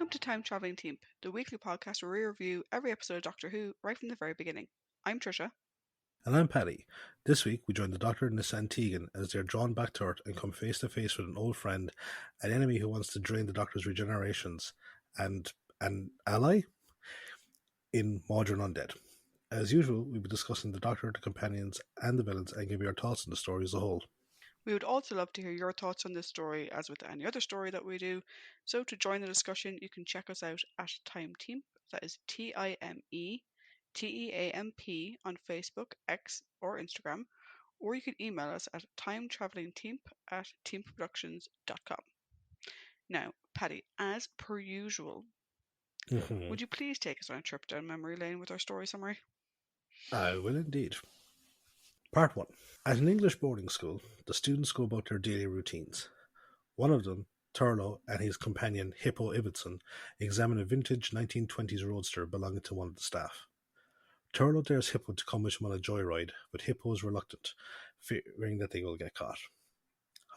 Welcome to Time Travelling Team, the weekly podcast where we review every episode of Doctor Who right from the very beginning. I'm Tricia. And I'm Paddy. This week we join the Doctor, Nissa and Tegan as they are drawn back to Earth and come face to face with an old friend, an enemy who wants to drain the Doctor's regenerations, and an ally in Mawdryn Undead. As usual, we'll be discussing the Doctor, the companions, and the villains and give you our thoughts on the story as a whole. We would also love to hear your thoughts on this story, as with any other story that we do. So to join the discussion, you can check us out at Time Team. That is TIMETEAMP on Facebook, X, or Instagram. Or you can email us at timetravelingteam@teamproductions.com. Now, Paddy, as per usual, would you please take us on a trip down memory lane with our story summary? I will indeed. Part 1. At an English boarding school, the students go about their daily routines. One of them, Turlough, and his companion Hippo Ibbotson examine a vintage 1920s roadster belonging to one of the staff. Turlough dares Hippo to come with him on a joyride, but Hippo is reluctant, fearing that they will get caught.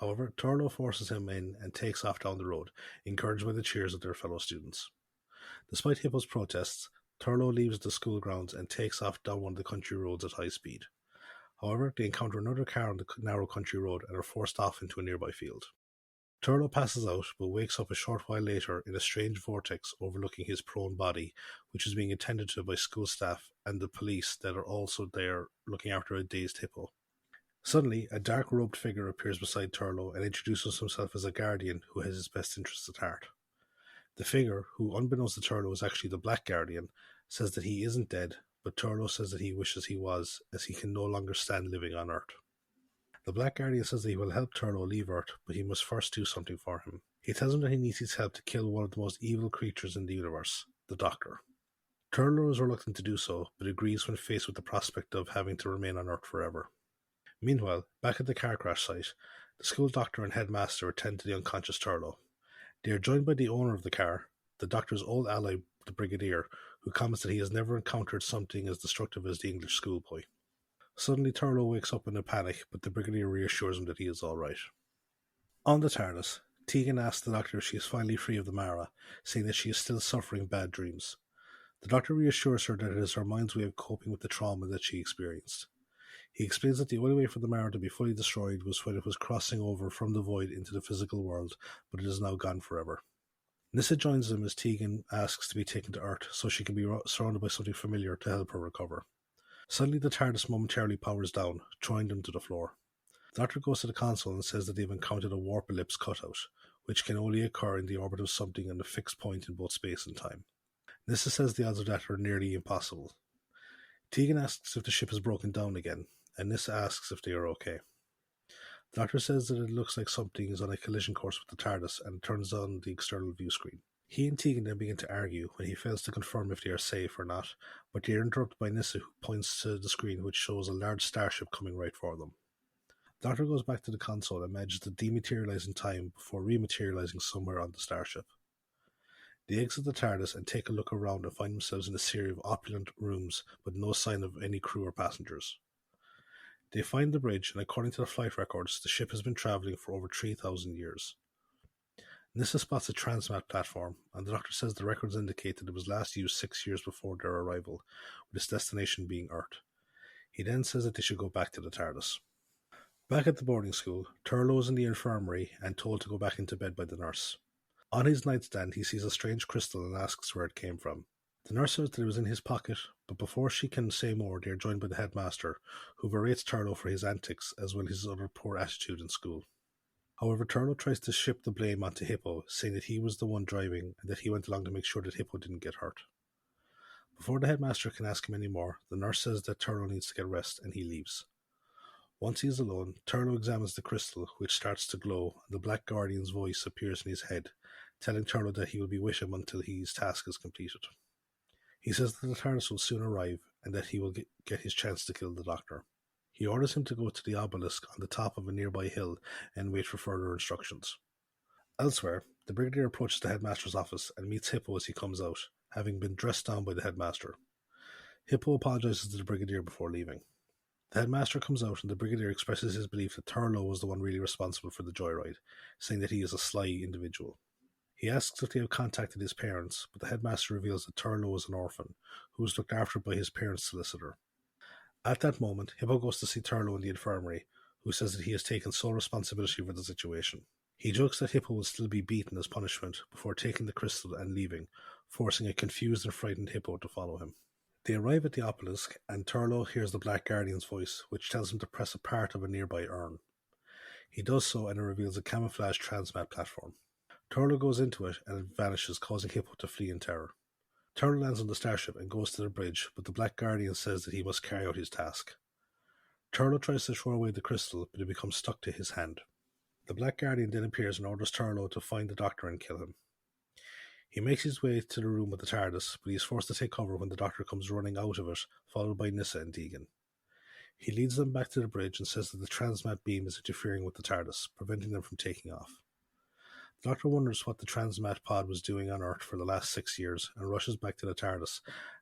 However, Turlough forces him in and takes off down the road, encouraged by the cheers of their fellow students. Despite Hippo's protests, Turlough leaves the school grounds and takes off down one of the country roads at high speed. However, they encounter another car on the narrow country road and are forced off into a nearby field. Turlough passes out, but wakes up a short while later in a strange vortex overlooking his prone body, which is being attended to by school staff and the police that are also there looking after a dazed Hippo. Suddenly, a dark-robed figure appears beside Turlough and introduces himself as a guardian who has his best interests at heart. The figure, who unbeknownst to Turlough is actually the Black Guardian, says that he isn't dead, but Turlough says that he wishes he was, as he can no longer stand living on Earth. The Black Guardian says that he will help Turlough leave Earth, but he must first do something for him. He tells him that he needs his help to kill one of the most evil creatures in the universe, the Doctor. Turlough is reluctant to do so, but agrees when faced with the prospect of having to remain on Earth forever. Meanwhile, back at the car crash site, the school doctor and headmaster attend to the unconscious Turlough. They are joined by the owner of the car, the Doctor's old ally, the Brigadier, who comments that he has never encountered something as destructive as the English schoolboy. Suddenly, Turlough wakes up in a panic, but the Brigadier reassures him that he is alright. On the TARDIS, Tegan asks the Doctor if she is finally free of the Mara, saying that she is still suffering bad dreams. The Doctor reassures her that it is her mind's way of coping with the trauma that she experienced. He explains that the only way for the Mara to be fully destroyed was when it was crossing over from the void into the physical world, but it is now gone forever. Nissa joins them as Tegan asks to be taken to Earth so she can be surrounded by something familiar to help her recover. Suddenly the TARDIS momentarily powers down, throwing them to the floor. The Doctor goes to the console and says that they've encountered a warp ellipse cutout, which can only occur in the orbit of something at a fixed point in both space and time. Nissa says the odds of that are nearly impossible. Tegan asks if the ship has broken down again, and Nissa asks if they are okay. The Doctor says that it looks like something is on a collision course with the TARDIS and turns on the external view screen. He and Tegan then begin to argue when he fails to confirm if they are safe or not, but they are interrupted by Nissa, who points to the screen which shows a large starship coming right for them. The Doctor goes back to the console and manages to dematerialize in time before rematerializing somewhere on the starship. They exit the TARDIS and take a look around and find themselves in a series of opulent rooms with no sign of any crew or passengers. They find the bridge, and according to the flight records, the ship has been travelling for over 3,000 years. Nissa spots a transmat platform, and the Doctor says the records indicate that it was last used 6 years before their arrival, with its destination being Earth. He then says that they should go back to the TARDIS. Back at the boarding school, Turlough is in the infirmary and told to go back into bed by the nurse. On his nightstand, he sees a strange crystal and asks where it came from. The nurse says that it was in his pocket, but before she can say more, they are joined by the headmaster, who berates Turlough for his antics as well as his other poor attitude in school. However, Turlough tries to shift the blame onto Hippo, saying that he was the one driving and that he went along to make sure that Hippo didn't get hurt. Before the headmaster can ask him any more, the nurse says that Turlough needs to get rest and he leaves. Once he is alone, Turlough examines the crystal, which starts to glow, and the Black Guardian's voice appears in his head, telling Turlough that he will be with him until his task is completed. He says that the TARDIS will soon arrive and that he will get his chance to kill the Doctor. He orders him to go to the obelisk on the top of a nearby hill and wait for further instructions. Elsewhere, the Brigadier approaches the headmaster's office and meets Hippo as he comes out, having been dressed down by the headmaster. Hippo apologizes to the Brigadier before leaving. The headmaster comes out and the Brigadier expresses his belief that Turlough was the one really responsible for the joyride, saying that he is a sly individual. He asks if they have contacted his parents, but the headmaster reveals that Turlough is an orphan, who was looked after by his parents' solicitor. At that moment, Hippo goes to see Turlough in the infirmary, who says that he has taken sole responsibility for the situation. He jokes that Hippo will still be beaten as punishment before taking the crystal and leaving, forcing a confused and frightened Hippo to follow him. They arrive at the obelisk, and Turlough hears the Black Guardian's voice, which tells him to press a part of a nearby urn. He does so, and it reveals a camouflaged transmat platform. Turlough goes into it, and it vanishes, causing Hippo to flee in terror. Turlough lands on the starship and goes to the bridge, but the Black Guardian says that he must carry out his task. Turlough tries to throw away the crystal, but it becomes stuck to his hand. The Black Guardian then appears and orders Turlough to find the Doctor and kill him. He makes his way to the room with the TARDIS, but he is forced to take cover when the Doctor comes running out of it, followed by Nyssa and Tegan. He leads them back to the bridge and says that the transmat beam is interfering with the TARDIS, preventing them from taking off. The Doctor wonders what the transmat pod was doing on Earth for the last 6 years and rushes back to the TARDIS,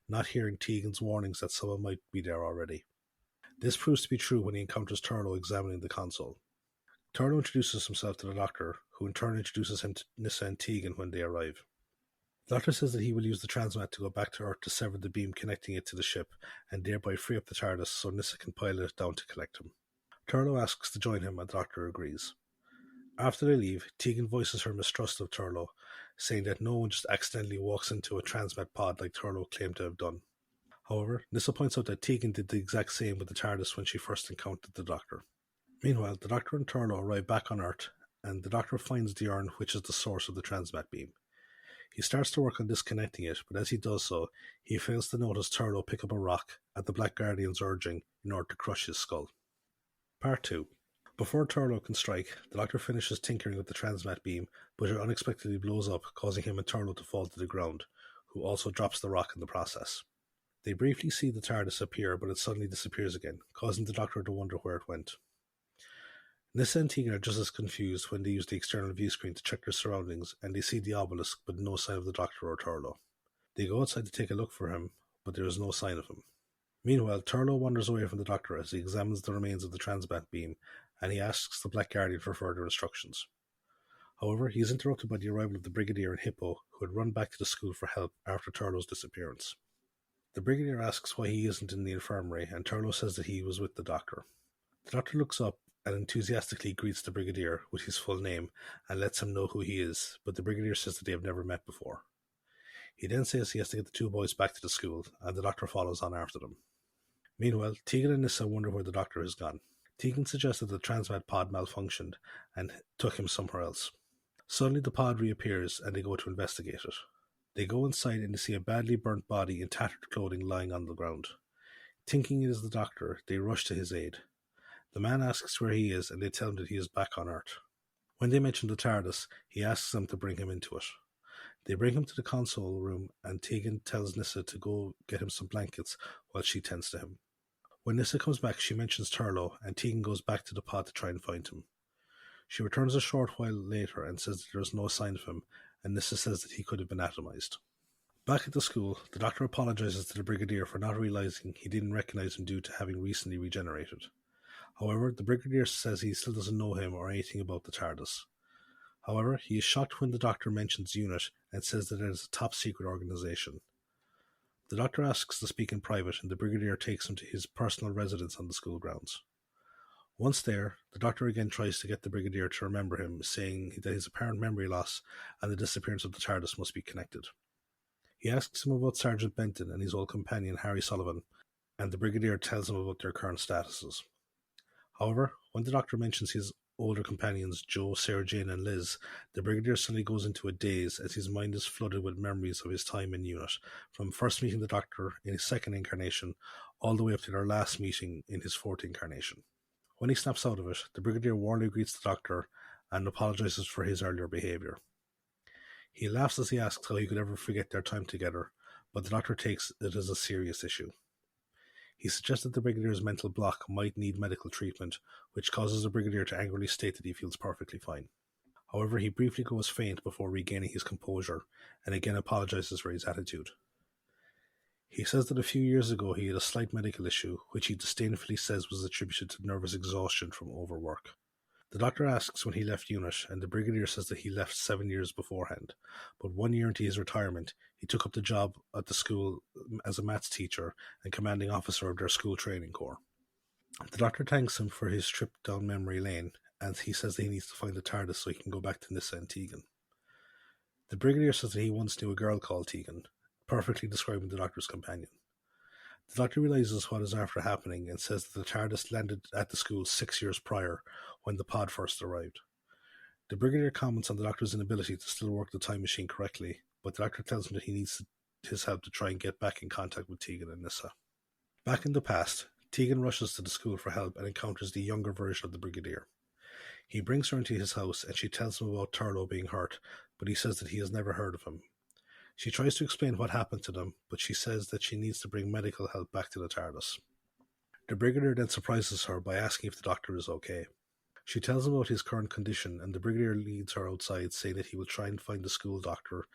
not hearing Tegan's warnings that someone might be there already. This proves to be true when he encounters Turlough examining the console. Turlough introduces himself to the Doctor, who in turn introduces him to Nyssa and Tegan when they arrive. The Doctor says that he will use the transmat to go back to Earth to sever the beam connecting it to the ship, and thereby free up the TARDIS so Nyssa can pilot it down to collect him. Turlough asks to join him, and the Doctor agrees. After they leave, Tegan voices her mistrust of Turlough, saying that no one just accidentally walks into a transmat pod like Turlough claimed to have done. However, Nyssa points out that Tegan did the exact same with the TARDIS when she first encountered the Doctor. Meanwhile, the Doctor and Turlough arrive back on Earth, and the Doctor finds the urn which is the source of the transmat beam. He starts to work on disconnecting it, but as he does so, he fails to notice Turlough pick up a rock at the Black Guardian's urging in order to crush his skull. Part 2. Before Turlough can strike, the Doctor finishes tinkering with the transmat beam, but it unexpectedly blows up, causing him and Turlough to fall to the ground, who also drops the rock in the process. They briefly see the TARDIS appear, but it suddenly disappears again, causing the Doctor to wonder where it went. Nyssa and Tegan are just as confused when they use the external view screen to check their surroundings, and they see the obelisk, but no sign of the Doctor or Turlough. They go outside to take a look for him, but there is no sign of him. Meanwhile, Turlough wanders away from the Doctor as he examines the remains of the transmat beam, and he asks the Black Guardian for further instructions. However, he is interrupted by the arrival of the Brigadier and Hippo, who had run back to the school for help after Turlough's disappearance. The Brigadier asks why he isn't in the infirmary, and Turlough says that he was with the Doctor. The Doctor looks up and enthusiastically greets the Brigadier with his full name and lets him know who he is, but the Brigadier says that they have never met before. He then says he has to get the two boys back to the school, and the Doctor follows on after them. Meanwhile, Tegan and Nyssa wonder where the Doctor has gone. Tegan suggested the transmat pod malfunctioned and took him somewhere else. Suddenly the pod reappears and they go to investigate it. They go inside and they see a badly burnt body in tattered clothing lying on the ground. Thinking it is the Doctor, they rush to his aid. The man asks where he is and they tell him that he is back on Earth. When they mention the TARDIS, he asks them to bring him into it. They bring him to the console room and Tegan tells Nyssa to go get him some blankets while she tends to him. When Nyssa comes back, she mentions Turlough, and Tegan goes back to the pod to try and find him. She returns a short while later and says that there is no sign of him, and Nyssa says that he could have been atomized. Back at the school, the Doctor apologizes to the Brigadier for not realizing he didn't recognize him due to having recently regenerated. However, the Brigadier says he still doesn't know him or anything about the TARDIS. However, he is shocked when the Doctor mentions UNIT and says that it is a top-secret organization. The Doctor asks to speak in private, and the Brigadier takes him to his personal residence on the school grounds. Once there, the Doctor again tries to get the Brigadier to remember him, saying that his apparent memory loss and the disappearance of the TARDIS must be connected. He asks him about Sergeant Benton and his old companion Harry Sullivan, and the Brigadier tells him about their current statuses. However, when the Doctor mentions his older companions Joe, Sarah Jane and Liz, the Brigadier suddenly goes into a daze as his mind is flooded with memories of his time in UNIT, from first meeting the Doctor in his second incarnation all the way up to their last meeting in his fourth incarnation. When he snaps out of it, the Brigadier warmly greets the Doctor and apologizes for his earlier behaviour. He laughs as he asks how he could ever forget their time together, but the Doctor takes it as a serious issue. He suggests that the Brigadier's mental block might need medical treatment, which causes the Brigadier to angrily state that he feels perfectly fine. However, he briefly goes faint before regaining his composure, and again apologizes for his attitude. He says that a few years ago he had a slight medical issue, which he disdainfully says was attributed to nervous exhaustion from overwork. The Doctor asks when he left UNIT, and the Brigadier says that he left 7 years beforehand, but 1 year into his retirement, he took up the job at the school as a maths teacher and commanding officer of their school training corps. The Doctor thanks him for his trip down memory lane, and he says that he needs to find the TARDIS so he can go back to Nyssa and Tegan. The Brigadier says that he once knew a girl called Tegan, perfectly describing the Doctor's companion. The Doctor realises what is after happening and says that the TARDIS landed at the school 6 years prior, when the pod first arrived. The Brigadier comments on the Doctor's inability to still work the time machine correctly, but the Doctor tells him that he needs his help to try and get back in contact with Tegan and Nyssa. Back in the past, Tegan rushes to the school for help and encounters the younger version of the Brigadier. He brings her into his house and she tells him about Turlough being hurt, but he says that he has never heard of him. She tries to explain what happened to them, but she says that she needs to bring medical help back to the TARDIS. The Brigadier then surprises her by asking if the Doctor is okay. She tells him about his current condition, and the Brigadier leads her outside, saying that he will try and find the school doctor,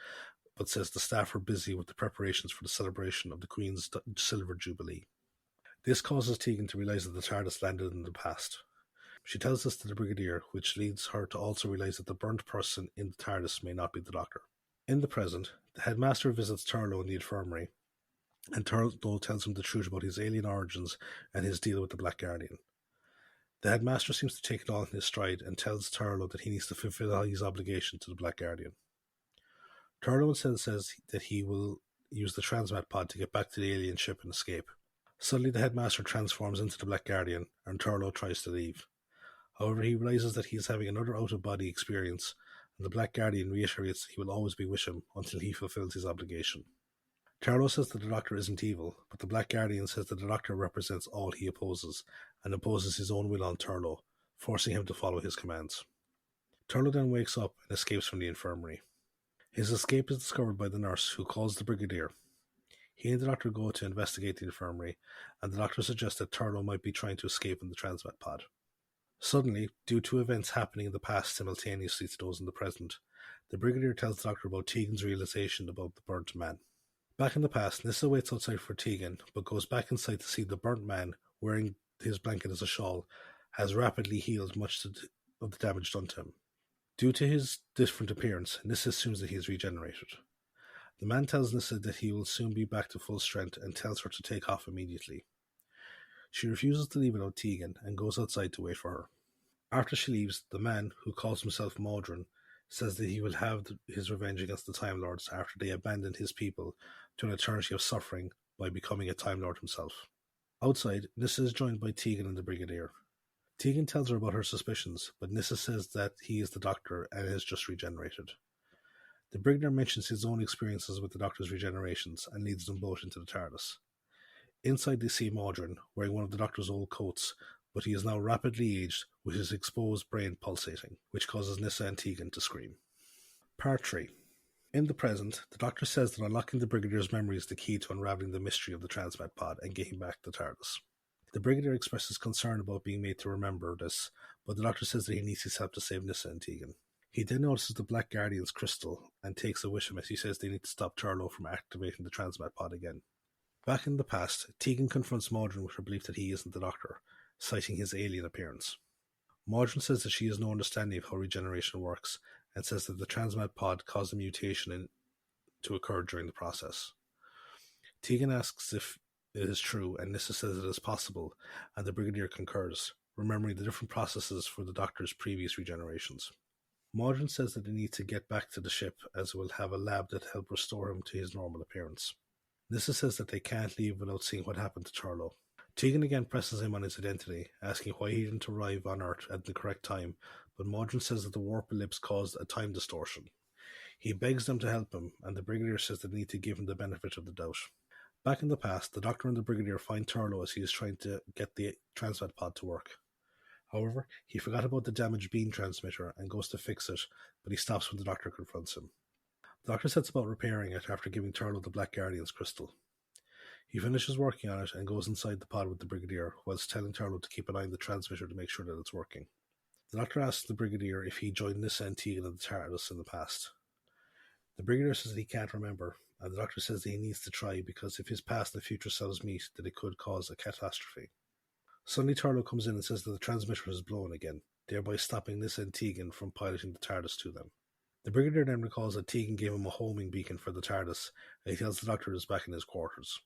but says the staff are busy with the preparations for the celebration of the Queen's Silver Jubilee. This causes Tegan to realise that the TARDIS landed in the past. She tells this to the Brigadier, which leads her to also realise that the burnt person in the TARDIS may not be the Doctor. In the present, the headmaster visits Turlough in the infirmary, and Turlough tells him the truth about his alien origins and his deal with the Black Guardian. The headmaster seems to take it all in his stride and tells Turlough that he needs to fulfill his obligation to the Black Guardian. Turlough instead says that he will use the transmat pod to get back to the alien ship and escape. Suddenly the headmaster transforms into the Black Guardian, and Turlough tries to leave. However, he realises that he is having another out-of-body experience, and the Black Guardian reiterates that he will always be with him until he fulfills his obligation. Turlough says that the Doctor isn't evil, but the Black Guardian says that the Doctor represents all he opposes, and imposes his own will on Turlough, forcing him to follow his commands. Turlough then wakes up and escapes from the infirmary. His escape is discovered by the nurse, who calls the Brigadier. He and the Doctor go to investigate the infirmary, and the Doctor suggests that Turlough might be trying to escape in the transmat pod. Suddenly, due to events happening in the past simultaneously to those in the present, the Brigadier tells the Doctor about Tegan's realization about the burnt man. Back in the past, Nyssa waits outside for Tegan, but goes back inside to see the burnt man, wearing his blanket as a shawl, has rapidly healed much of the damage done to him. Due to his different appearance, Nyssa assumes that he is regenerated. The man tells Nyssa that he will soon be back to full strength and tells her to take off immediately. She refuses to leave without Tegan and goes outside to wait for her. After she leaves, the man, who calls himself Mawdryn, says that he will have his revenge against the Time Lords after they abandoned his people to an eternity of suffering by becoming a Time Lord himself. Outside, Nyssa is joined by Tegan and the Brigadier. Tegan tells her about her suspicions, but Nyssa says that he is the Doctor and has just regenerated. The Brigadier mentions his own experiences with the Doctor's regenerations and leads them both into the TARDIS. Inside they see Mawdryn, wearing one of the Doctor's old coats, but he is now rapidly aged, with his exposed brain pulsating, which causes Nyssa and Tegan to scream. Part 3. In the present, the Doctor says that unlocking the Brigadier's memory is the key to unravelling the mystery of the transmat pod and getting back the TARDIS. The Brigadier expresses concern about being made to remember this, but the Doctor says that he needs his help to save Nyssa and Tegan. He then notices the Black Guardian's crystal and takes it with him as he says they need to stop Turlough from activating the transmat pod again. Back in the past, Tegan confronts Mawdryn with her belief that he isn't the Doctor, citing his alien appearance. Mawdryn says that she has no understanding of how regeneration works, and says that the transmat pod caused a mutation to occur during the process. Tegan asks if it is true, and Nyssa says it is possible, and the Brigadier concurs, remembering the different processes for the Doctor's previous regenerations. Mawdryn says that they need to get back to the ship, as it will have a lab that help restore him to his normal appearance. Nyssa says that they can't leave without seeing what happened to Turlough. Tegan again presses him on his identity, asking why he didn't arrive on Earth at the correct time, but Mawdryn says that the warp ellipse caused a time distortion. He begs them to help him, and the Brigadier says they need to give him the benefit of the doubt. Back in the past, the Doctor and the Brigadier find Turlough as he is trying to get the transmat pod to work. However, he forgot about the damaged beam transmitter and goes to fix it, but he stops when the Doctor confronts him. The Doctor sets about repairing it after giving Turlough the Black Guardian's crystal. He finishes working on it and goes inside the pod with the Brigadier, whilst telling Turlough to keep an eye on the transmitter to make sure that it's working. The Doctor asks the Brigadier if he joined Nyssa and Tegan in the TARDIS in the past. The Brigadier says that he can't remember, and the Doctor says that he needs to try because if his past and future selves meet, that it could cause a catastrophe. Suddenly Turlough comes in and says that the transmitter is blown again. thereby stopping Nyssa and Tegan from piloting the TARDIS to them. The Brigadier then recalls that Tegan gave him a homing beacon for the TARDIS, and he tells the Doctor he is back in his quarters.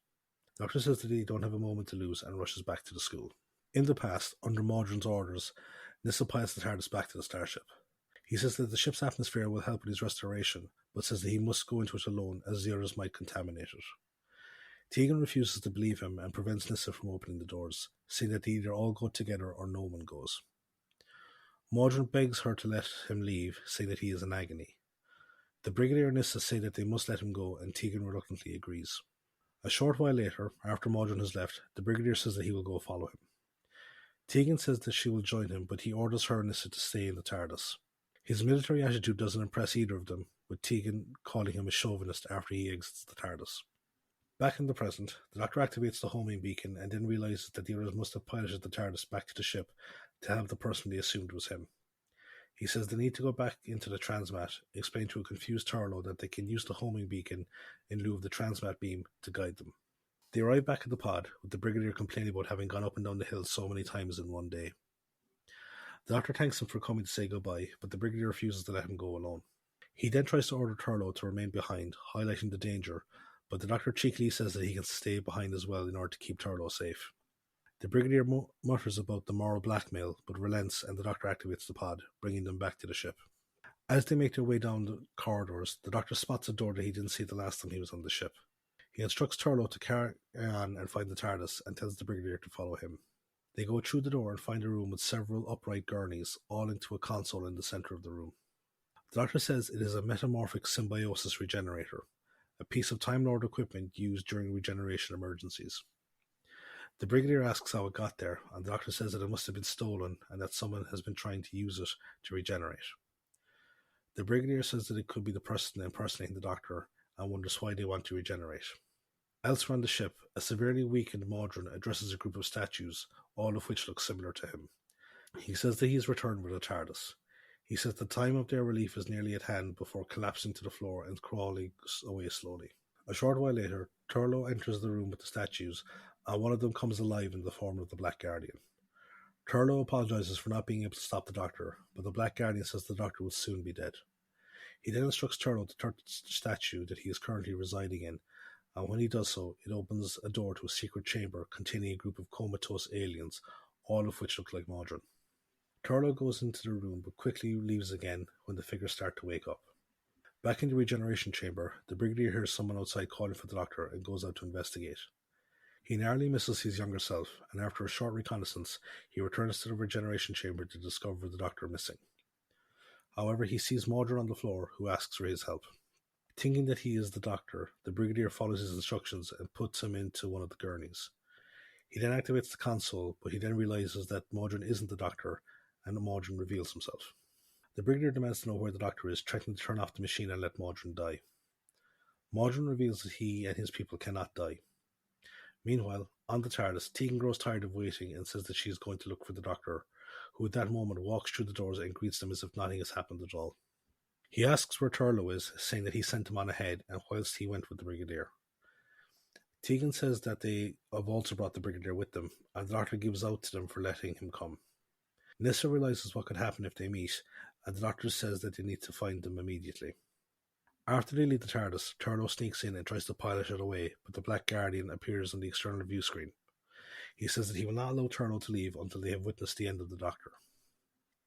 The Doctor says that they don't have a moment to lose and rushes back to the school. In the past, under Mawdryn's orders, Nyssa pilots the TARDIS back to the starship. He says that the ship's atmosphere will help with his restoration, but says that he must go into it alone as the others might contaminate it. Tegan refuses to believe him and prevents Nyssa from opening the doors, saying that they either all go together or no one goes. Mawdryn begs her to let him leave, saying that he is in agony. The Brigadier and Nyssa say that they must let him go, and Tegan reluctantly agrees. A short while later, after Mawdryn has left, the Brigadier says that he will go follow him. Tegan says that she will join him, but he orders her and Nyssa to stay in the TARDIS. His military attitude doesn't impress either of them, with Tegan calling him a chauvinist after he exits the TARDIS. Back in the present, the Doctor activates the homing beacon and then realizes that the others must have piloted the TARDIS back to the ship to help the person they assumed was him. He says they need to go back into the transmat, explain to a confused Turlough that they can use the homing beacon in lieu of the transmat beam to guide them. They arrive back at the pod, with the Brigadier complaining about having gone up and down the hill so many times in one day. The Doctor thanks him for coming to say goodbye, but the Brigadier refuses to let him go alone. He then tries to order Turlough to remain behind, highlighting the danger, but the Doctor cheekily says that he can stay behind as well in order to keep Turlough safe. The Brigadier mutters about the moral blackmail, but relents and the Doctor activates the pod, bringing them back to the ship. As they make their way down the corridors, the Doctor spots a door that he didn't see the last time he was on the ship. He instructs Turlough to carry on and find the TARDIS and tells the Brigadier to follow him. They go through the door and find a room with several upright gurneys, all into a console in the centre of the room. The Doctor says it is a metamorphic symbiosis regenerator, a piece of Time Lord equipment used during regeneration emergencies. The Brigadier asks how it got there, and the Doctor says that it must have been stolen and that someone has been trying to use it to regenerate. The Brigadier says that it could be the person impersonating the Doctor and wonders why they want to regenerate. Elsewhere on the ship, a severely weakened Mawdryn addresses a group of statues, all of which look similar to him. He says that he has returned with a TARDIS. He says the time of their relief is nearly at hand before collapsing to the floor and crawling away slowly. A short while later, Turlough enters the room with the statues, and one of them comes alive in the form of the Black Guardian. Turlough apologises for not being able to stop the Doctor, but the Black Guardian says the Doctor will soon be dead. He then instructs Turlough to touch the statue that he is currently residing in, and when he does so, it opens a door to a secret chamber containing a group of comatose aliens, all of which look like Mawdryn. Turlough goes into the room but quickly leaves again when the figures start to wake up. Back in the regeneration chamber, the Brigadier hears someone outside calling for the Doctor and goes out to investigate. He narrowly misses his younger self, and after a short reconnaissance, he returns to the regeneration chamber to discover the Doctor missing. However, he sees Mawdryn on the floor, who asks for his help. Thinking that he is the Doctor, the Brigadier follows his instructions and puts him into one of the gurneys. He then activates the console, but he then realizes that Mawdryn isn't the Doctor, and Mawdryn reveals himself. The Brigadier demands to know where the Doctor is, threatening to turn off the machine and let Mawdryn die. Mawdryn reveals that he and his people cannot die. Meanwhile, on the TARDIS, Tegan grows tired of waiting and says that she is going to look for the Doctor, who at that moment walks through the doors and greets them as if nothing has happened at all. He asks where Turlough is, saying that he sent him on ahead, and whilst he went with the Brigadier. Tegan says that they have also brought the Brigadier with them, and the Doctor gives out to them for letting him come. Nyssa realizes what could happen if they meet, and the Doctor says that they need to find them immediately. After they leave the TARDIS, Turlough sneaks in and tries to pilot it away, but the Black Guardian appears on the external view screen. He says that he will not allow Turlough to leave until they have witnessed the end of the Doctor.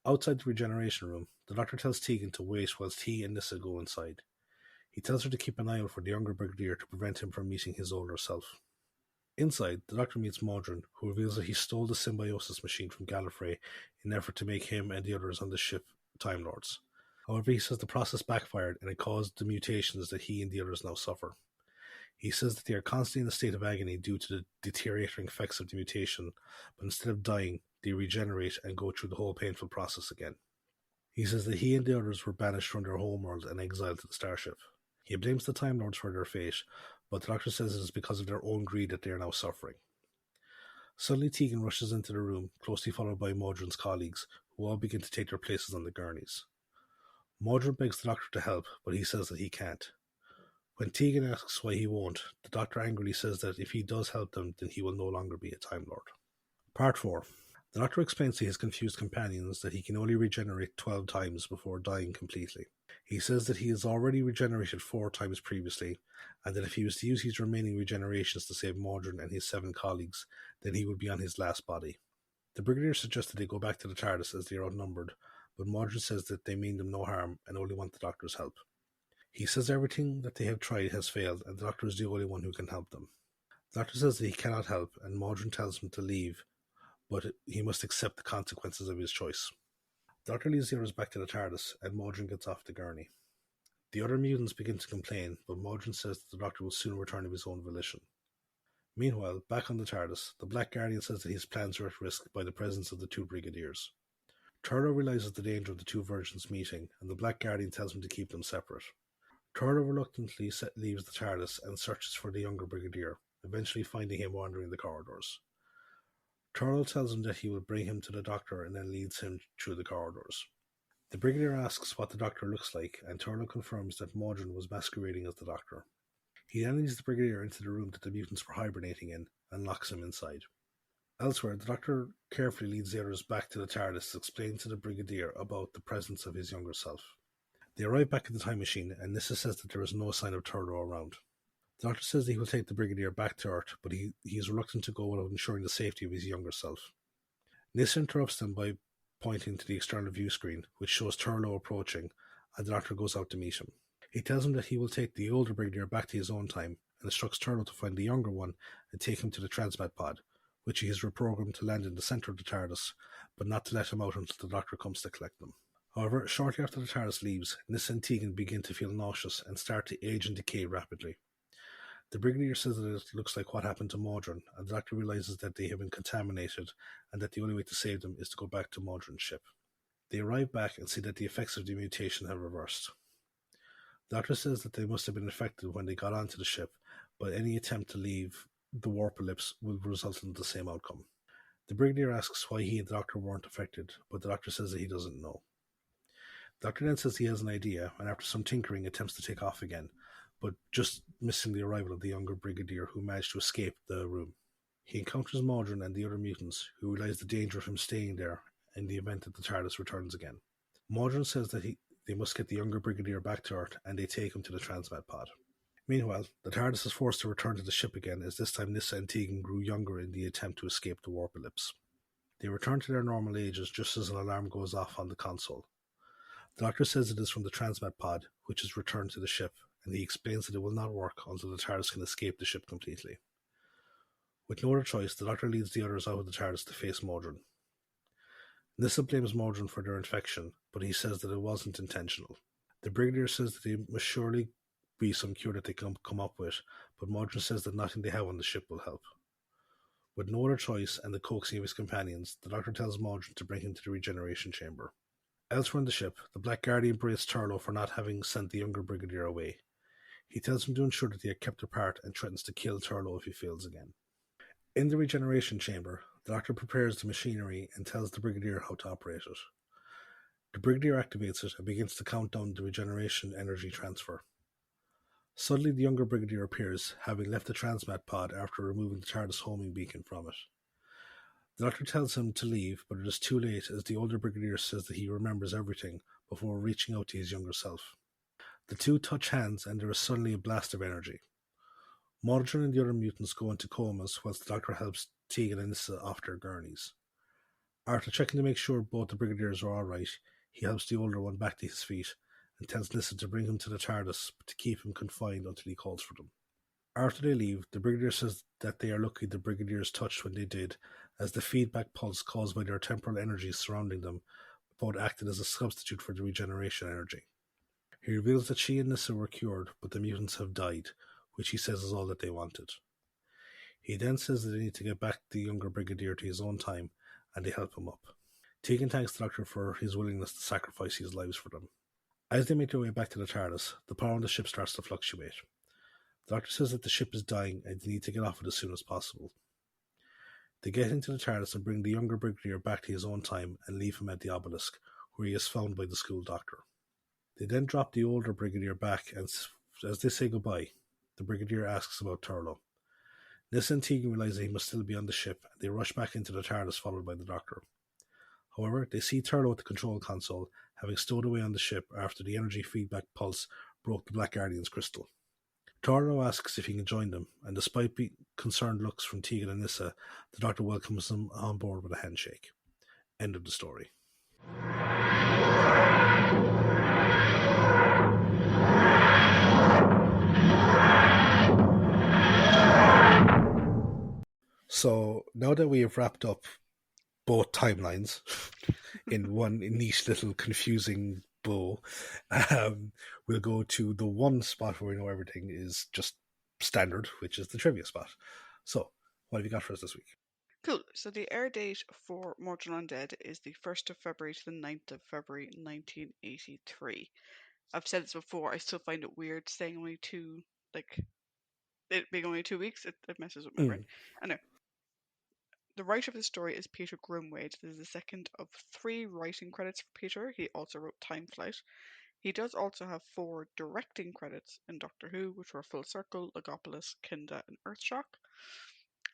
Outside the regeneration room, the Doctor tells Tegan to wait whilst he and Nyssa go inside. He tells her to keep an eye out for the younger Brigadier to prevent him from meeting his older self. Inside, the Doctor meets Mawdryn, who reveals that he stole the symbiosis machine from Gallifrey in an effort to make him and the others on the ship Time Lords. However, he says the process backfired and it caused the mutations that he and the others now suffer. He says that they are constantly in a state of agony due to the deteriorating effects of the mutation, but instead of dying, they regenerate and go through the whole painful process again. He says that he and the others were banished from their homeworld and exiled to the starship. He blames the Time Lords for their fate, but the Doctor says it is because of their own greed that they are now suffering. Suddenly Tegan rushes into the room, closely followed by Mawdryn's colleagues, who all begin to take their places on the gurneys. Mawdryn begs the Doctor to help, but he says that he can't. When Tegan asks why he won't, the Doctor angrily says that if he does help them, then he will no longer be a Time Lord. Part 4. The Doctor explains to his confused companions that he can only regenerate 12 times before dying completely. He says that he has already regenerated 4 times previously, and that if he was to use his remaining regenerations to save Mawdryn and his 7 colleagues, then he would be on his last body. The Brigadier suggests that they go back to the TARDIS as they are outnumbered, but Mawdryn says that they mean them no harm and only want the Doctor's help. He says everything that they have tried has failed, and the Doctor is the only one who can help them. The Doctor says that he cannot help, and Mawdryn tells him to leave, but he must accept the consequences of his choice. The Doctor leads the others back to the TARDIS, and Mawdryn gets off the gurney. The other mutants begin to complain, but Mawdryn says that the Doctor will soon return of his own volition. Meanwhile, back on the TARDIS, the Black Guardian says that his plans are at risk by the presence of the 2 Brigadiers. Turlough realizes the danger of the 2 virgins meeting, and the Black Guardian tells him to keep them separate. Turlough reluctantly leaves the TARDIS and searches for the younger Brigadier, eventually finding him wandering the corridors. Turlough tells him that he will bring him to the Doctor and then leads him through the corridors. The Brigadier asks what the Doctor looks like, and Turlough confirms that Mawdryn was masquerading as the Doctor. He then leads the Brigadier into the room that the mutants were hibernating in and locks him inside. Elsewhere, the Doctor carefully leads the others back to the TARDIS to explain to the Brigadier about the presence of his younger self. They arrive back at the time machine, and Nyssa says that there is no sign of Turlough around. The Doctor says that he will take the Brigadier back to Earth, but he is reluctant to go without ensuring the safety of his younger self. Nyssa interrupts them by pointing to the external view screen, which shows Turlough approaching, and the Doctor goes out to meet him. He tells him that he will take the older Brigadier back to his own time, and instructs Turlough to find the younger one and take him to the transmat pod, which he has reprogrammed to land in the centre of the TARDIS, but not to let him out until the Doctor comes to collect them. However, shortly after the TARDIS leaves, Nyssa and Tegan begin to feel nauseous and start to age and decay rapidly. The Brigadier says that it looks like what happened to Mawdryn, and the Doctor realises that they have been contaminated and that the only way to save them is to go back to Mawdryn's ship. They arrive back and see that the effects of the mutation have reversed. The Doctor says that they must have been infected when they got onto the ship, but any attempt to leave the warp ellipse will result in the same outcome. The Brigadier asks why he and the Doctor weren't affected, but the Doctor says that he doesn't know. The Doctor then says he has an idea, and after some tinkering attempts to take off again, but just missing the arrival of the younger Brigadier, who managed to escape the room. He encounters Mawdryn and the other mutants, who realise the danger of him staying there in the event that the TARDIS returns again. Mawdryn says that they must get the younger Brigadier back to Earth, and they take him to the transmat pod. Meanwhile, the TARDIS is forced to return to the ship again, as this time Nyssa and Tegan grew younger in the attempt to escape the warp ellipse. They return to their normal ages just as an alarm goes off on the console. The Doctor says it is from the transmat pod, which is returned to the ship, and he explains that it will not work until the TARDIS can escape the ship completely. With no other choice, the Doctor leads the others out of the TARDIS to face Mawdryn. Nyssa blames Mawdryn for their infection, but he says that it wasn't intentional. The Brigadier says that there must surely be some cure that they can come up with, but Mawdryn says that nothing they have on the ship will help. With no other choice and the coaxing of his companions, the Doctor tells Mawdryn to bring him to the regeneration chamber. Elsewhere in the ship, the Black Guardian berates Turlough for not having sent the younger Brigadier away. He tells him to ensure that they are kept apart and threatens to kill Turlough if he fails again. In the regeneration chamber, the Doctor prepares the machinery and tells the Brigadier how to operate it. The Brigadier activates it and begins to count down the regeneration energy transfer. Suddenly the younger Brigadier appears, having left the transmat pod after removing the TARDIS homing beacon from it. The Doctor tells him to leave, but it is too late, as the older Brigadier says that he remembers everything before reaching out to his younger self. The two touch hands and there is suddenly a blast of energy. Mawdryn and the other mutants go into comas whilst the Doctor helps Tegan and Nyssa off their gurneys. After checking to make sure both the Brigadiers are alright, he helps the older one back to his feet and tells Nyssa to bring him to the TARDIS but to keep him confined until he calls for them. After they leave, the Brigadier says that they are lucky the Brigadiers touched when they did, as the feedback pulse caused by their temporal energies surrounding them both acted as a substitute for the regeneration energy. He reveals that she and Nyssa were cured, but the mutants have died, which he says is all that they wanted. He then says that they need to get back the younger Brigadier to his own time, and they help him up. Tegan thanks the Doctor for his willingness to sacrifice his lives for them. As they make their way back to the TARDIS, the power on the ship starts to fluctuate. The Doctor says that the ship is dying and they need to get off it as soon as possible. They get into the TARDIS and bring the younger Brigadier back to his own time and leave him at the obelisk, where he is found by the school doctor. They then drop the older Brigadier back, and as they say goodbye, the Brigadier asks about Turlough. Nissa and Tegan realise that he must still be on the ship, and they rush back into the TARDIS, followed by the Doctor. However, they see Turlough at the control console, having stowed away on the ship after the energy feedback pulse broke the Black Guardian's crystal. Turlough asks if he can join them, and despite concerned looks from Tegan and Nissa, the Doctor welcomes them on board with a handshake. End of the story. So now that we have wrapped up both timelines in one neat little confusing bow, we'll go to the one spot where we know everything is just standard, which is the trivia spot. So, what have you got for us this week? Cool. So the air date for Mawdryn Undead is the 1st of February to the 9th of February 1983. I've said this before, I still find it weird saying only two, like, it being only 2 weeks, it messes with my brain. I know. The writer of the story is Peter Grimwade. This is the second of 3 writing credits for Peter. He also wrote Time Flight. He does also have 4 directing credits in Doctor Who, which were Full Circle, Logopolis, Kinda, and Earthshock.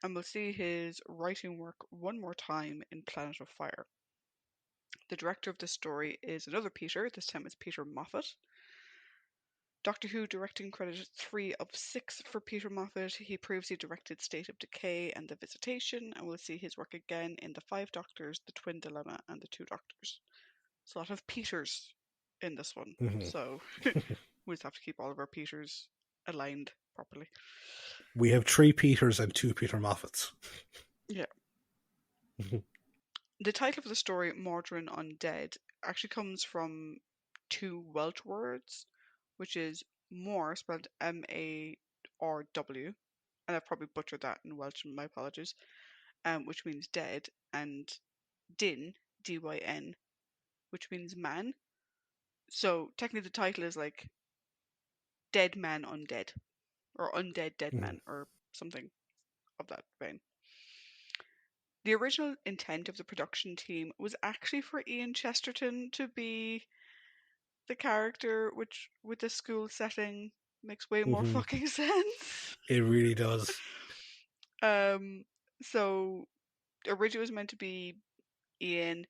And we'll see his writing work one more time in Planet of Fire. The director of this story is another Peter, this time it's Peter Moffat. Doctor Who directing credit 3 of 6 for Peter Moffat. He previously directed State of Decay and The Visitation, and we'll see his work again in The Five Doctors, The Twin Dilemma, and The Two Doctors. It's a lot of Peters in this one, so we just have to keep all of our Peters aligned properly. We have 3 Peters and 2 Peter Moffats. Yeah. The title of the story, Mawdryn Undead, actually comes from 2 Welsh words, which is more, spelled M-A-R-W, and I've probably butchered that in Welsh, my apologies, which means dead, and Dyn, D-Y-N, which means man. So technically the title is like Dead Man Undead, or Undead Dead Man, or something of that vein. The original intent of the production team was actually for Ian Chesterton to be the character, which with the school setting makes way more fucking sense. It really does. So originally it was meant to be Ian,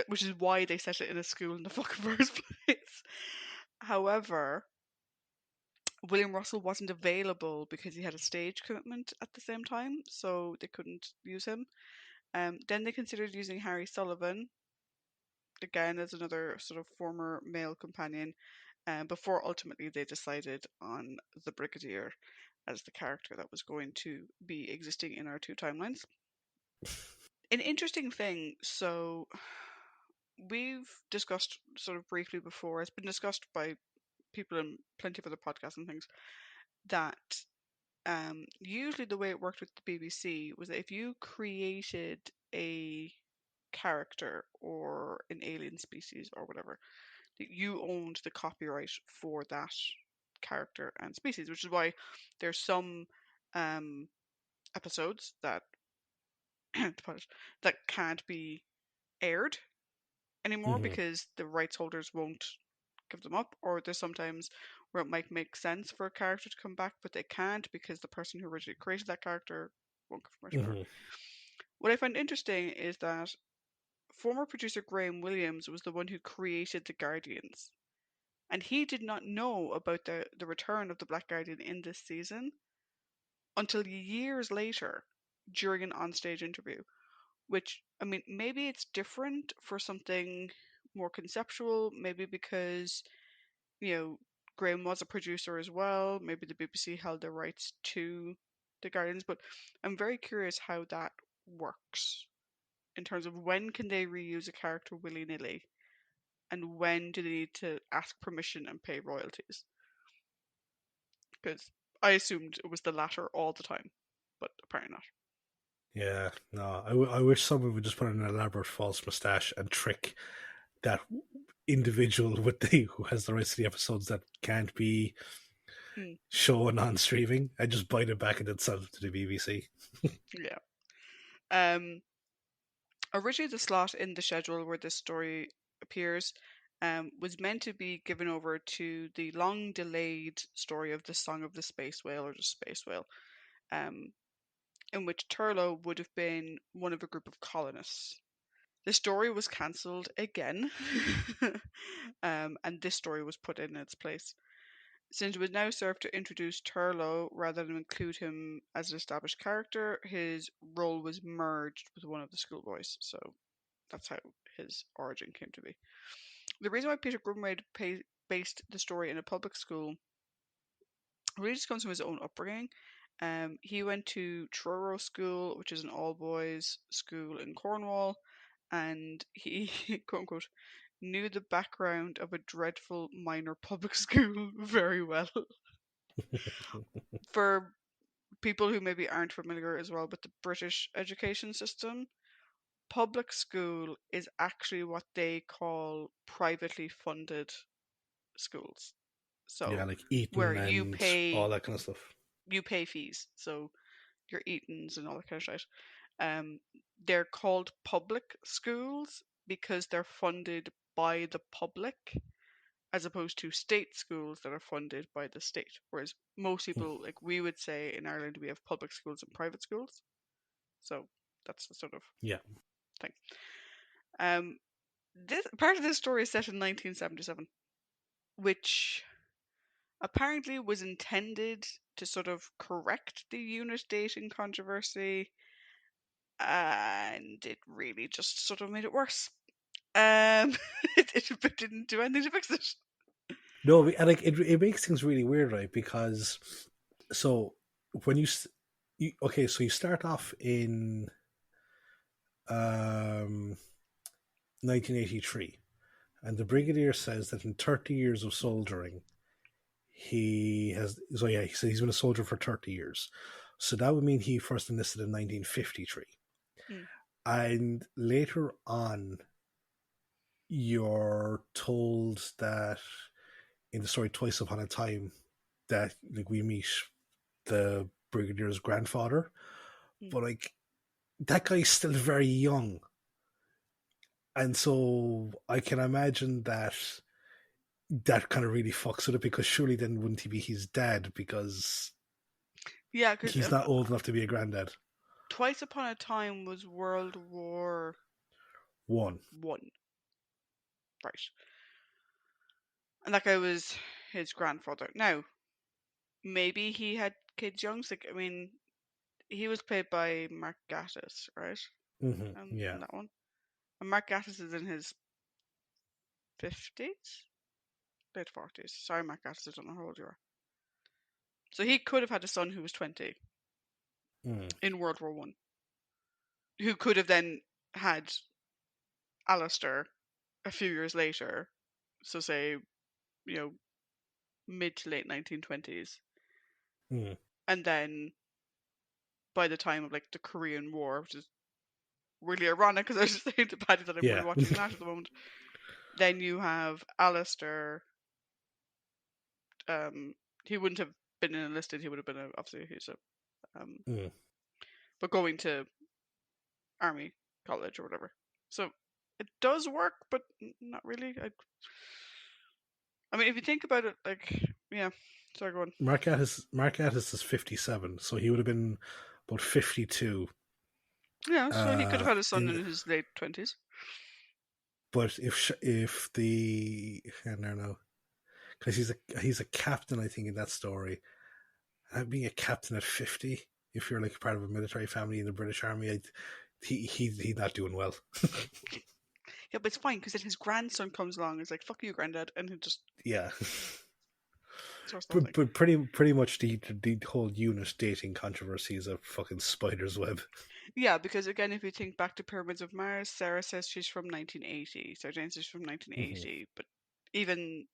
which is why they set it in a school in the fucking first place. However, William Russell wasn't available because he had a stage commitment at the same time, so they couldn't use him. Then they considered using Harry Sullivan, again as another sort of former male companion, before ultimately they decided on the Brigadier as the character that was going to be existing in our 2 timelines. An interesting thing, so we've discussed sort of briefly before, it's been discussed by people in plenty of other podcasts and things, that usually the way it worked with the BBC was that if you created a character or an alien species or whatever, that you owned the copyright for that character and species, which is why there's some episodes that that can't be aired anymore because the rights holders won't give them up, or there's sometimes where it might make sense for a character to come back but they can't because the person who originally created that character won't give permission. What I find interesting is that former producer Graham Williams was the one who created the Guardians, and he did not know about the return of the Black Guardian in this season until years later during an onstage interview. Which, I mean, maybe it's different for something more conceptual, maybe because, Graham was a producer as well, maybe the BBC held the rights to the Guardians, but I'm very curious how that works in terms of when can they reuse a character willy-nilly and when do they need to ask permission and pay royalties, because I assumed it was the latter all the time, but apparently not. Yeah, no, I wish someone would just put an elaborate false mustache and trick that individual who has the rights to the episodes that can't be shown on streaming and just bite it back and then sell it to the BBC. Yeah. Originally the slot in the schedule where this story appears was meant to be given over to the long delayed story of the Song of the Space Whale, or the Space Whale, um, in which Turlough would have been one of a group of colonists. The story was cancelled again, and this story was put in its place. Since it would now serve to introduce Turlough rather than include him as an established character, his role was merged with one of the schoolboys. So that's how his origin came to be. The reason why Peter Grunwald based the story in a public school really just comes from his own upbringing. He went to Truro School, which is an all boys school in Cornwall, and he, quote unquote, knew the background of a dreadful minor public school very well. For people who maybe aren't familiar as well with the British education system, public school is actually what they call privately funded schools. Yeah, So like where Eton and all that kind of stuff. you pay fees, so your Etons and all that kind of shit. Um, they're called public schools because they're funded by the public, as opposed to state schools that are funded by the state. Whereas most people, like we would say in Ireland, we have public schools and private schools. So that's the sort of Yeah. thing. Um, this part of this story is set in 1977, which apparently was intended to sort of correct the unit dating controversy, and it really just sort of made it worse. It didn't do anything to fix it. No, and like it makes things really weird, right? Because so when okay, so you start off in um 1983, and the brigadier says that in 30 years of soldiering, he said he's been a soldier for 30 years. So that would mean he first enlisted in 1953. Mm. And later on, you're told that in the story Twice Upon a Time that like we meet the brigadier's grandfather, Mm. but like that guy's still very young, and so I can imagine that that kind of really fucks with it, because surely then wouldn't he be his dad, because Yeah, because he's not old enough to be a granddad. Twice Upon a Time was One. World War I, right? And that guy was his grandfather. Now, maybe he had kids young. So, I mean, he was played by Mark Gatiss, right? Yeah. In that one, and Mark Gatiss is in his 50s, late 40s. Sorry, Mark Gatiss, I don't know how old you are. So he could have had a son who was 20 in World War One, who could have then had Alistair a few years later. So say, you know, mid to late 1920s, and then by the time of like the Korean War, which is really ironic because I was just saying to Paddy that I'm Yeah. rewatching that at the moment. Then you have Alistair. Um, he wouldn't have been enlisted. He would have been obviously he's a but going to army college or whatever. So it does work, but not really. I mean, if you think about it, like yeah. Sorry, go on. Mark Atis is 57, so he would have been about 52. Yeah, so he could have had a son In in his late 20s. But if the I don't know, because he's a captain, I think, in that story. And being a captain at 50, if you're like part of a military family in the British Army, he's not doing well. Yeah, but it's fine because then his grandson comes along and is like, "Fuck you, granddad," and he just Yeah. sorts the whole thing. But pretty much the whole unit dating controversy is a fucking spider's web. Yeah, because again, if you think back to Pyramids of Mars, Sarah says she's from 1980. Sarah Jane says she's from 1980, but even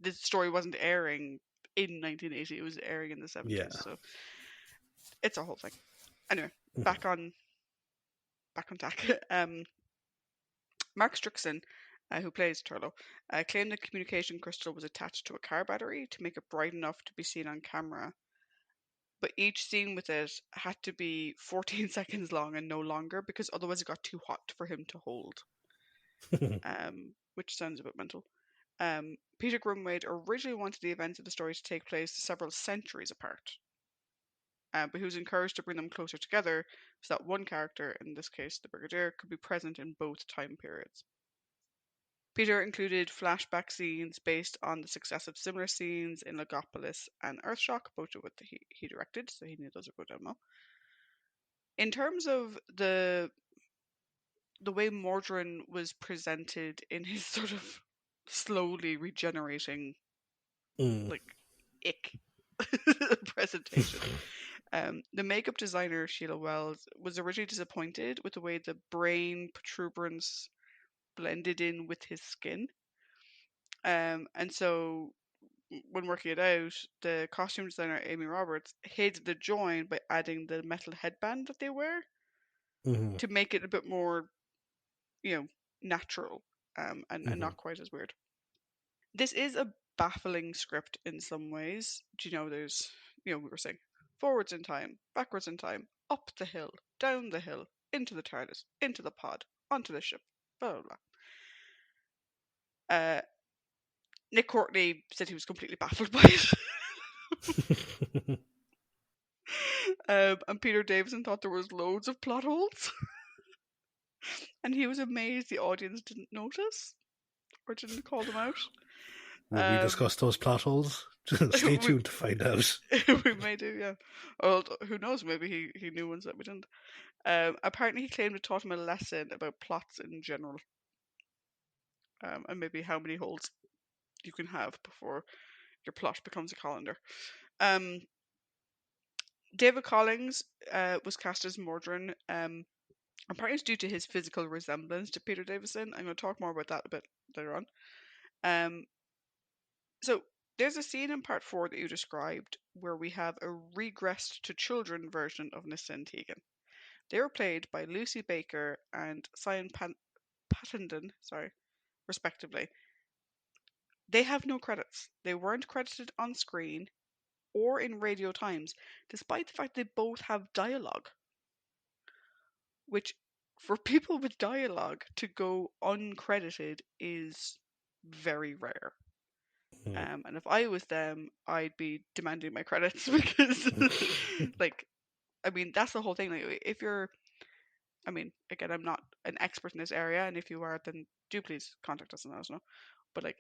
the story wasn't airing in 1980; it was airing in the Yeah. 70s. So it's a whole thing. Anyway, back on track. Mark Strickson, who plays Turlough, claimed the communication crystal was attached to a car battery to make it bright enough to be seen on camera. But each scene with it had to be 14 seconds long and no longer because otherwise it got too hot for him to hold, which sounds a bit mental. Peter Grimwade originally wanted the events of the story to take place several centuries apart, but he was encouraged to bring them closer together so that one character, in this case the Brigadier, could be present in both time periods. Peter included flashback scenes based on the success of similar scenes in Logopolis and Earthshock, both of which he directed, so he knew those would go down well. In terms of the way Mawdryn was presented in his sort of slowly regenerating, Mm. like, ick presentation. The makeup designer, Sheila Wells, was originally disappointed with the way the brain protuberance blended in with his skin. And so when working it out, the costume designer Amy Roberts hid the join by adding the metal headband that they wear Mm-hmm. to make it a bit more, natural, and Mm-hmm. not quite as weird. This is a baffling script in some ways. Do you know there's, we were saying forwards in time, backwards in time, up the hill, down the hill, into the TARDIS, into the pod, onto the ship, blah, blah, blah. Nick Courtney said he was completely baffled by it. And Peter Davison thought there was loads of plot holes. And he was amazed the audience didn't notice or didn't call them out. Will we Um, discuss those plot holes? Stay we tuned to find out. we may do, yeah. Well, who knows? Maybe he knew ones that we didn't. Apparently, he claimed it taught him a lesson about plots in general, and maybe how many holes you can have before your plot becomes a colander. Um, David Collins was cast as Mawdryn. Apparently, it's due to his physical resemblance to Peter Davison. I'm going to talk more about that a bit later on. Um, so there's a scene in part 4 that you described where we have a regressed to children version of Nissa and Tegan. They were played by Lucy Baker and Cyan Pattenden, respectively. They have no credits. They weren't credited on screen or in Radio Times, despite the fact they both have dialogue, which for people with dialogue to go uncredited is very rare. And if I was them, I'd be demanding my credits because, like, I mean, that's the whole thing. Like, if you're, I mean, again, I'm not an expert in this area, and if you are, then do please contact us and let us know. But like,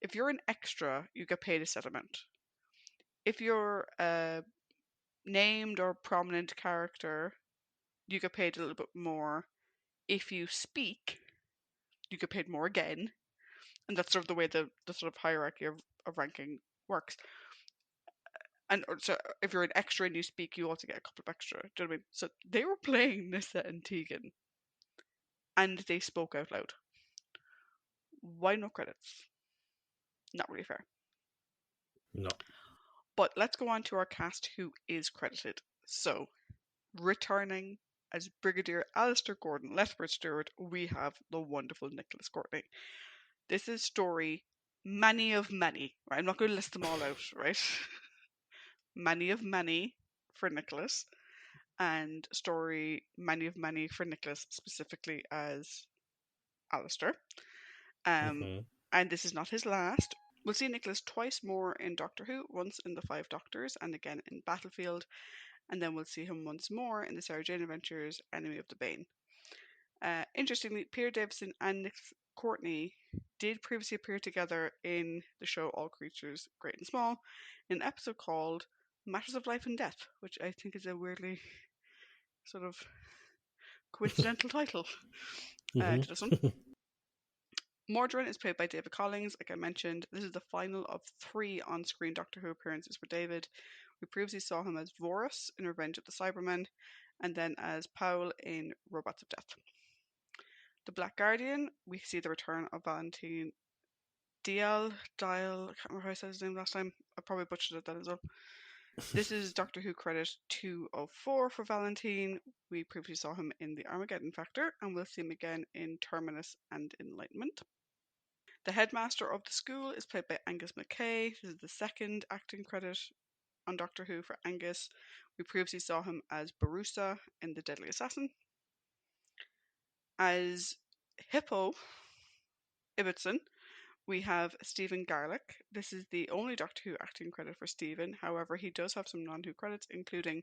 if you're an extra, you get paid a set amount. If you're a named or prominent character, you get paid a little bit more. If you speak, you get paid more again, and that's sort of the way the sort of hierarchy of ranking works. And so if you're an extra and you speak, you also get a couple of extra. Do you know what I mean? So they were playing Nissa and Tegan, and they spoke out loud. Why no credits? Not really fair. No. But let's go on to our cast who is credited. So, returning as Brigadier Alistair Gordon Lethbridge Stewart, we have the wonderful Nicholas Courtney. This is story many of many. Right? I'm not going to list them all out, right? Many of many for Nicholas, and story many of many for Nicholas specifically as Alistair. Um, Mm-hmm. and this is not his last. We'll see Nicholas twice more in Doctor Who, once in The Five Doctors and again in Battlefield, and then we'll see him once more in the Sarah Jane Adventures, Enemy of the Bane. Interestingly, Peter Davison and Nick Courtney did previously appear together in the show All Creatures, Great and Small, in an episode called Matters of Life and Death, which I think is a weirdly sort of coincidental title to this one. Mm-hmm. Mawdryn is played by David Collins, like I mentioned. This is the final of 3 on screen Doctor Who appearances for David. We previously saw him as Vorus in Revenge of the Cybermen, and then as Paul in Robots of Death. The Black Guardian, we see the return of Valentine Dial, I can't remember how I said his name last time. I probably butchered it then as well. This is Doctor Who credit 204 for Valentine. We previously saw him in The Armageddon Factor, and we'll see him again in Terminus and Enlightenment. The headmaster of the school is played by Angus McKay. This is the second acting credit on Doctor Who for Angus. We previously saw him as Barusa in The Deadly Assassin. As Hippo Ibbotson, We have Stephen Garlick. This is the only Doctor Who acting credit for Stephen. However, he does have some non-Who credits, including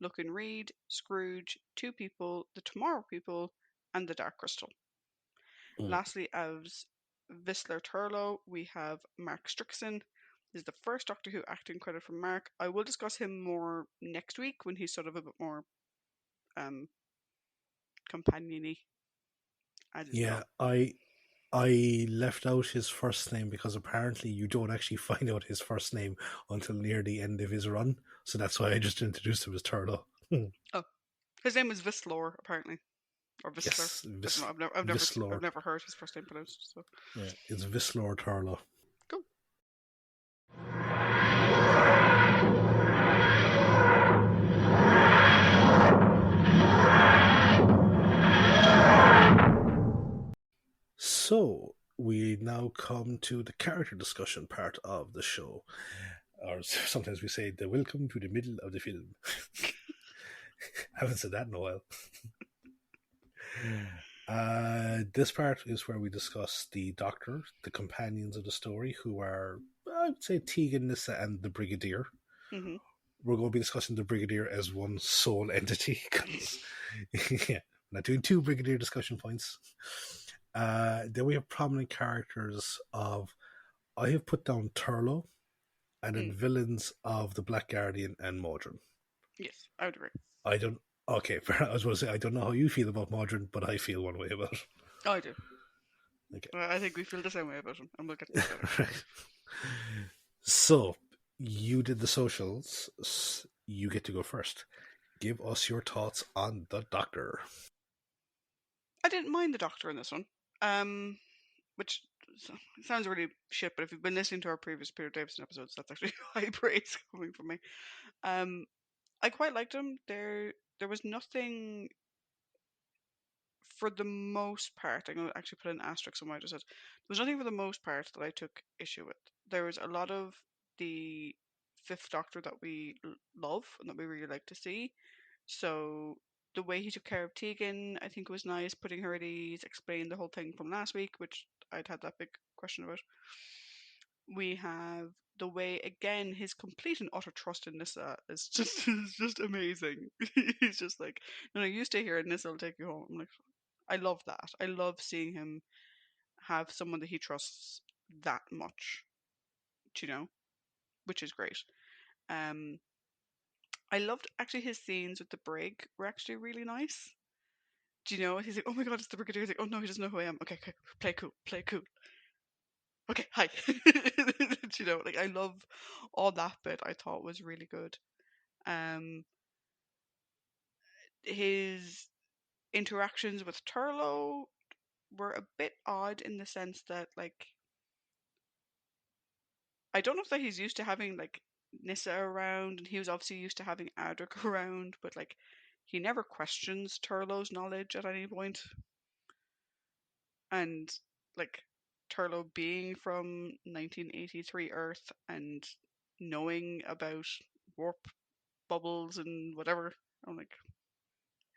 Look and Read, Scrooge, Two People, The Tomorrow People, and The Dark Crystal. Mm. Lastly, as Whistler Turlough, we have Mark Strickson. This is the first Doctor Who acting credit from Mark. I will discuss him more next week when he's sort of a bit more um, companion-y as is Yeah, gone. I left out his first name because apparently you don't actually find out his first name until near the end of his run. So that's why I just introduced him as Turlo. Oh, his name is Whistler, apparently, or Whistler. Yes, I don't know. I've Vislor. never heard his first name pronounced. So Yeah, it's Vislor Turlo. cool. So we now come to the character discussion part of the show, or sometimes we say the welcome to the middle of the film. Haven't said that in a while. This part is where we discuss the Doctor, the companions of the story, who are, I would say, Tegan, Nissa, and the Brigadier. Hmm. We're going to be discussing the Brigadier as one sole entity because yeah, we're not doing two Brigadier discussion points. Then we have prominent characters of, I have put down Turlo, and then Mm, villains of the Black Guardian and Mawdryn. yes, I would agree. I don't. Okay, I was going to say I don't know how you feel about Mawdryn, but I feel one way about it. Oh, I do. Okay, I think we feel the same way about him, and we'll get to that later. right. So you did the socials. You get to go first. Give us your thoughts on the Doctor. I didn't mind the Doctor in this one, which sounds really shit, but if you've been listening to our previous Peter Davison episodes, that's actually high praise coming from me. Um, I quite liked him. There was nothing for the most part. I'm going to actually put an asterisk on what I just said. There was nothing for the most part that I took issue with. There was a lot of the Fifth Doctor that we love and that we really like to see. So the way he took care of Tegan, I think was nice, putting her at ease, explained the whole thing from last week, which I'd had that big question about. We have the way again his complete and utter trust in Nissa is just is just amazing. He's just like, no, no, you stay here and Nissa will take you home. I'm like, I love that. I love seeing him have someone that he trusts that much, which is great. Um, I loved actually his scenes with the brig were actually really nice. Do you know? He's like, oh my god, it's the Brigadier. He's like, oh no, he doesn't know who I am. Okay, okay, play cool, play cool. Okay, hi. Like I love all that bit. I thought was really good. Um, his interactions with Turlo were a bit odd in the sense that, like, I don't know if that he's used to having like Nissa around, and he was obviously used to having Adric around, but like he never questions Turlo's knowledge at any point, and like Turlo being from 1983 Earth and knowing about warp bubbles and whatever. I'm like,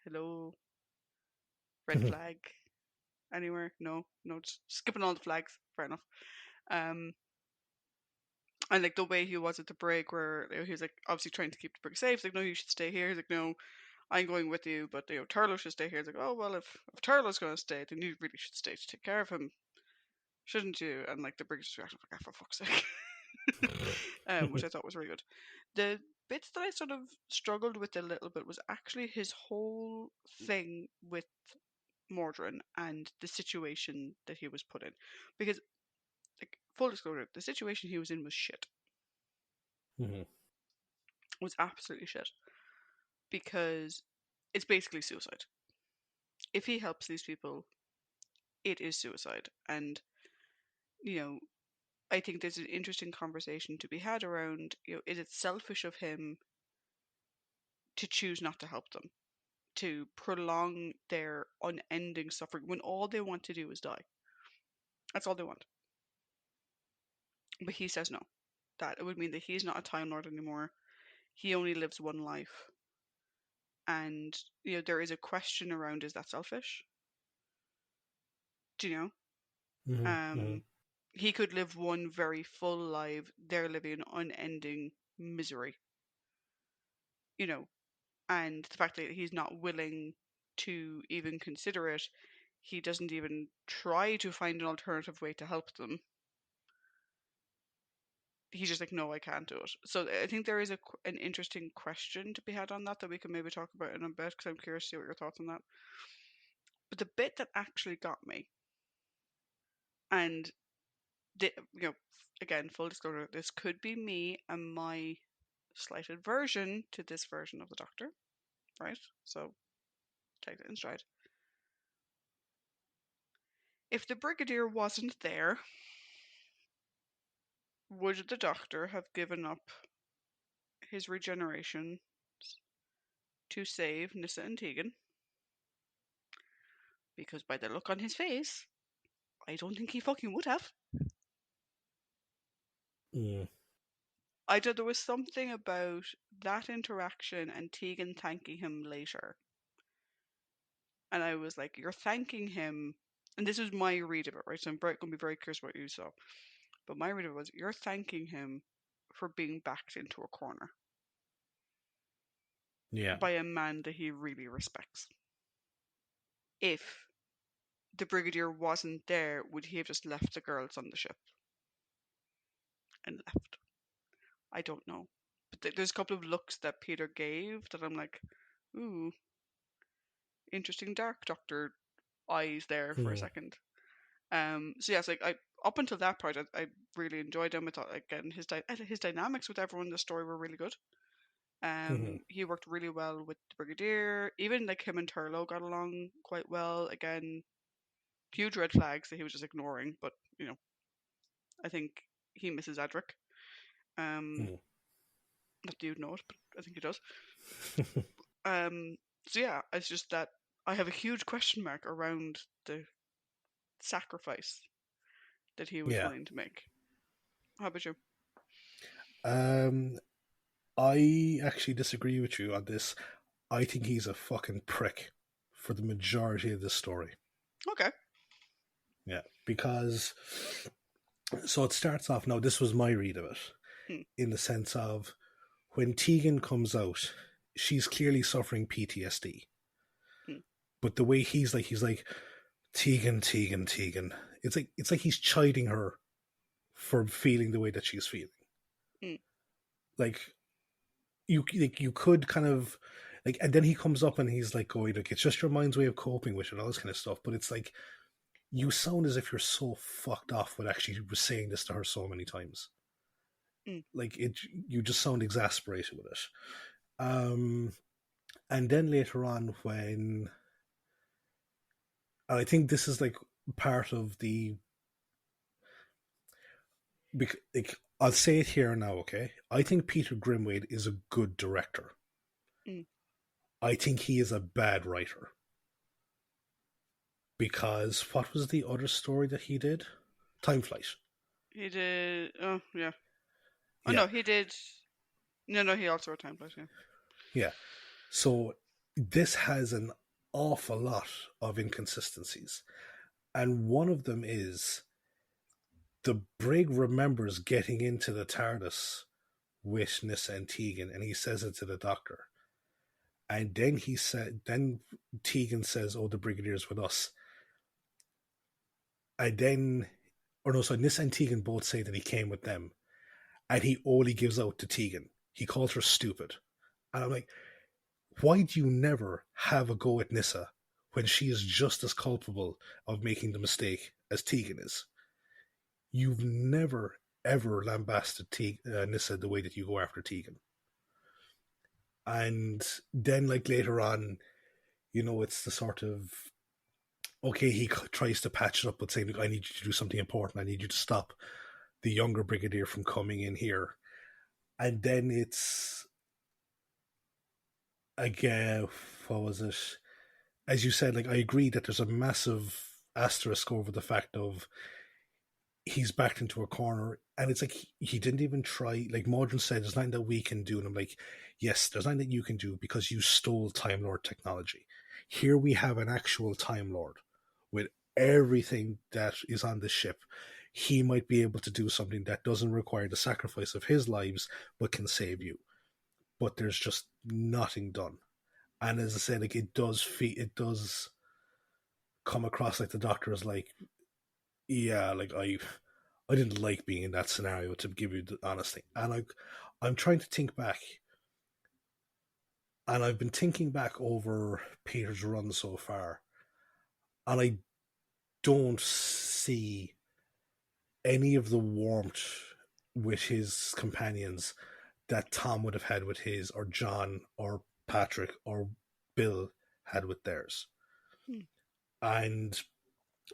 hello, red flag anywhere? No, no, just skipping all the flags. Fair enough. Um, and like the way he was at the break, where he was like obviously trying to keep the brig safe. He's like, no, you should stay here. He's like, no, I'm going with you, but Turlo should stay here. He's like, oh well, if Turlo's going to stay, then you really should stay to take care of him, shouldn't you? And like the brig just reacted like, oh, for fuck's sake, which I thought was really good. The bits that I sort of struggled with a little bit was actually his whole thing with Mawdryn and the situation that he was put in. Because, like, full disclosure, the situation he was in was shit. Mhm. Was absolutely shit. Because it's basically suicide. If he helps these people, it is suicide. And, you know, I think there's an interesting conversation to be had around, is it selfish of him to choose not to help them? To prolong their unending suffering when all they want to do is die. That's all they want. But he says no. That it would mean that he's not a Time Lord anymore. He only lives one life. And, there is a question around, is that selfish? Do you know? Mhm. Um, Mhm. He could live one very full life. They're living unending misery, you know. And the fact that he's not willing to even consider it, he doesn't even try to find an alternative way to help them. He's just like, no, I can't do it. So I think there is an interesting question to be had on that we can maybe talk about in a bit, because I'm curious to see what your thoughts on that. But the bit that actually got me, and again, full disclosure, this could be me and my slighted version to this version of the Doctor, right? So take it in stride. If the Brigadier wasn't there, would the Doctor have given up his regeneration to save Nyssa and Tegan? Because by the look on his face, I don't think he fucking would have. Mm. I thought there was something about that interaction and Tegan thanking him later. And I was like, you're thanking him. And this was my read of it, right? So I'm going to be very curious what you saw. But my read of it was, you're thanking him for being backed into a corner Yeah. by a man that he really respects. If the Brigadier wasn't there, would he have just left the girls on the ship and left? I don't know. But there's a couple of looks that Peter gave that I'm like, ooh, interesting Dark Doctor eyes there for a Mm. second. So yes, like I up until that part, I really enjoyed him. I thought again his dynamics with everyone in the story were really good. Mm-hmm. He worked really well with the Brigadier. Even like him and Turlough got along quite well. Again, huge red flags that he was just ignoring, but I think he misses Adric. Um, Mm. not that you'd know it, but I think he does. Um, so yeah, it's just that I have a huge question mark around the sacrifice that he was Yeah. willing to make. How about you? Um, I actually disagree with you on this. I think he's a fucking prick for the majority of this story. Okay. Yeah, because so it starts off. Now, this was my read of it, Hmm. in the sense of when Tegan comes out, she's clearly suffering PTSD. Hmm. But the way he's like Tegan, Tegan, Tegan. It's like he's chiding her for feeling the way that she's feeling. Hmm. Like you could kind of like, and then he comes up and he's like going like it's just your mind's way of coping with it and all this kind of stuff. But it's like you sound as if you're so fucked off with actually saying this to her so many times. Hmm. Like you just sound exasperated with it. Um, and then later on, when and I think this is like part of the like I'll say it here now, okay? I think Peter Grimwade is a good director. Hmm. I think he is a bad writer because what was the other story that he did? Time Flight. He did. Oh yeah. Oh Yeah, no, he did. No, he also wrote Time Flies. Yeah. yeah. So this has an awful lot of inconsistencies, and one of them is the Brig remembers getting into the TARDIS with Nyssa and Tegan, and he says it to the Doctor. And then Tegan says, "Oh, the Brigadier's with us." And then, or no, so Nyssa and Tegan both say that he came with them, and he only gives out to Tegan. He calls her stupid, and I'm like, why do you never have a go at Nyssa when she is just as culpable of making the mistake as Tegan is? You've never ever lambasted Nyssa the way that you go after Tegan. And then, like later on, it's the sort of okay, he tries to patch it up with saying, "Look, I need you to do something important. I need you to stop the younger brigadier from coming in here." And then it's again, what was it? As you said, like I agree that there's a massive asterisk over the fact of he's backed into a corner, and it's like he didn't even try. Like Mawdryn said, there's nothing that we can do, and I'm like, yes, there's nothing that you can do because you stole Time Lord technology. Here we have an actual Time Lord with everything that is on the ship. he might be able to do something that doesn't require the sacrifice of his lives but can save you. But there's just nothing done. And as I said, like it does come across like the Doctor is like, yeah, like I didn't like being in that scenario, to give you the honest thing. And I'm trying to think back, and I've been thinking back over Peter's run so far, and I don't see any of the warmth with his companions that Tom would have had with his, or John, or Patrick, or Bill had with theirs. Hmm. And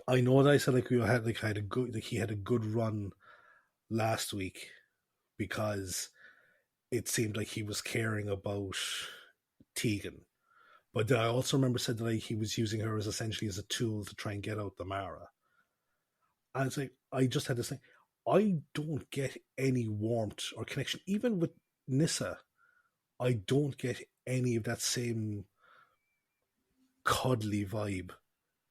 I know that I said like we had a good, like he had a good run last week because it seemed like he was caring about Tegan. But I also remember said that like, he was using her as essentially as a tool to try and get out the Mara. And it's like I just had this thing. I don't get any warmth or connection, even with Nissa. I don't get any of that same cuddly vibe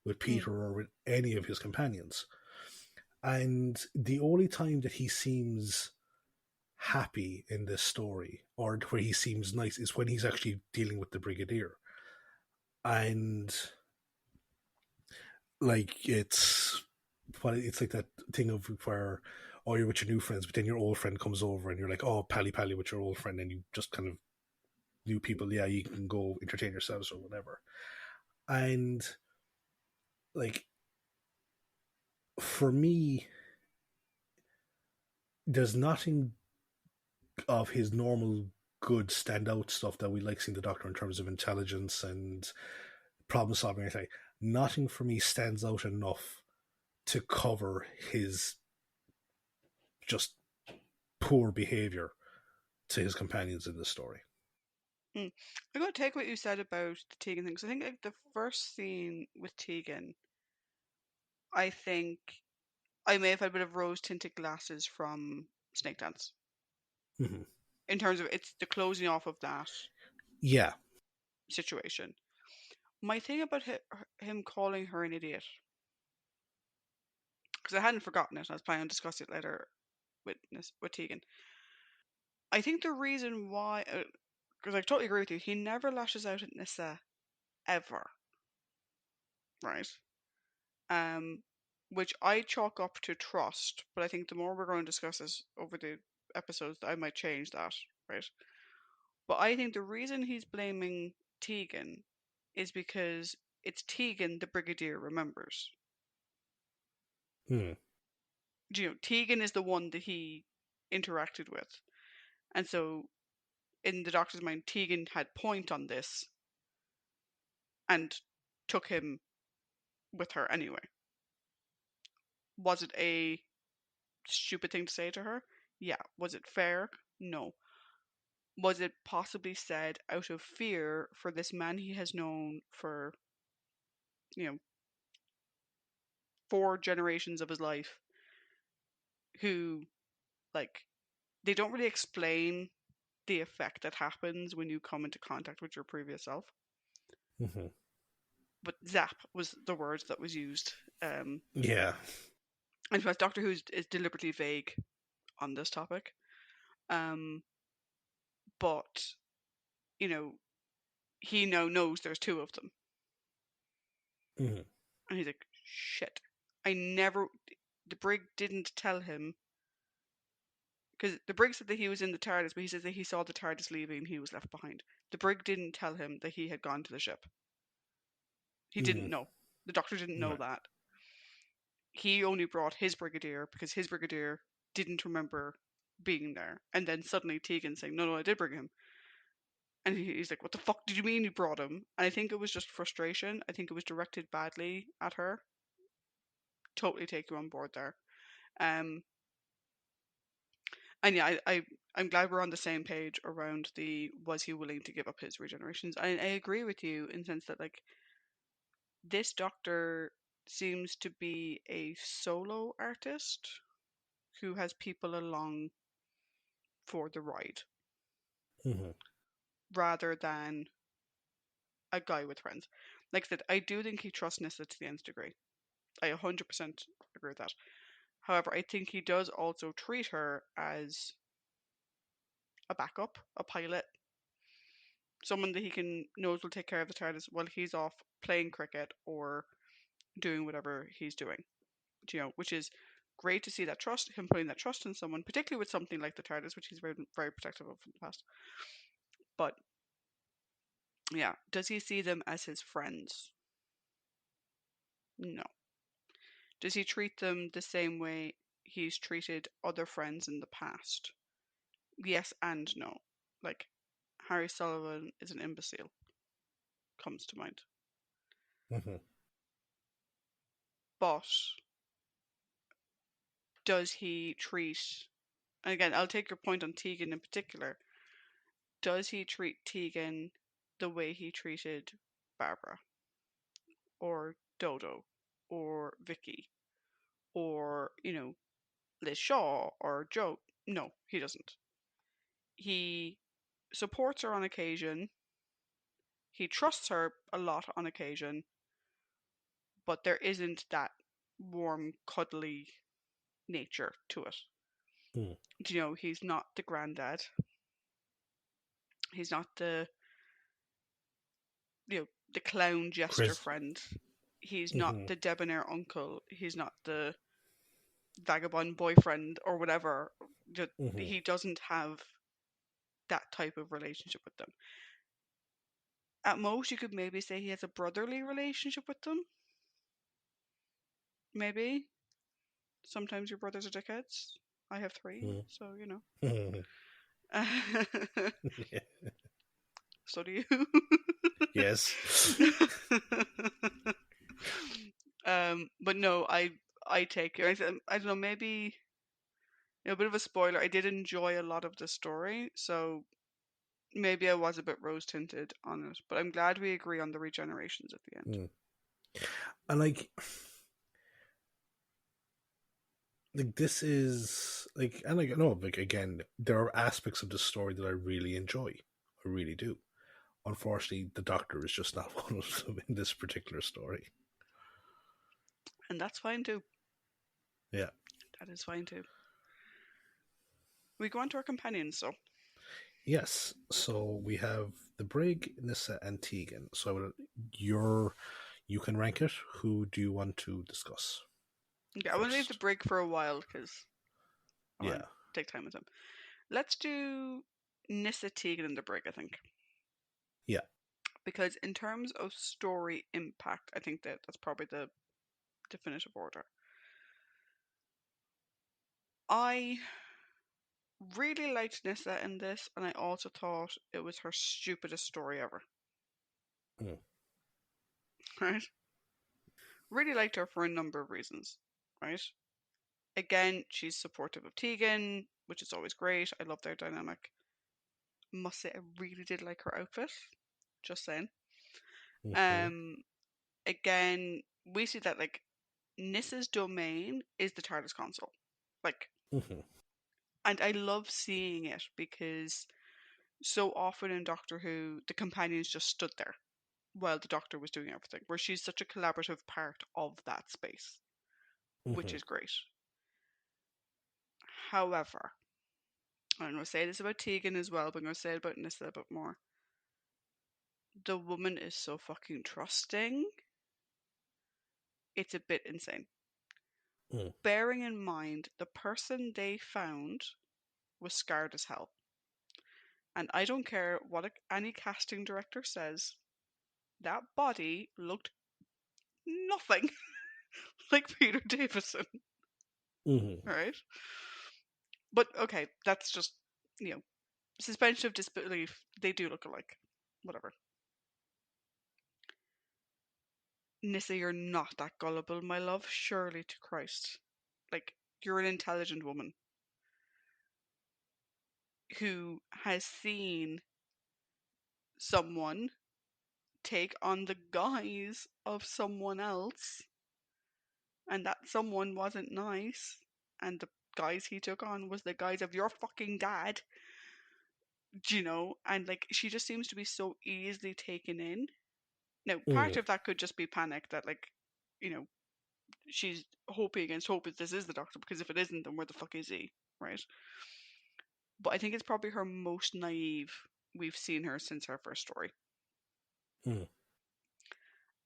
with Hmm. Peter or with any of his companions. And the only time that he seems happy in this story, or where he seems nice, is when he's actually dealing with the Brigadier. And like it's like that thing of where, oh, you're with your new friends, but then your old friend comes over and you're like, oh, pally pally with your old friend, and you just kind of new people, yeah, you can go entertain yourselves or whatever. And like for me, there's nothing of his normal good standout stuff that we like seeing the Doctor in terms of intelligence and problem solving. Anything, nothing for me stands out enough to cover his just poor behavior to his companions in this story. Hmm. I'm going to take what you said about the Tegan thing. 'Cause I think like the first scene with Tegan, I think I may have had a bit of rose tinted glasses from Snake Dance Mm-hmm. in terms of it's the closing off of that Yeah. situation. My thing about him calling her an idiot, because I hadn't forgotten it, I was planning on discussing it later with Tegan. I think the reason why, because I totally agree with you, he never lashes out at Nissa ever, right? Um, which I chalk up to trust, but I think the more we're going to discuss this over the episodes, I might change that, right? But I think the reason he's blaming Tegan is because it's Tegan the Brigadier remembers. Mm-hmm. You know, Tegan is the one that he interacted with. And so, in the Doctor's mind, Tegan had point on this and took him with her anyway. Was it a stupid thing to say to her? Yeah. Was it fair? No. Was it possibly said out of fear for this man he has known for, you know, 4 generations of his life, who, like, they don't really explain the effect that happens when you come into contact with your previous self. Mm-hmm. But zap was the word that was used. Yeah. In fact, Doctor Who is deliberately vague on this topic. Um, but, you know, he now knows there's two of them. Mm-hmm. And he's like, shit. I never. The brig didn't tell him. Because the brig said that he was in the TARDIS, but he says that he saw the TARDIS leaving and he was left behind. The brig didn't tell him that he had gone to the ship. He didn't Mm-hmm. know. The Doctor didn't know Right. that. He only brought his brigadier because his brigadier didn't remember being there. And then suddenly Tegan saying, no, I did bring him. And he's like, what the fuck did you mean you brought him? And I think it was just frustration. I think it was directed badly at her. Totally take you on board there. Um, and yeah, I'm glad we're on the same page around the was he willing to give up his regenerations. I agree with you in the sense that like this doctor seems to be a solo artist who has people along for the ride Mm-hmm. rather than a guy with friends. Like I said, I do think he trusts Nissa to the nth degree. I 100% agree with that. However, I think he does also treat her as a backup, a pilot, someone that he can knows will take care of the TARDIS while he's off playing cricket or doing whatever he's doing. Which is great to see that trust, him putting that trust in someone, particularly with something like the TARDIS, which he's very, very protective of in the past. But yeah, does he see them as his friends? No. Does he treat them the same way he's treated other friends in the past? Yes and no. Like, Harry Sullivan is an imbecile, comes to mind. Mm-hmm. But does he treat, and again, I'll take your point on Tegan in particular, does he treat Tegan the way he treated Barbara or Dodo or Vicky or, Liz Shaw or Joe? No, he doesn't. He supports her on occasion. He trusts her a lot on occasion, but there isn't that warm, cuddly nature to it. Mm. He's not the granddad. He's not the clown jester Chris. friend. He's not Mm-hmm. the debonair uncle. He's not the vagabond boyfriend or whatever. Mm-hmm. He doesn't have that type of relationship with them. At most, you could maybe say he has a brotherly relationship with them. Maybe. Sometimes your brothers are dickheads. I have three, so Mm-hmm. Yeah. So do Yes. you. But no, I take it. I don't know. Maybe a bit of a spoiler. I did enjoy a lot of the story, so maybe I was a bit rose tinted on it. But I'm glad we agree on the regenerations at the end. Mm. And like this is like, and like, no, like, again, there are aspects of the story that I really enjoy. I really do. Unfortunately, the Doctor is just not one of them in this particular story. And that's fine too. Yeah. That is fine too. We go on to our companions, so Yes. So we have the Brig, Nissa, and Tegan. So you can rank it. Who do you want to discuss okay. I want to leave the first? break for a while because I want Yeah. to take time with him. Let's do Nissa, Tegan, and the Brig. I think Yeah. because in terms of story impact, I think that's probably the definitive order. I really liked Nissa in this, and I also thought it was her stupidest story ever. Mm. Right? Really liked her for a number of reasons. Right? Again, she's supportive of Tegan, which is always great. I love their dynamic. Must say, I really did like her outfit. Just saying. Mm-hmm. Um, Again, we see that like Nissa's domain is the TARDIS console. Like, Mm-hmm. and I love seeing it because so often in Doctor Who, the companions just stood there while the Doctor was doing everything, where she's such a collaborative part of that space, which Mm-hmm. is great. However, I'm going to say this about Tegan as well, but I'm going to say it about Nissa a bit more. The woman is so fucking trusting. It's a bit insane. Mm. Bearing in mind the person they found was scarred as hell. And I don't care what any casting director says, that body looked nothing like Peter Davison, Mm-hmm. right? But okay, that's just, you know, suspension of disbelief. They do look alike. Whatever. Nissa, you're not that gullible, my love. Surely to Christ. Like, you're an intelligent woman who has seen someone take on the guise of someone else, and that someone wasn't nice, and the guise he took on was the guise of your fucking dad, and like she just seems to be so easily taken in. Now, part Mm-hmm. of that could just be panic that, like, you know, she's hoping against hope that this is the Doctor, because if it isn't, then where the fuck is he, right? But I think it's probably her most naive we've seen her since her first story. Mm.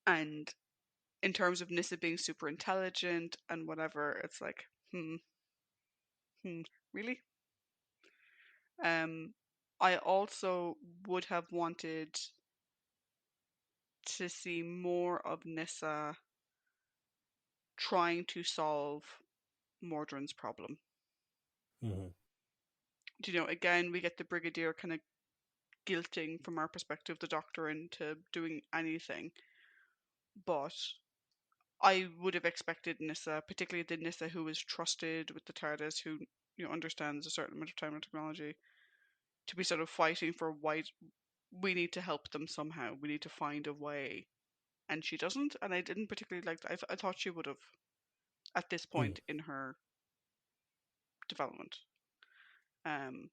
And in terms of Nissa being super intelligent and whatever, it's like, hmm, really? Um, I also would have wanted to see more of Nissa trying to solve Mawdryn's problem. Mm-hmm. Again, we get the Brigadier kind of guilting, from our perspective, the Doctor into doing anything. But I would have expected Nissa, particularly the Nissa who is trusted with the TARDIS, who understands a certain amount of time and technology, to be sort of fighting for why we need to help them somehow. We need to find a way, and she doesn't. And I didn't particularly like that. I thought she would have at this Mm. point in her development. Um,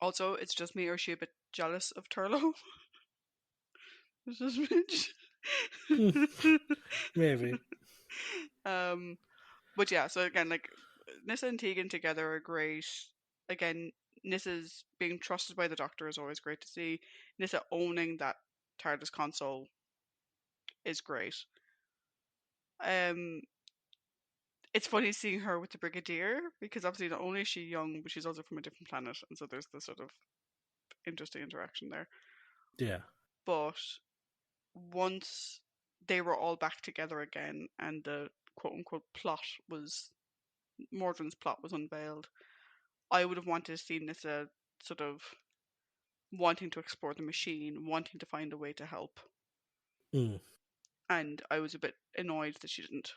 Also, it's just me, or is she a bit jealous of Turlo? It's just Mitch. Maybe. um, but yeah, so again, like Nissa and Tegan together are great. Again, Nissa's being trusted by the Doctor is always great to see. Nissa owning that TARDIS console is great. Um, it's funny seeing her with the Brigadier, because obviously not only is she young, but she's also from a different planet, and so there's this sort of interesting interaction there. Yeah. But once they were all back together again and the quote unquote plot was Mordrin's plot was unveiled, I would have wanted to see Nissa sort of wanting to explore the machine, wanting to find a way to help. Mm. And I was a bit annoyed that she didn't.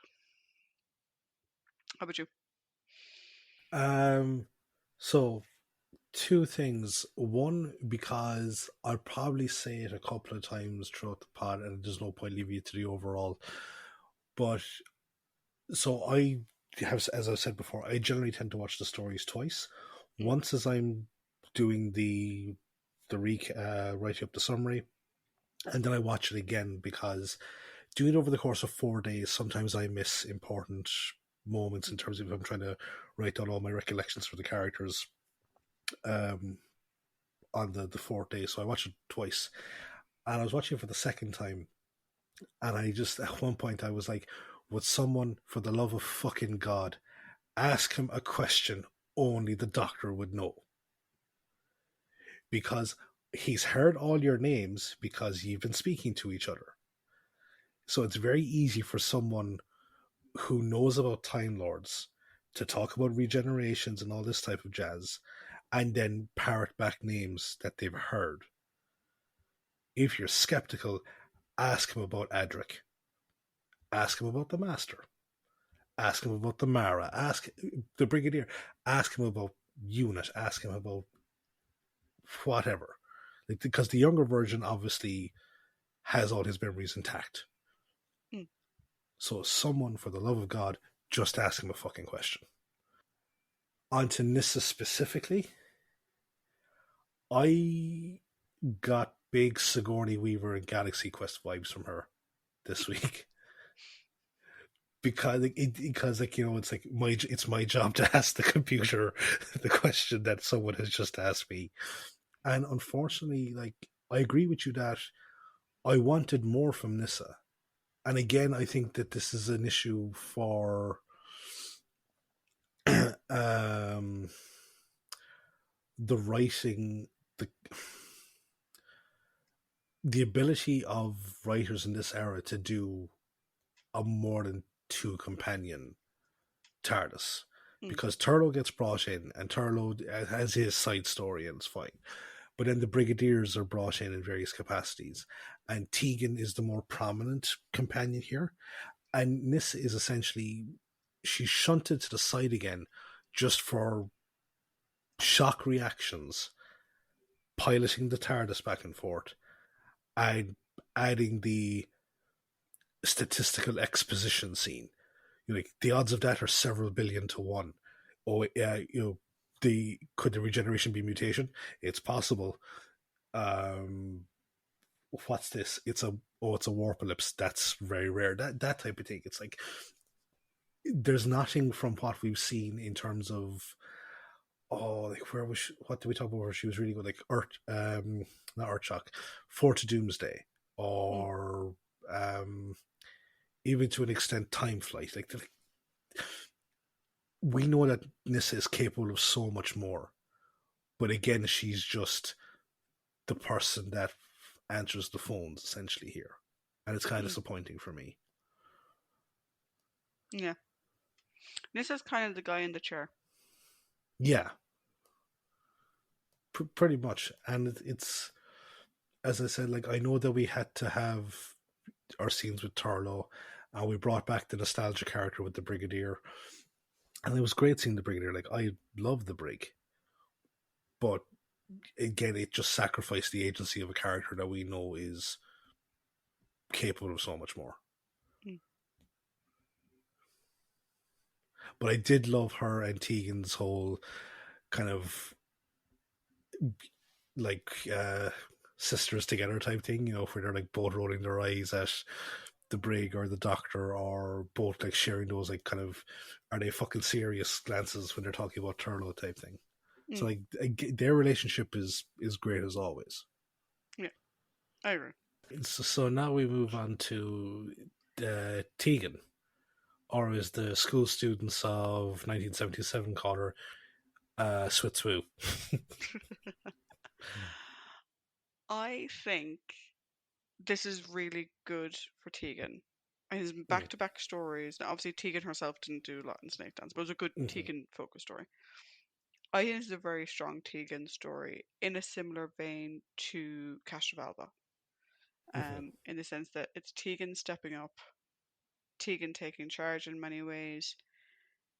How about you? Um. So two things. One, because I'll probably say it a couple of times throughout the pod, and there's no point leaving it to the overall. But so I have, as I said before, I generally tend to watch the stories twice. Mm, Once as I'm doing writing up the summary, and then I watch it again because doing it over the course of 4 days, sometimes I miss important moments in mm, terms of if I'm trying to write down all my recollections for the characters. Um, on the fourth day, so I watched it twice, and I was watching it for the second time, and I just at one point I was like, "Would someone, for the love of fucking God, ask him a question only the Doctor would know?" Because he's heard all your names because you've been speaking to each other. So it's very easy for someone who knows about Time Lords to talk about regenerations and all this type of jazz, and then parrot back names that they've heard. If you're skeptical, ask him about Adric. Ask him about the Master. Ask him about the Mara. Ask the Brigadier. Ask him about Unit. Ask him about whatever. Like, because the younger version obviously has all his memories intact. mm. So, someone, for the love of God, just ask him a fucking question. On to Nissa specifically, I got big Sigourney Weaver and Galaxy Quest vibes from her this week. Because it's like it's my job to ask the computer the question that someone has just asked me, and unfortunately, like, I agree with you that I wanted more from Nissa, and again I think that this is an issue for um the writing, the the ability of writers in this era to do a more than two companion TARDIS, Mm. because Turlo gets brought in and Turlo has his side story and it's fine. But then the Brigadiers are brought in various capacities, and Tegan is the more prominent companion here. And Nissa is essentially, she's shunted to the side again just for shock reactions, piloting the TARDIS back and forth, and adding the statistical exposition scene. Like, the odds of that are several billion to one. Oh, could the regeneration be mutation? It's possible. What's this? oh, it's a warp ellipse. That's very rare. That type of thing. It's like there's nothing from what we've seen in terms of like where was she, what did we talk about where she was really good, like Earth, not Earthshock, Fort to Doomsday, Mm, or even to an extent Time Flight. Like we know that Nissa is capable of so much more, but again, she's just the person that answers the phones essentially here, and it's kind of mm, disappointing for me. yeah. This is kind of the guy in the chair. Yeah, pretty much, and it's as I said, like I know that we had to have our scenes with Turlo, and we brought back the nostalgia character with the Brigadier, and it was great seeing the Brigadier. Like I love the Brig, but again, it just sacrificed the agency of a character that we know is capable of so much more. Mm, But I did love her and Tegan's whole kind of like sisters together type thing, where they're like both rolling their eyes at the Brig or the Doctor, or both like sharing those like kind of are they fucking serious glances when they're talking about Turlo type thing. So mm, like their relationship is great as always. yeah, I agree. So now we move on to Tegan, or as the school students of 1977 call her, Switswoo. I think this is really good for Tegan. And his Mm, back-to-back stories. Now, obviously, Tegan herself didn't do a lot in Snake Dance, but it was a good mhm, Tegan focus story. I think it's a very strong Tegan story in a similar vein to Castrovalva, mhm, in the sense that it's Tegan stepping up, Tegan taking charge in many ways,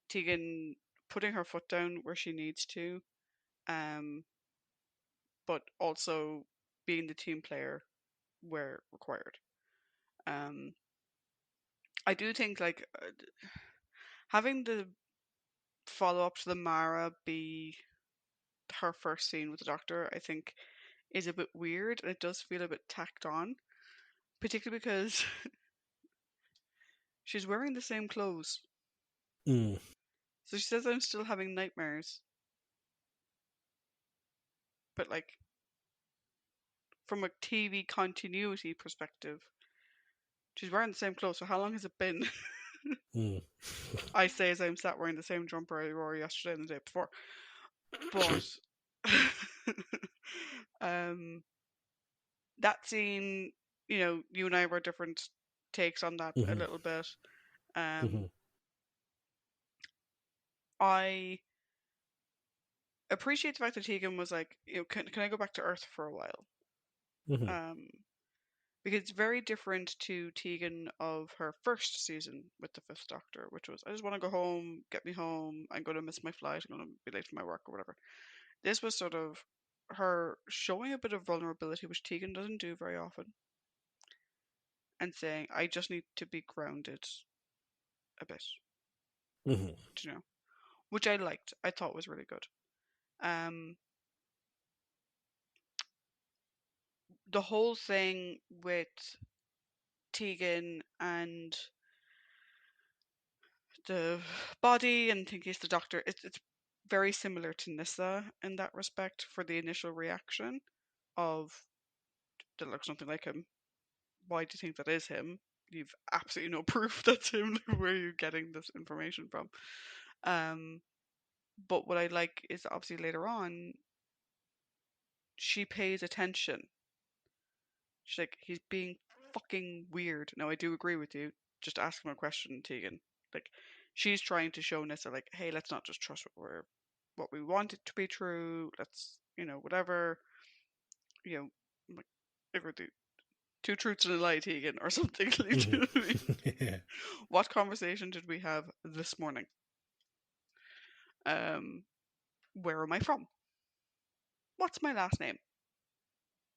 Tegan putting her foot down where she needs to, um, but also being the team player where required. Um, I do think like having the follow up to the Mara be her first scene with the Doctor, I think is a bit weird and it does feel a bit tacked on, particularly because she's wearing the same clothes. mm, So she says I'm still having nightmares, but like from a TV continuity perspective, she's wearing the same clothes. So how long has it been? mm, I say as I'm sat wearing the same jumper I wore yesterday and the day before. But um, that scene, you and I were different takes on that a mhm, little bit. Um, mhm, I appreciate the fact that Tegan was like, can I go back to Earth for a while? mhm, Um, because it's very different to Tegan of her first season with the Fifth Doctor, which was I just want to go home, get me home. I'm going to miss my flight. I'm going to be late for my work or whatever. This was sort of her showing a bit of vulnerability, which Tegan doesn't do very often, and saying, "I just need to be grounded a bit," mhm, which I liked. I thought was really good. Um, the whole thing with Tegan and the body and thinking it's the Doctor, it's very similar to Nissa in that respect for the initial reaction of that looks nothing like him. Why do you think that is him? You've absolutely no proof that's him. Where are you getting this information from? Um, but what I like is obviously later on she pays attention. She's like, he's being fucking weird. Now I do agree with you. Just ask him a question, Tegan. Like, she's trying to show Nessa, like, hey, let's not just trust what we want it to be true. Let's, whatever, you know, like, if we're two truths and a lie, Tegan, or something. Like, do mhm. you know what I mean? Yeah. What conversation did we have this morning? Um, where am I from? What's my last name?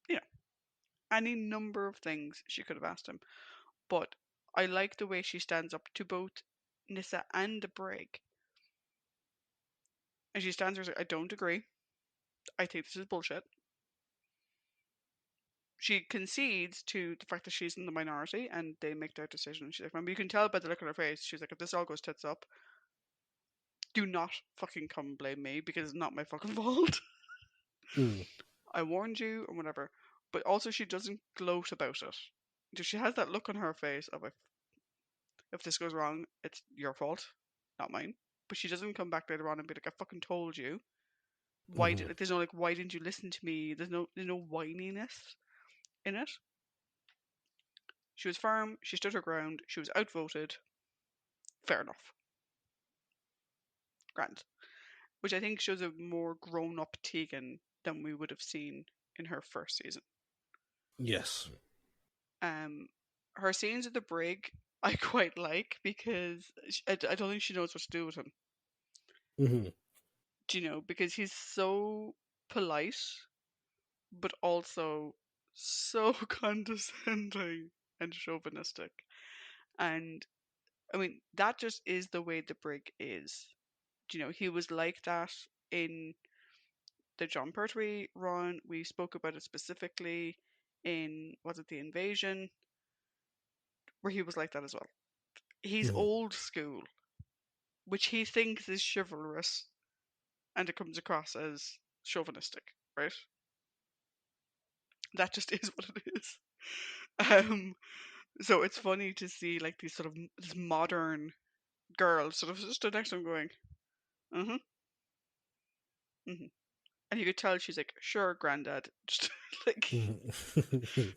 You know, any number of things she could have asked him. But I like the way she stands up to both Nissa and the Brig. And she stands there and says, I don't agree. I think this is bullshit. she concedes to the fact that she's in the minority, and they make their decision. She's like, remember, you can tell by the look on her face. She's like, if this all goes tits up, do not fucking come and blame me because it's not my fucking fault. Mm. I warned you or whatever. But also, she doesn't gloat about it. She has that look on her face of, if this goes wrong, it's your fault, not mine. But she doesn't come back later on and be like, I fucking told you. Why Mm-hmm. did, like, there's no like, why didn't you listen to me? There's no whininess in it. She was firm. She stood her ground. She was outvoted. Fair enough. Grand. Which I think shows a more grown up Tegan than we would have seen in her first season. Yes. Um, her scenes at the brig I quite like because I don't think she knows what to do with him. Mm-hmm. Do you know? Because he's so polite, but also so condescending and chauvinistic. And I mean, that just is the way the brig is. Do you know? He was like that in the John Pertwee run. We spoke about it specifically in, was it the Invasion, where he was like that as well. He's Mm-hmm. old school, which he thinks is chivalrous, and it comes across as chauvinistic, right? That just is what it is. Um, so it's funny to see like these sort of this modern girl sort of stood next to him going, mm-hmm, mm-hmm. And you could tell she's like, sure, granddad. Just like, Mm-hmm.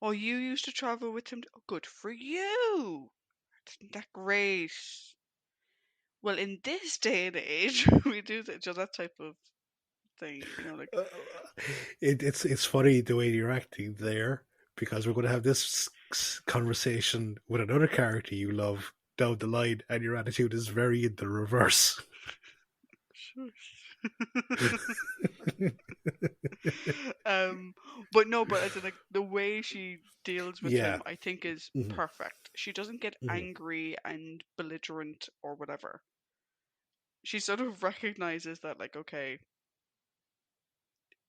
oh, you used to travel with him. Oh, good for you. Isn't that great? Well, in this day and age, we do that type of thing, like, Uh, it's funny the way you're acting there because we're going to have this conversation with another character you love down the line, and your attitude is very in the reverse. shush. um, but no, but as in like the way she deals with Yeah. him, I think is Mm-hmm. perfect. She doesn't get Mm-hmm. angry and belligerent or whatever. She sort of recognizes that, like, okay,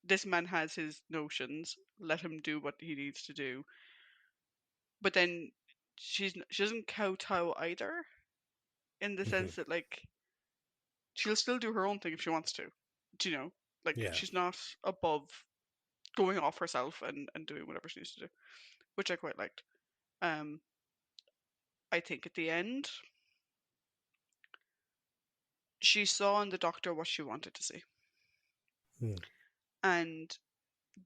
this man has his notions. Let him do what he needs to do. But then she doesn't kowtow either, in the Mm-hmm. sense that, like, she'll still do her own thing if she wants to. Do you know? Like, Yeah. she's not above going off herself and doing whatever she needs to do, which I quite liked. Um, I think at the end, she saw in the doctor what she wanted to see. Mm. And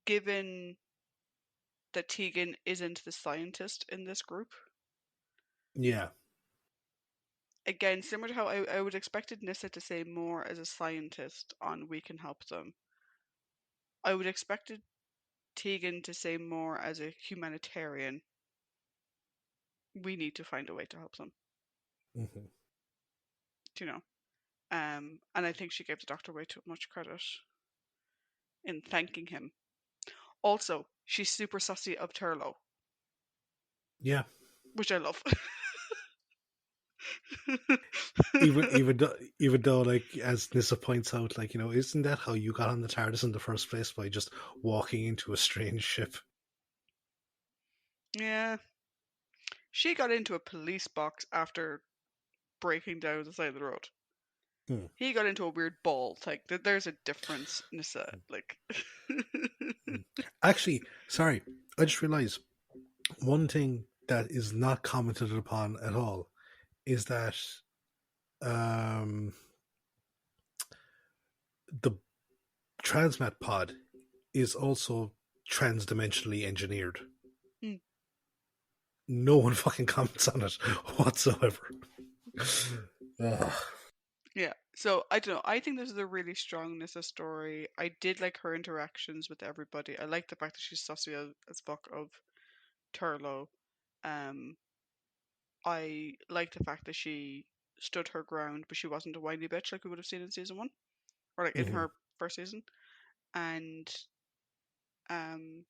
given that Tegan isn't the scientist in this group, Yeah. again, similar to how I would expected Nissa to say more as a scientist on we can help them, I would expected Tegan to say more as a humanitarian, we need to find a way to help them. Mm-hmm. Do you know? And I think she gave the doctor way too much credit in thanking him. Also, she's super sussy of Turlo, Yeah. which I love. Even though, like as Nissa points out, like isn't that how you got on the TARDIS in the first place, by just walking into a strange ship? Yeah, she got into a police box after breaking down the side of the road. Hmm. He got into a weird ball thing. There's a difference, Nissa. Like, Hmm. Actually, sorry, I just realized one thing that is not commented upon at all is that um, the transmat pod is also transdimensionally engineered. mm, No one fucking comments on it whatsoever. Ugh. yeah. So I don't know. I think this is a really strong Nissa story. I did like her interactions with everybody. I like the fact that she's sussy as fuck of Turlo. Um, I like the fact that she stood her ground, but she wasn't a whiny bitch like we would have seen in season one, or like in Mhm. her first season. And um,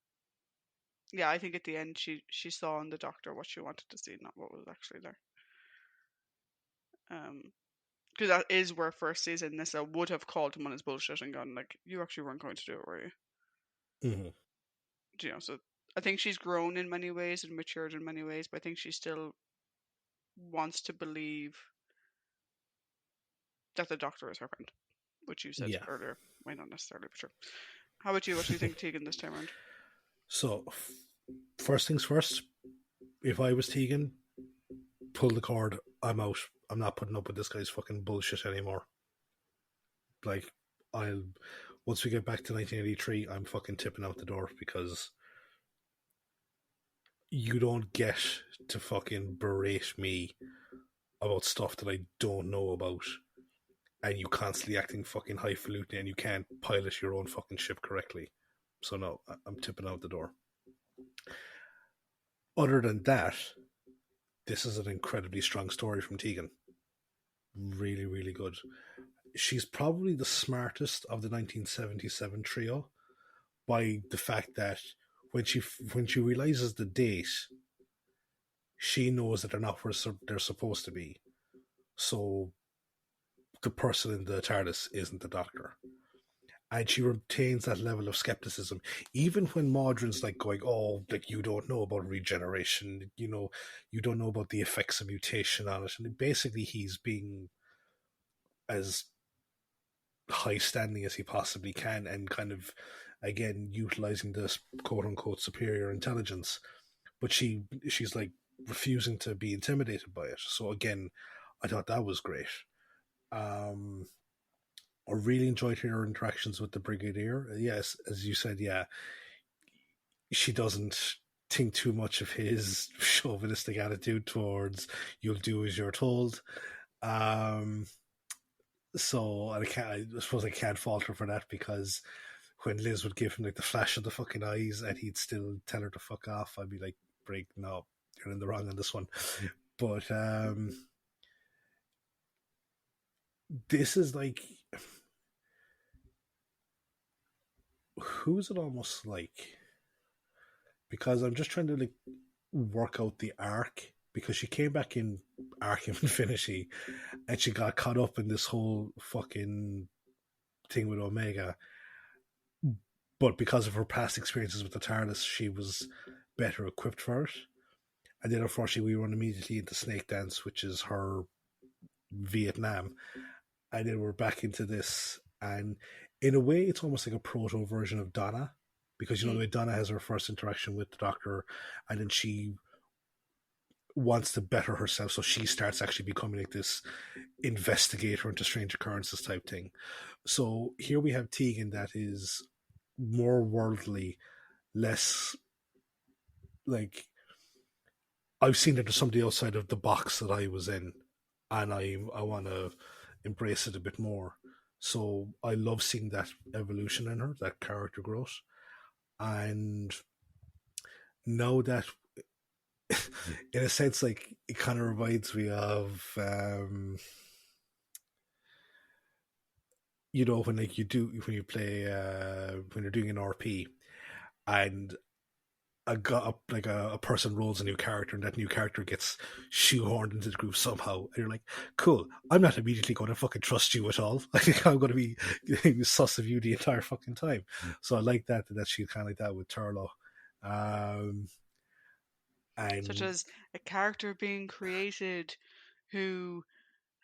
yeah, I think at the end she saw in the doctor what she wanted to see, not what was actually there. Because that is where first season Nissa would have called him on his bullshit and gone like, "You actually weren't going to do it, were you?" Mhm. So I think she's grown in many ways and matured in many ways, but I think she still wants to believe that the Doctor is her friend, which you said Yeah. earlier might not necessarily be true. How about you? What do you think of Tegan this time around? So, first things first, if I was Tegan, pull the cord. I'm out. I'm not putting up with this guy's fucking bullshit anymore. Like, I'll once we get back to 1983, I'm fucking tipping out the door because you don't get to fucking berate me about stuff that I don't know about, and you constantly acting fucking highfalutin, and you can't pilot your own fucking ship correctly. So no, I'm tipping out the door. Other than that, this is an incredibly strong story from Tegan. Really, really good. She's probably the smartest of the 1977 trio by the fact that when she when she realizes the date, she knows that they're not where they're supposed to be. So the person in the TARDIS isn't the Doctor. And she retains that level of skepticism, even when Mawdryn's like going, "Oh, like you don't know about regeneration, you don't know about the effects of mutation on it," and basically he's being as high standing as he possibly can, and kind of again utilizing this quote unquote superior intelligence. But she's like refusing to be intimidated by it. So again, I thought that was great. Um, I really enjoyed her interactions with the Brigadier. Yes, as you said, yeah, she doesn't think too much of his chauvinistic attitude towards "you'll do as you're told." Um, so I suppose I can't fault her for that because when Liz would give him like the flash of the fucking eyes and he'd still tell her to fuck off, I'd be like, "Break, no, you're in the wrong on this one." But this is like, who's it almost like? Because I'm just trying to like work out the arc because she came back in Arc of Infinity and she got caught up in this whole fucking thing with Omega. But because of her past experiences with the TARDIS, she was better equipped for it. And then, unfortunately, we run immediately into Snake Dance, which is her Vietnam. And then we're back into this. And in a way, it's almost like a proto version of Donna, because the Mm. way Donna has her first interaction with the Doctor, and then she wants to better herself, so she starts actually becoming like this investigator into strange occurrences type thing. So here we have Tegan that is more worldly, less like I've seen it as somebody outside of the box that I was in, and I want to embrace it a bit more. So I love seeing that evolution in her, that character growth, and now that, in a sense, like it kind of reminds me of, when like when you play when you're doing an RP and a person rolls a new character and that new character gets shoehorned into the group somehow and you're like, cool, I'm not immediately going to fucking trust you at all. I think I'm going to be sus of you the entire fucking time. So I like that she's kind of like that with Turlo. um Such and as a character being created who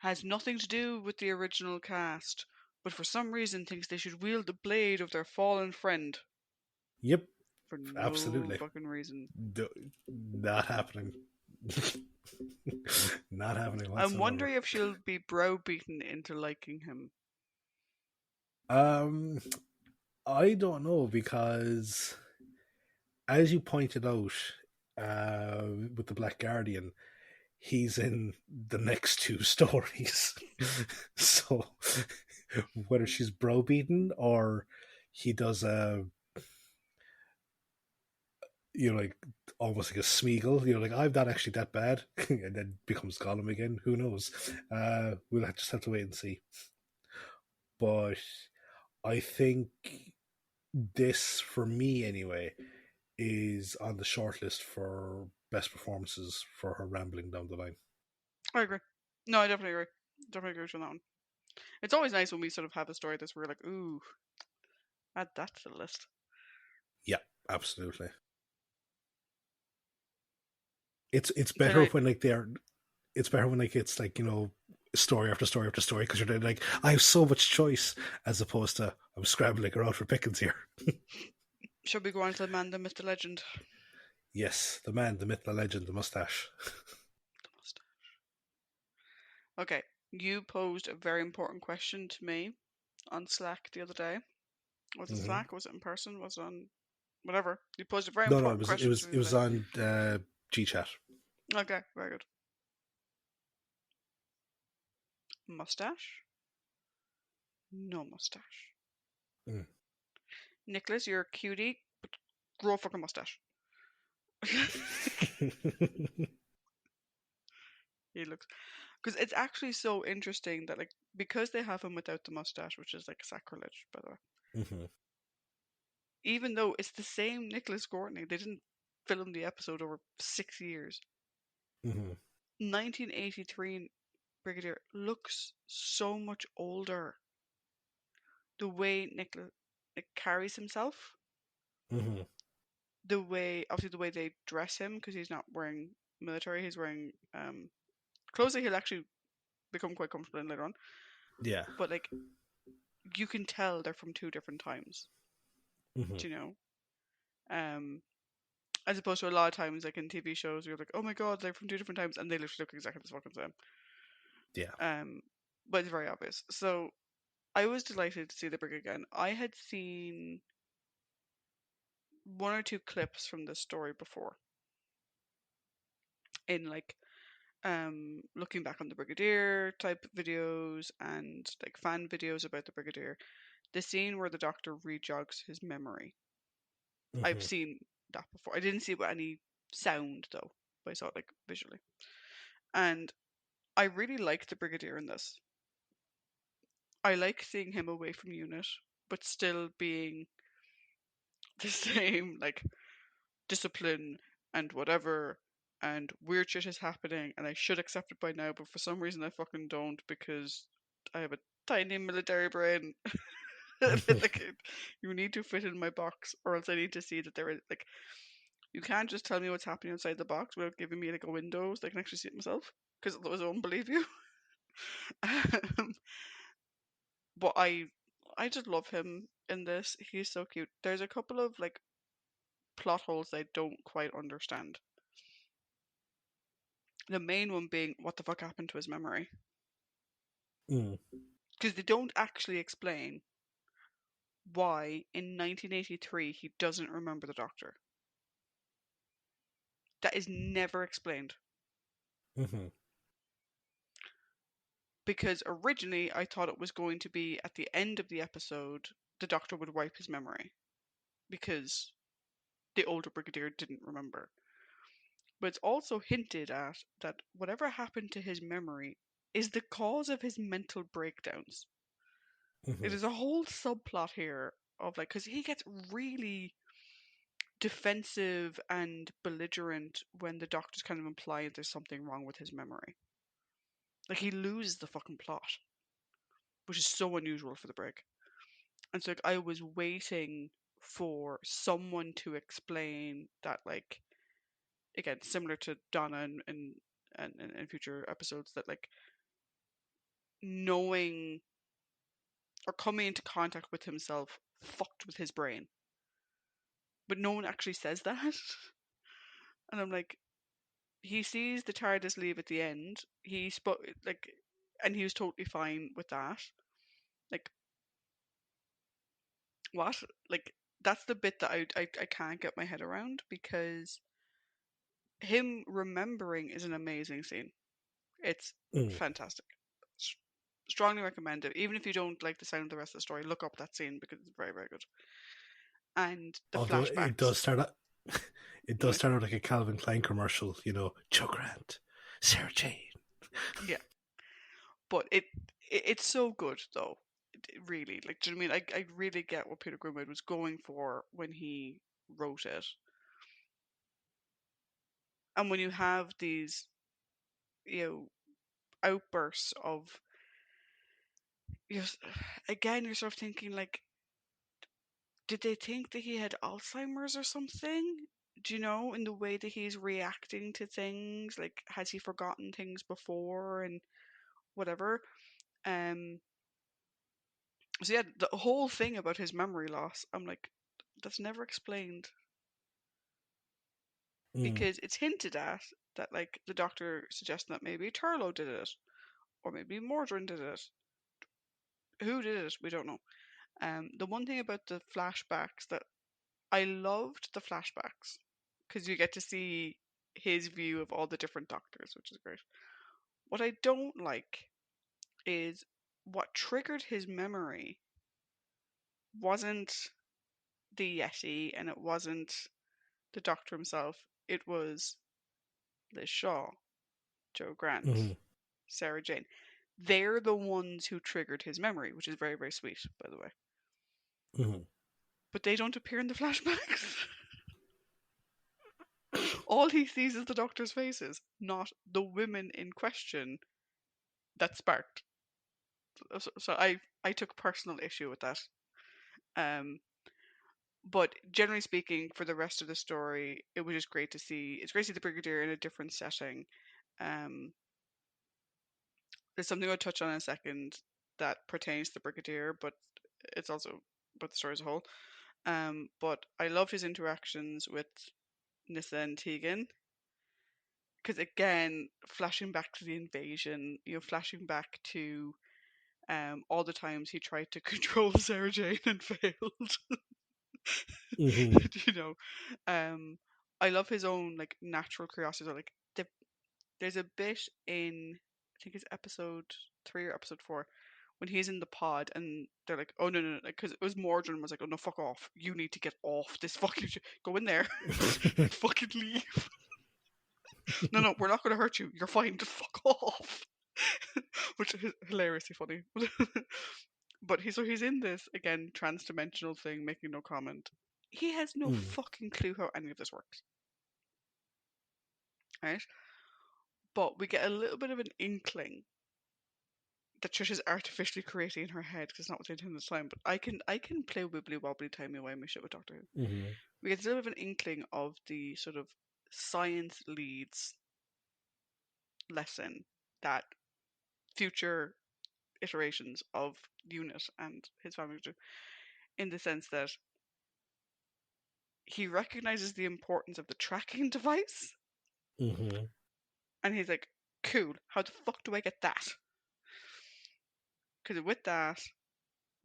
has nothing to do with the original cast, but for some reason thinks they should wield the blade of their fallen friend yep, for no absolutely. fucking reason. Not happening. Not happening I'm whatsoever. wondering if she'll be browbeaten into liking him. um I don't know because, as you pointed out, with the Black Guardian, he's in the next two stories. So whether she's browbeaten or he does a, like almost like a Smeagol, like I'm not actually that bad, and then becomes Gollum again. Who knows? We'll just have to wait and see. But I think this, for me anyway, is on the shortlist for best performances for her rambling down the line. I agree. No, I definitely agree. Definitely agree with you on that one. It's always nice when we sort of have a story that's where we're like, ooh, add that to the list. Yeah. Absolutely. It's Then better when like they're it's better when like it's like, story after story after story, because you're like, I have so much choice, as opposed to I'm scrambling around for pickings here. should we go on to the man, the myth, the legend? Yes, the man, the myth, the legend, the mustache. Okay, you posed a very important question to me on Slack the other day. Was it Hmm. Slack? Was it in person? Was it on whatever? You posed a very No, it important was it question was to me it the was other on GChat. day. Okay, very good. Mustache? No mustache. Mm. Nicholas, you're a cutie, but grow a fucking mustache. He looks, because it's actually so interesting that, like, because they have him without the mustache, which is like sacrilege, by the way. Hmm. Even though it's the same Nicholas Courtney, they didn't film the episode over 6 years. Hmm. 1983 Brigadier looks so much older. The way Nicholas carries himself, Hmm. the way, obviously the way they dress him, because he's not wearing military, he's wearing clothes that he'll actually become quite comfortable in later on. Yeah. But like, you can tell they're from two different times. Hmm. Do you know? Um, as opposed to a lot of times, like in TV shows, you're like, oh my god, they're from two different times, and they literally look exactly the fucking same. Yeah. Um, but it's very obvious. So I was delighted to see the brig again. I had seen one or two clips from this story before in like looking back on the Brigadier type videos and like fan videos about the Brigadier. The scene where the Doctor rejogs his memory. I've Hmm. seen that before. I didn't see it with any sound though, but I saw it like visually. And I really like the Brigadier in this. I like seeing him away from unit, but still being the same like discipline and whatever, and weird shit is happening and I should accept it by now, but for some reason I fucking don't, because I have a tiny military brain. Like, you need to fit in my box, or else I need to see that there is like, you can't just tell me what's happening outside the box without giving me like a window so I can actually see it myself, because otherwise I won't believe you. um, but I just love him in this. He's so cute. There's a couple of like plot holes I don't quite understand. The main one being what the fuck happened to his memory. Mm. Because they don't actually explain why in 1983 he doesn't remember the Doctor. That is never explained. Hmm. Because originally I thought it was going to be at the end of the episode, the Doctor would wipe his memory because the older Brigadier didn't remember. But it's also hinted at that whatever happened to his memory is the cause of his mental breakdowns. It Hmm. is a whole subplot here of like, because he gets really defensive and belligerent when the Doctor's kind of implying there's something wrong with his memory. Like, he loses the fucking plot, which is so unusual for the break. And so like, I was waiting for someone to explain that, like, again, similar to Donna in future episodes, that like knowing or coming into contact with himself fucked with his brain. But no one actually says that. And I'm like, he sees the TARDIS leave at the end. He spoke like, and he was totally fine with that. Like, what? Like, that's the bit that I can't get my head around, because him remembering is an amazing scene. It's Mm. fantastic. Strongly recommend it. Even if you don't like the sound of the rest of the story, look up that scene because it's very, very good. And the Although it flashbacks. does start out, it does start out like a Calvin Klein commercial. Joe Grant, Sarah Jane. Yeah, but it's so good though. It really, like, do you know what I mean? I really get what Peter Greenwood was going for when he wrote it. And when you have these, you know, outbursts of, you're, again, you're sort of thinking like, did they think that he had Alzheimer's or something? Do you know, in the way that he's reacting to things? Like, has he forgotten things before and whatever? Um, so yeah, the whole thing about his memory loss, I'm like, that's never explained Mm. because it's hinted at that like the doctor suggesting that maybe Turlo did it or maybe Mawdryn did it. Who did it? We don't know. The one thing about the flashbacks that I loved the flashbacks because you get to see his view of all the different doctors, which is great. What I don't like is what triggered his memory wasn't the Yeti and it wasn't the doctor himself. It was Liz Shaw, Joe Grant, Mm-hmm. Sarah Jane. They're the ones who triggered his memory, which is very, very sweet, by the way. Mm-hmm. But they don't appear in the flashbacks. All he sees is the doctor's faces, not the women in question that sparked. So I took personal issue with that. Um, but generally speaking, for the rest of the story, it was just great to see. It's great to see the Brigadier in a different setting. Um, there's something I'll touch on in a second that pertains to the Brigadier, but it's also about the story as a whole. But I loved his interactions with Nissa and Tegan because again, flashing back to the invasion, flashing back to all the times he tried to control Sarah Jane and failed. Mm-hmm. you know, um, I love his own like natural curiosity. Like there's a bit in I think it's episode 3 or episode 4 when he's in the pod and they're like, oh no, because it was Mordrin was like, oh no, fuck off, you need to get off this fucking go in there, fucking leave. No, we're not going to hurt you. You're fine. Just fuck off. Which is hilariously funny. But he's in this again trans-dimensional thing, making no comment. He has no Mm. fucking clue how any of this works, right? But we get a little bit of an inkling that Trisha's artificially creating in her head because it's not what they did in the time. But I can play wibbly wobbly timey wimey shit with Doctor Who. Mm-hmm. We get a little bit of an inkling of the sort of science leads lesson that future iterations of Unit and his family do, in the sense that he recognizes the importance of the tracking device Mm-hmm. and he's like, cool, how the fuck do I get that? Because with that,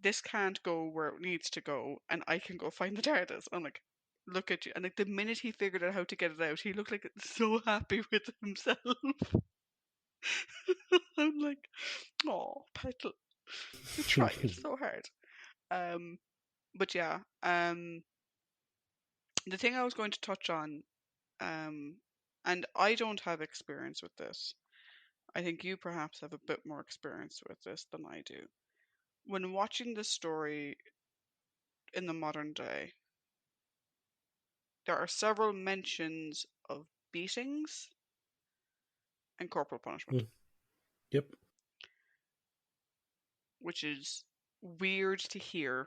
this can't go where it needs to go and I can go find the TARDIS. I'm like, look at you. And like the minute he figured out how to get it out, he looked like so happy with himself. I'm like, oh, Petal, you tried so hard. Um, but yeah, the thing I was going to touch on, um, and I don't have experience with this. I think you perhaps have a bit more experience with this than I do. When watching this story in the modern day, there are several mentions of beatings and corporal punishment, Mm. Yep. which is weird to hear,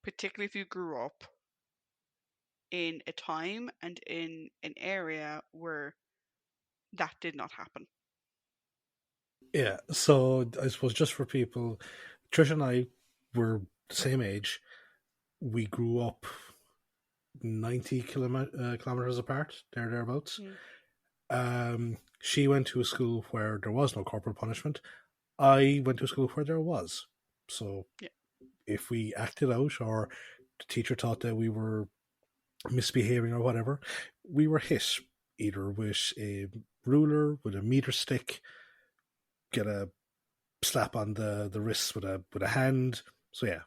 particularly if you grew up in a time and in an area where that did not happen. Yeah. So I suppose just for people, Trish and I were the same age. We grew up 90 kilometers apart, thereabouts. Mm. She went to a school where there was no corporal punishment. I went to a school where there was. So Yeah. if we acted out or the teacher thought that we were misbehaving or whatever, we were hit either with a ruler, with a meter stick, get a slap on the wrist with a hand. So yeah.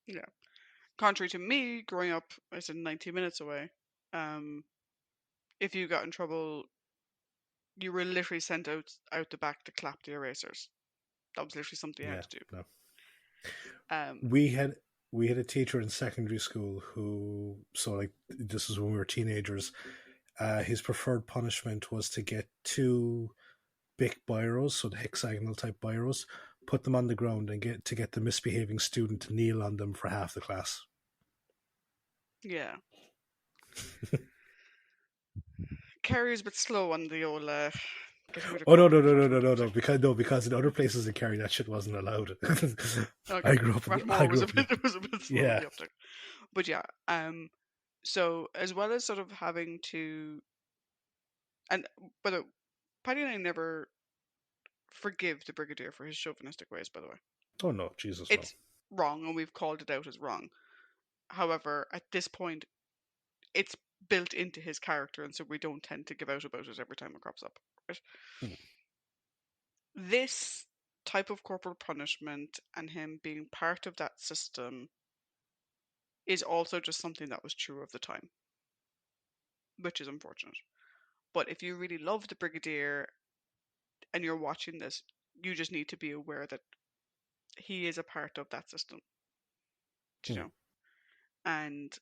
Yeah. Contrary to me, growing up, I said 90 minutes away. Um, if you got in trouble, you were literally sent out the back to clap the erasers. That was literally something you had Yeah. to do. No. Um, We had we had a teacher in secondary school who, so like this is when we were teenagers. His preferred punishment was to get two big biros, so the hexagonal type biros, put them on the ground and get the misbehaving student to kneel on them for half the class. Yeah. Kerry's a bit slow on the old getting rid of Oh no corporal punishment. because in other places in Kerry that shit wasn't allowed. Okay. I grew up. I Rathmore grew was a up. In bit it was a bit slow on yeah. the uptick. But yeah, so as well as sort of having to and but Paddy and I never forgive the Brigadier for his chauvinistic ways, by the way. Oh no, Jesus no. It's wrong and we've called it out as wrong. However, at this point it's built into his character and so we don't tend to give out about it every time it crops up. Right? Hmm. This type of corporal punishment and him being part of that system is also just something that was true of the time, which is unfortunate. But if you really love the Brigadier and you're watching this, you just need to be aware that he is a part of that system, you Hmm. know, and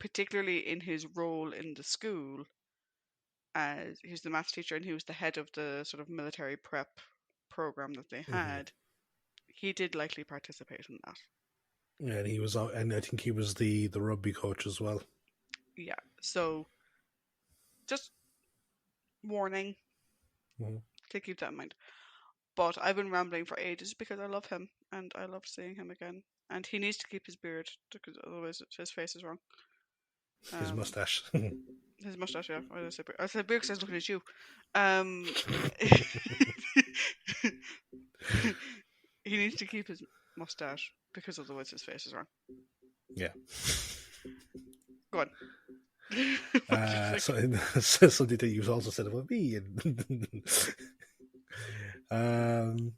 particularly in his role in the school as he's the maths teacher and he was the head of the sort of military prep program that they Mm-hmm. had, he did likely participate in that. And he was, and I think he was the rugby coach as well. Yeah, so just warning Mm-hmm. to keep that in mind. But I've been rambling for ages because I love him and I love seeing him again. And he needs to keep his beard because otherwise his face is wrong. His Um, mustache. his mustache, yeah. I said beard because I was looking at you. Um, he needs to keep his mustache because otherwise his face is wrong. Yeah. Go on. What did you think? So something that you also said about me. Um,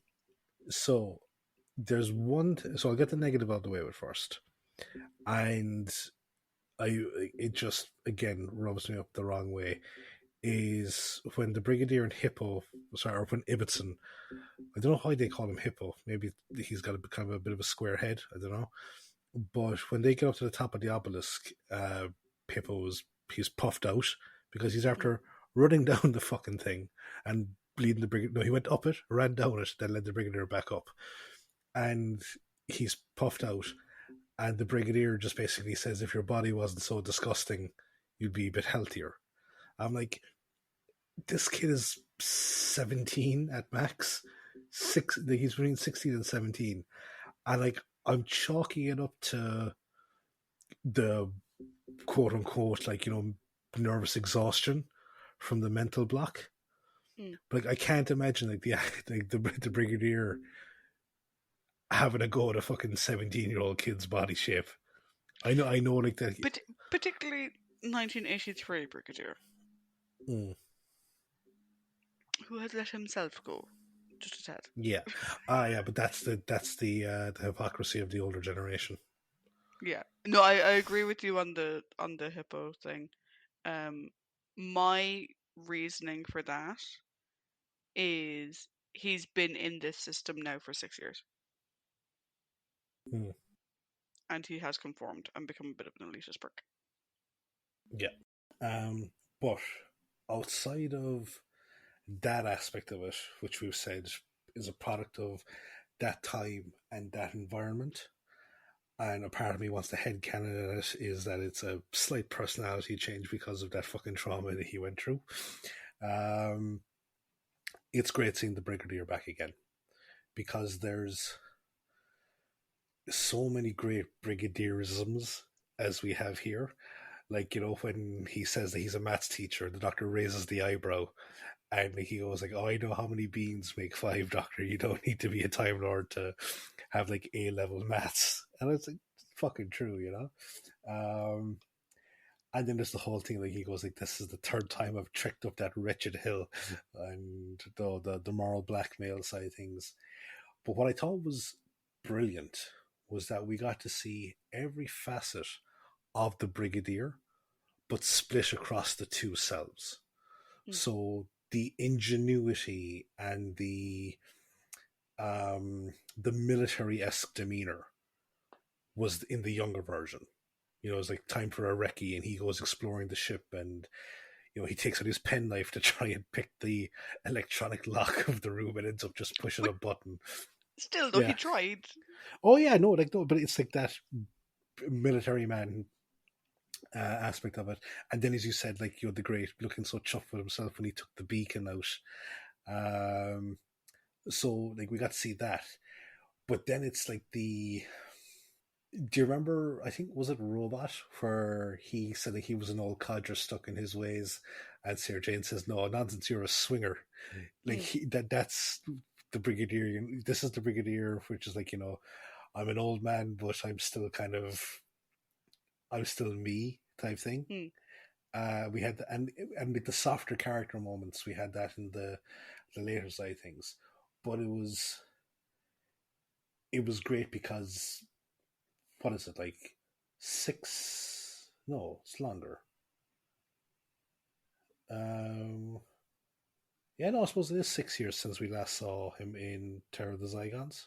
so there's one. So I'll get the negative out of the way with first, and it just again rubs me up the wrong way. Is when the Brigadier and Hippo, sorry, or when Ibbotson, I don't know why they call him Hippo. Maybe he's got kind of a bit of a square head. I don't know. But when they get up to the top of the obelisk, he's puffed out because he's Mm. after running down the fucking thing and bleeding the Brigadier. No, he went up it, ran down it, then led the Brigadier back up. And he's puffed out. And the Brigadier just basically says, if your body wasn't so disgusting, you'd be a bit healthier. I'm like, this kid is 17 at max. He's between 16 and 17. And like, I'm chalking it up to the quote unquote, like, nervous exhaustion from the mental block. Mm. But like, I can't imagine like the Brigadier having a go at a fucking 17-year-old kid's body shape. I know, like that. But particularly 1983 Brigadier, Mm, who had let himself go just a tad. yeah, yeah, but that's the hypocrisy of the older generation. Yeah, no, I agree with you on the hippo thing. Um, my reasoning for that is he's been in this system now for 6 years, Mm, and he has conformed and become a bit of an elitist prick. yeah, but outside of that aspect of it, which we've said is a product of that time and that environment. And a part of me wants to headcanon it is that it's a slight personality change because of that fucking trauma that he went through. Um, it's great seeing the Brigadier back again because there's so many great Brigadierisms as we have here. Like, when he says that he's a maths teacher, the doctor raises the eyebrow and he goes like, "Oh, I know how many beans make five, doctor. You don't need to be a Time Lord to have like A-level maths." And it's like fucking true. And then there's the whole thing, like he goes like, "This is the third time I've tricked up that wretched hill," and the moral blackmail side of things. But what I thought was brilliant was that we got to see every facet of the Brigadier, but split across the two selves. Mm. So the ingenuity and the military-esque demeanor was in the younger version. It's like time for a recce, and he goes exploring the ship, and he takes out his penknife to try and pick the electronic lock of the room, and ends up just pushing Which, a button. Still, though, he Yeah. tried. Oh yeah, no, like no, but it's like that military man aspect of it. And then, as you said, like the great looking so chuffed with himself when he took the beacon out. Um, so like we got to see that, but then it's like the. Do you remember? I think was it Robot where he said that he was an old codger stuck in his ways, and Sarah Jane says, "No, nonsense, you're a swinger." Like Mm, that's the brigadier. This is the brigadier, which is like I'm an old man, but I'm still me type thing. mm. We had and with the softer character moments, we had that in the later side things, but it was great because what is it like 6? No, it's longer. Um, yeah, no, I suppose it is 6 years since we last saw him in Terror of the Zygons,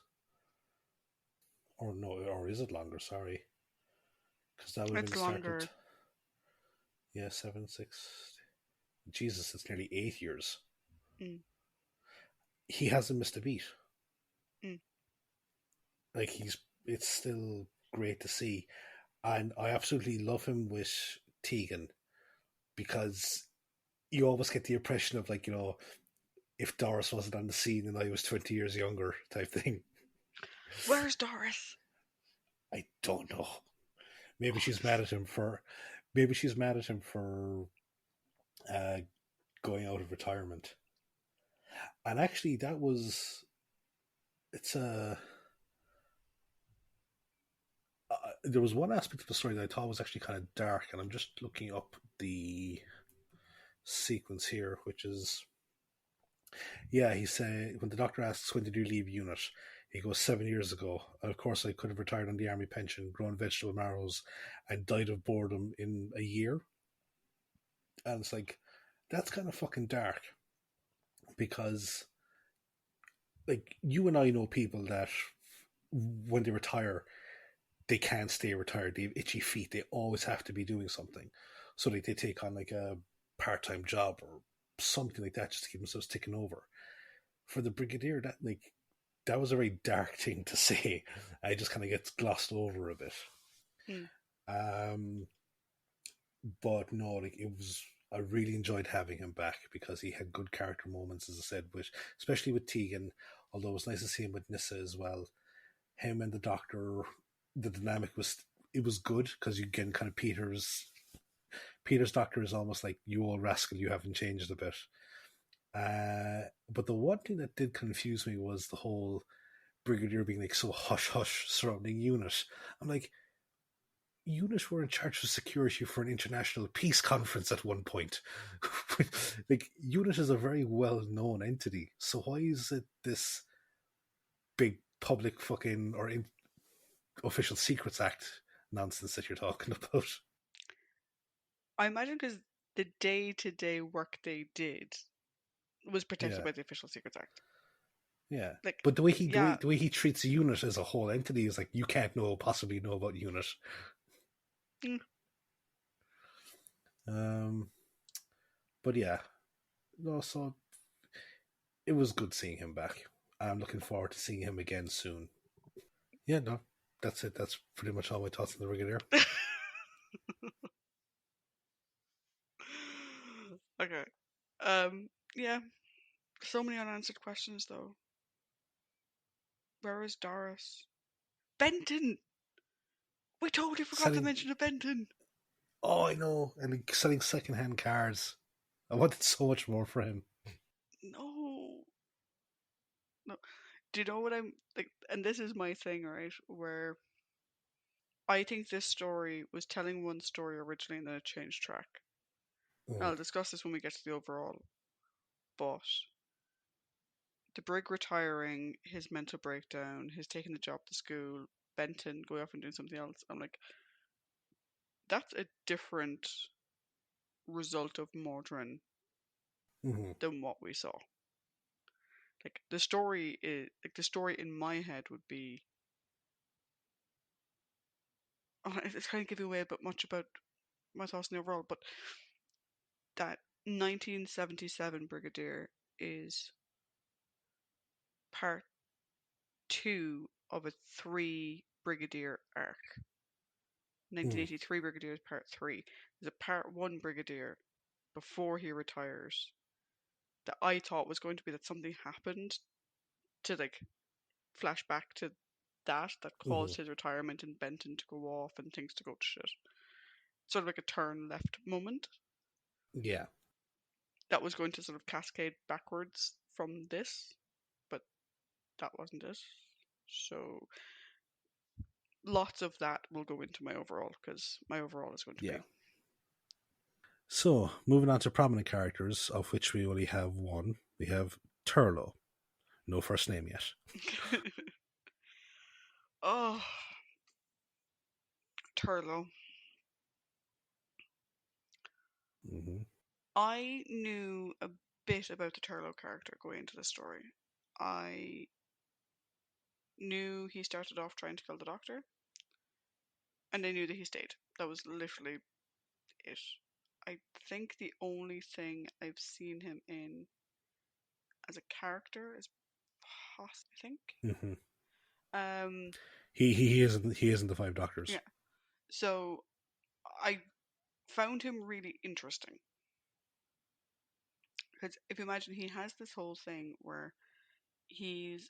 or no, or is it longer? Sorry, because that would have been It's the start of longer. yeah 7 6. Jesus, it's nearly 8 years. Mm, He hasn't missed a beat. mm. Like it's still great to see, and I absolutely love him with Tegan because you always get the impression of like if Doris wasn't on the scene and I was 20 years younger type thing. Where's Doris? I don't know. Maybe Oh, she's mad at him for uh, going out of retirement. And actually, that was it's a. There was one aspect of the story that I thought was actually kind of dark, and I'm just looking up the sequence here, which is yeah, he said when the doctor asks when did you leave unit, he goes 7 years ago. And of course, I could have retired on the army pension, grown vegetable marrows, and died of boredom in a year. And it's like that's kind of fucking dark because like you and I know people that when they retire, they can't stay retired. They have itchy feet. They always have to be doing something, so like they take on like a part-time job or something like that just to keep themselves ticking over. For the brigadier, that was a very dark thing to say. I just kind of gets glossed over a bit. mm. Um, but no, like it was. I really enjoyed having him back because he had good character moments, as I said, with especially with Tegan. Although it was nice to see him with Nissa as well. Him and the Doctor, the dynamic was it was good because you get kind of Peter's Doctor is almost like you old rascal, you haven't changed a bit. But the one thing that did confuse me was the whole Brigadier being like so hush hush surrounding Unit. I'm like, Unit were in charge of security for an international peace conference at one point. Like, Unit is a very well known entity, so why is it this big public fucking official secrets act nonsense that you're talking about? I imagine because the day-to-day work they did was protected Yeah, by the Official Secrets Act. yeah. Like, But yeah, the way he treats Unit as a whole entity is like you can't possibly know about Unit. mm, Um, but yeah, no. So it was good seeing him back. I'm looking forward to seeing him again soon. Yeah, no, that's it. That's pretty much all my thoughts on the Brigadier. okay. Yeah. So many unanswered questions, though. Where is Doris? Benton! We totally forgot to Selling, mention a Benton! oh, I know, and like, selling secondhand cars. I wanted so much more for him. No. No. Do you know what I'm like? And this is my thing, right? Where I think this story was telling one story originally and then it changed track. And Mm, I'll discuss this when we get to the overall. But the Brig retiring, his mental breakdown, his taking the job to school, Benton going off and doing something else. I'm like, that's a different result of Mawdryn mm-hmm, than what we saw. Like the story is like the story in my head would be. Oh, it's kind of giving away a bit much about my thoughts in the overall, but that 1977 Brigadier is part. 2 of a 3 Brigadier arc. Mm. 1983 Brigadier is part 3. There's a part 1 Brigadier before he retires that I thought was going to be that something happened to like flash back to that caused his retirement and Benton to go off and things to go to shit. Sort of like a turn left moment Yeah. that was going to sort of cascade backwards from this, but that wasn't it. So lots of that will go into my overall because my overall is going to Yeah. be So, moving on to prominent characters, of which we only have one. We have Turlo. No first name yet. oh, Turlo. Mm-hmm. I knew a bit about the Turlo character going into the story. I knew he started off trying to kill the Doctor, and I knew that he stayed. That was literally it. I think the only thing I've seen him in as a character is I think. Mm-hmm. Um, He isn't the Five Doctors. yeah. So I found him really interesting because if you imagine, he has this whole thing where he's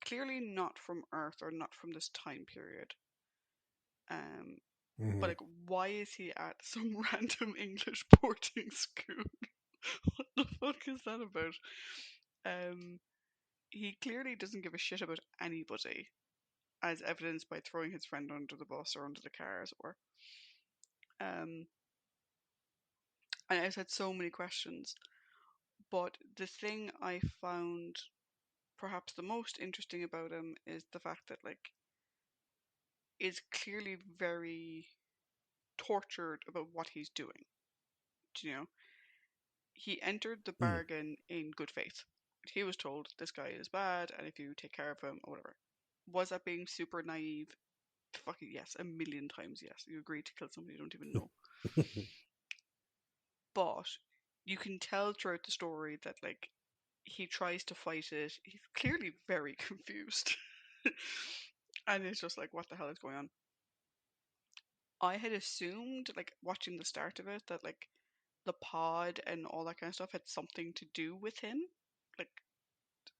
clearly not from Earth or not from this time period. Um, but Mm-hmm. like, why is he at some random English boarding school? What the fuck is that about? Um, he clearly doesn't give a shit about anybody, as evidenced by throwing his friend under the bus or under the car, as it were. Um, and I just had so many questions. But the thing I found perhaps the most interesting about him is the fact that like is clearly very tortured about what he's doing. Do you know? He entered the Mm. bargain in good faith. He was told this guy is bad, and if you take care of him or whatever. Was that being super naive? Fucking yes, a million times yes. You agreed to kill somebody you don't even know. But you can tell throughout the story that like he tries to fight it. He's clearly very confused. And it's just like, what the hell is going on? I had assumed, like, watching the start of it, that, like, the pod and all that kind of stuff had something to do with him, like,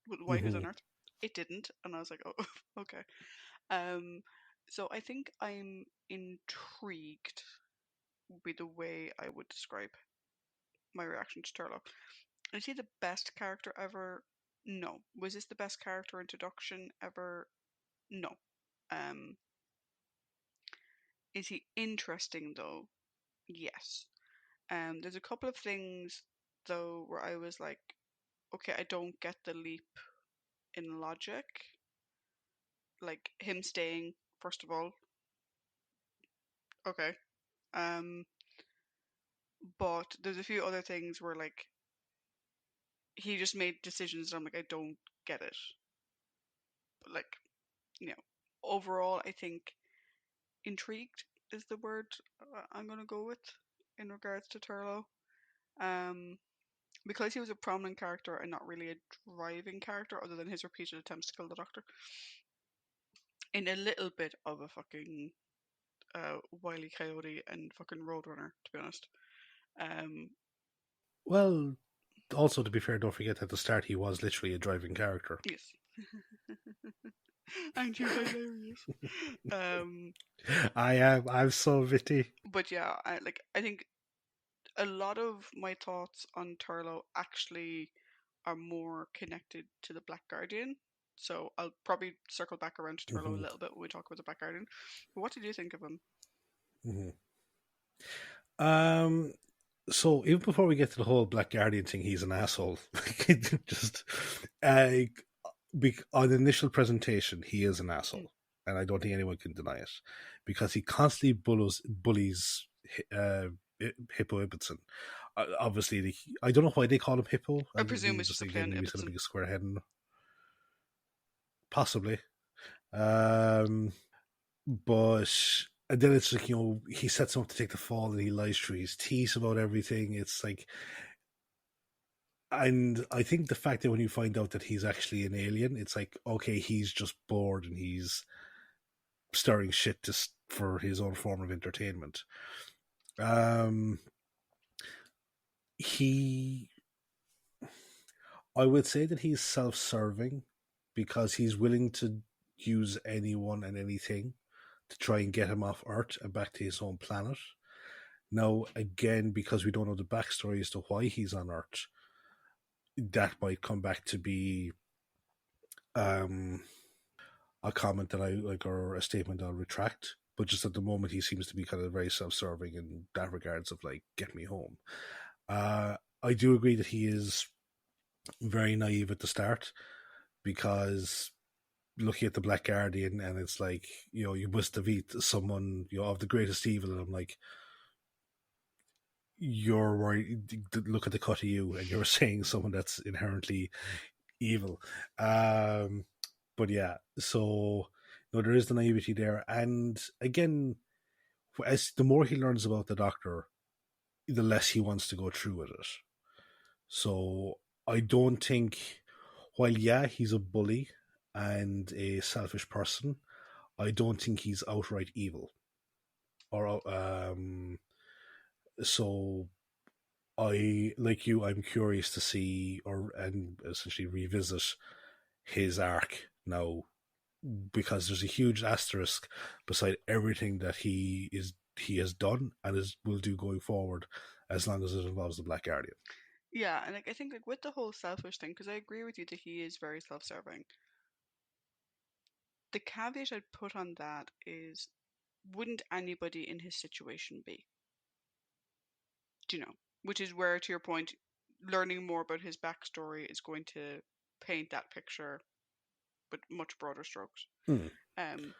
with why he was Mm-hmm. on Earth. It didn't. And I was like, oh, okay. Um, so I think I'm intrigued, would be the way I would describe my reaction to Turlock. Is he the best character ever? No. Was this the best character introduction ever? No. Um, is he interesting though? Yes. There's a couple of things though where I was like, okay, I don't get the leap in logic. Like him staying, first of all. Okay. Um, but there's a few other things where like he just made decisions and I'm like, I don't get it. But like, you know, overall I think intrigued is the word I'm gonna go with in regards to Turlo. Um, because he was a prominent character and not really a driving character, other than his repeated attempts to kill the Doctor, in a little bit of a fucking Wile E. Coyote and fucking Roadrunner, to be honest. Um, Well, also to be fair, don't forget that at the start he was literally a driving character. yes, aren't you hilarious? Um, I am. I'm so witty. but yeah, I think a lot of my thoughts on Turlo actually are more connected to the Black Guardian. So I'll probably circle back around to Turlo a Mm-hmm. little bit when we talk about the Black Guardian. But what did you think of him? Mm-hmm. Um. So even before we get to the whole Black Guardian thing, he's an asshole. Just uh, on initial presentation, he is an Mm. asshole, and I don't think anyone can deny it because he constantly bullies uh, Hippo Ibbotson. Obviously, I don't know why they call him Hippo. I I presume maybe it's just just a think play they on maybe he's got a Ibbotson. big square head, possibly. Um, but and then it's like he sets him up to take the fall, and he lies through his teeth about everything. It's like And I think the fact that when you find out that he's actually an alien, it's like, okay, he's just bored and he's stirring shit for his own form of entertainment. Um, he, I would say that he's self-serving because he's willing to use anyone and anything to try and get him off Earth and back to his home planet. Now, again, because we don't know the backstory as to why he's on Earth, that might come back to be um, a comment that I like or a statement I'll retract. But just at the moment, he seems to be kind of very self-serving in that regards of like, get me home. I do agree that he is very naive at the start because looking at the Black Guardian and it's like, you must defeat someone, of the greatest evil. And I'm like, you're worried, look at the cut of you, and you're saying someone that's inherently evil. But yeah, so there is the naivety there. And again, as the more he learns about the Doctor, the less he wants to go through with it. So I don't think, while yeah, he's a bully and a selfish person, I don't think he's outright evil. Or so like you, I'm curious to see and essentially revisit his arc now, because there's a huge asterisk beside everything that he has done and will do going forward, as long as it involves the Black Guardian. Yeah, and like I think like with the whole selfish thing, because I agree with you that he is very self-serving. The caveat I'd put on that is, wouldn't anybody in his situation be? Do you know? Which is where, to your point, learning more about his backstory is going to paint that picture with much broader strokes. Hmm. Um,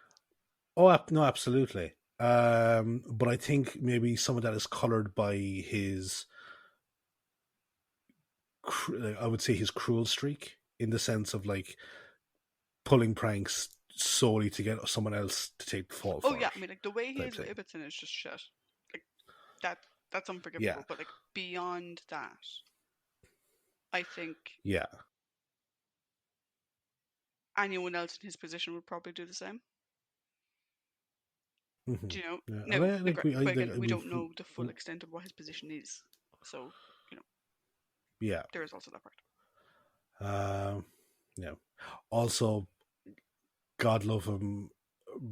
Oh no, absolutely. But I think maybe some of that is colored by his, I would say, his cruel streak, in the sense of like pulling pranks solely to get someone else to take the fault oh for yeah, it, I mean like the way he type is with thing. Ibbotson is just shit. Like that that's Yeah, unforgivable. But like beyond that, I think yeah. anyone else in his position would probably do the same. Mm-hmm. Do you know? Yeah, and No, but again, we we've, don't know the full extent of what his position is. So, you know, yeah, there is also that part. yeah. Also, God love him,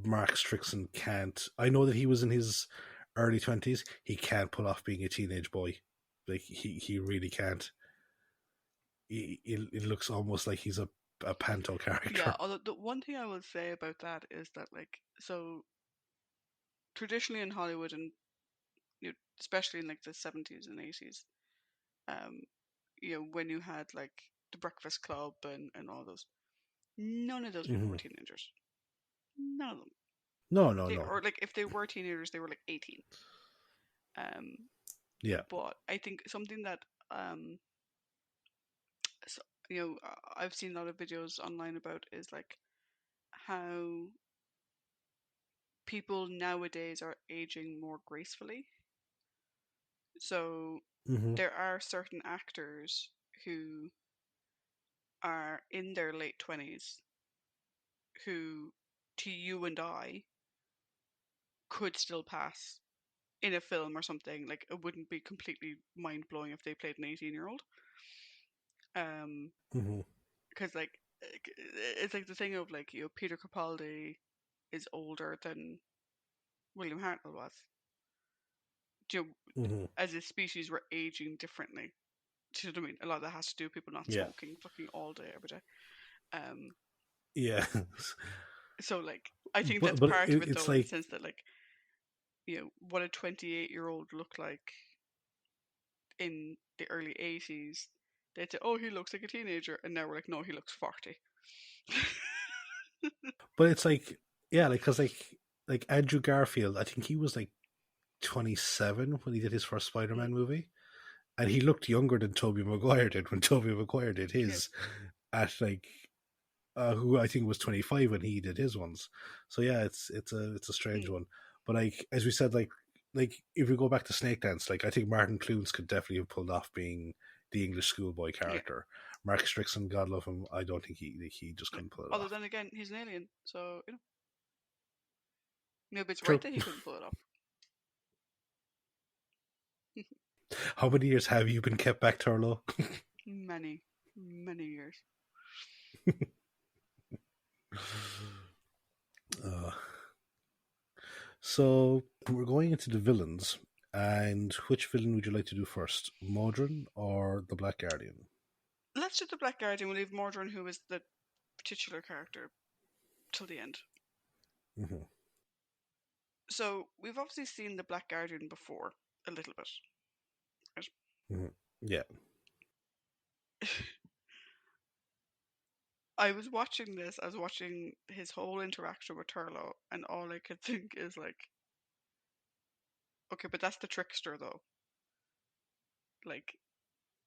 Mark Strickson can't. I know that he was in his early 20s. He can't pull off being a teenage boy. Like he really can't. It looks almost like he's a panto Yeah, character. although the one thing I will say about that is that like so traditionally in Hollywood and especially in like the 70s and 80s, um, when you had like the Breakfast Club and all those, none of those people Mm-hmm. were teenagers. None of them. No, no, They no. or like if they were teenagers, they were like 18. Um, Yeah. but I think something that um, so, I've seen a lot of videos online about is like how people nowadays are aging more gracefully. So Mm-hmm. there are certain actors who are in their late 20s who, to you and I, could still pass in a film or something. Like it wouldn't be completely mind blowing if they played an 18-year-old. Um, Mm-hmm. because like it's like the thing of like Peter Capaldi is older than William Hartnell was. Do you know, Mm-hmm. as a species, we're aging differently. Do you know what I mean? A lot of that has to do with people not Yeah. smoking fucking all day every day. Um, Yeah. so like I think but that's but part of it it's though, in the like, sense that like what a 28-year-old looked like in the early 80s. They'd say, "Oh, he looks like a teenager," and now we're like, "No, he looks 40." but it's like, yeah, like because like Andrew Garfield, I think he was like 27 when he did his first Mm, Spider-Man movie, and he looked younger than Tobey Maguire did when Tobey Maguire did yeah. his, at like, who I think was 25 when he did his ones. So yeah, it's a strange Mm, one. But like, as we said, like if we go back to Snake Dance, like I think Martin Clunes could definitely have pulled off being the English schoolboy Yeah. character. Mark Strickson, God love him, I don't think he just couldn't pull it Although off. then again, he's an alien, so maybe it's right True. that he couldn't pull it off. How many years have you been kept back, Turlo? Many, many years. uh, so we're going into the villains. And which villain would you like to do first, Mawdryn or the Black Guardian? Let's do the Black Guardian. We'll leave Mawdryn, who is the titular character, till the end. Mm-hmm. So we've obviously seen the Black Guardian before, a little bit. Right? Mm-hmm. Yeah. I was watching this. I was watching his whole interaction with Turlo, and all I could think is like, okay, but that's the trickster, though. Like,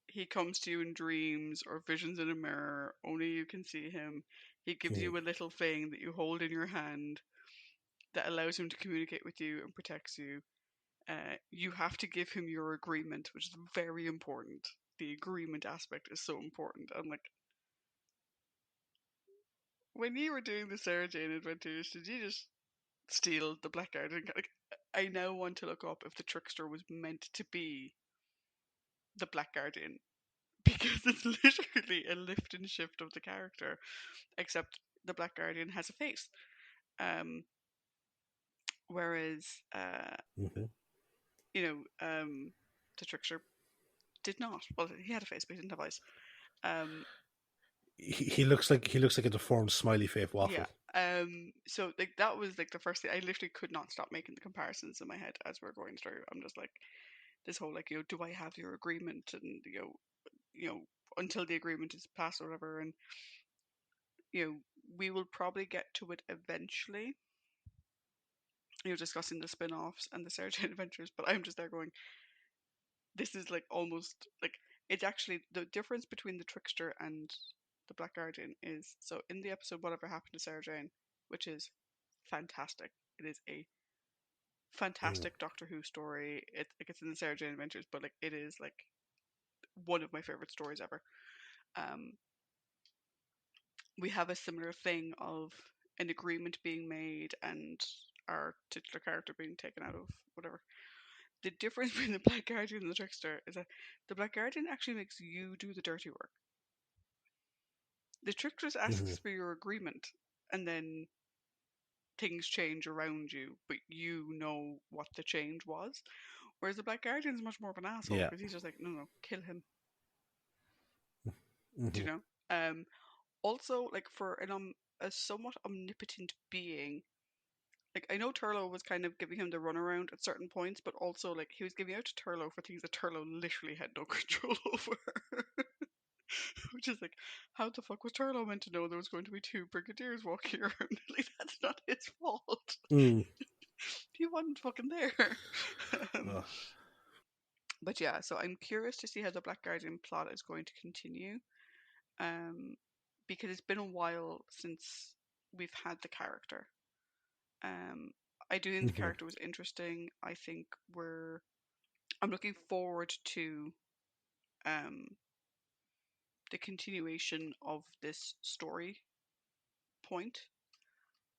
he comes to you in dreams or visions in a mirror. Only you can see him. He gives Mm-hmm. you a little thing that you hold in your hand that allows him to communicate with you and protects you. You have to give him your agreement, which is very important. The agreement aspect is so important. I'm like, when you were doing the Sarah Jane Adventures, did you just steal the Black Guardian? Like, I now want to look up if the trickster was meant to be the Black Guardian because it's literally a lift and shift of the character, except the Black Guardian has a face. Um, whereas, Mm-hmm. you know, the trickster did not. Well, he had a face, but he didn't have eyes. Um, He looks like a deformed smiley face yeah. waffle. So like that was like the first thing. I literally could not stop making the comparisons in my head as we're going through. I'm just like this whole like, do I have your agreement? And you know, until the agreement is passed or whatever. And we will probably get to it eventually. Discussing the spin-offs and the Sarah Jane Adventures. But I'm just there going, this is like almost like it's actually the difference between the trickster and the Black Guardian is so in the episode Whatever Happened to Sarah Jane, which is fantastic. It is a Mm-hmm. fantastic Doctor Who story. It's in the Sarah Jane Adventures, but like it is like one of my favorite stories ever. Um, we have a similar thing of an agreement being made and our titular character being taken out of whatever. The difference between the Black Guardian and the Trickster is that the Black Guardian actually makes you do the dirty work. The Trickster Mm-hmm. asks for your agreement, and then things change around you, but you know what the change was. Whereas the Black Guardian is much more of an asshole Yeah. because he's just like, no, no, kill him. Do Mm-hmm. you know? Also, like for a somewhat omnipotent being, like I know Turlo was kind of giving him the runaround at certain points, but also like he was giving out to Turlo for things that Turlo literally had no control over. Which is like, how the fuck was Turlo meant to know there was going to be two brigadiers walking around? Like that's not his fault. Mm. He wasn't fucking there. um, Uh, but yeah, so I'm curious to see how the Black Guardian plot is going to continue. Um, because it's been a while since we've had the character. Um, I do think the mm-hmm. character was interesting. I think I'm looking forward to um the continuation of this story point.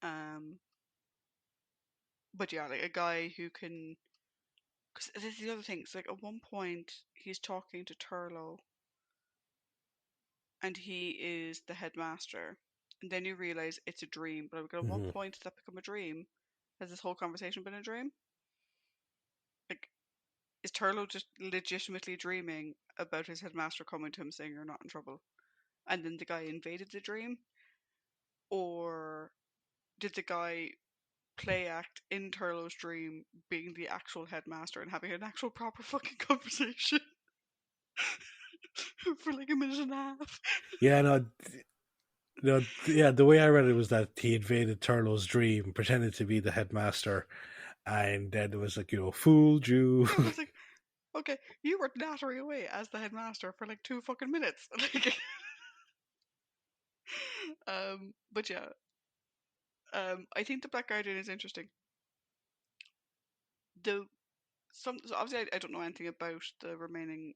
Um, but yeah, like a guy who can. Because this is the other thing. It's like at one point he's talking to Turlo, and he is the headmaster, and then you realize it's a dream. But at what Mm-hmm. point does that become a dream? Has this whole conversation been a dream? Like, is Turlo just legitimately dreaming about his headmaster coming to him saying you're not in trouble, and then the guy invaded the dream, or did the guy play act in Turlo's dream being the actual headmaster and having an actual proper fucking conversation for like a minute and a half? Yeah, no, yeah. The way I read it was that he invaded Turlo's dream, pretended to be the headmaster, and then it was like, fooled you. Yeah, but it's like, okay, you were nattering away as the headmaster for like 2 fucking minutes. Like, but yeah, I think the Black Guardian is interesting. The so obviously I don't know anything about the remaining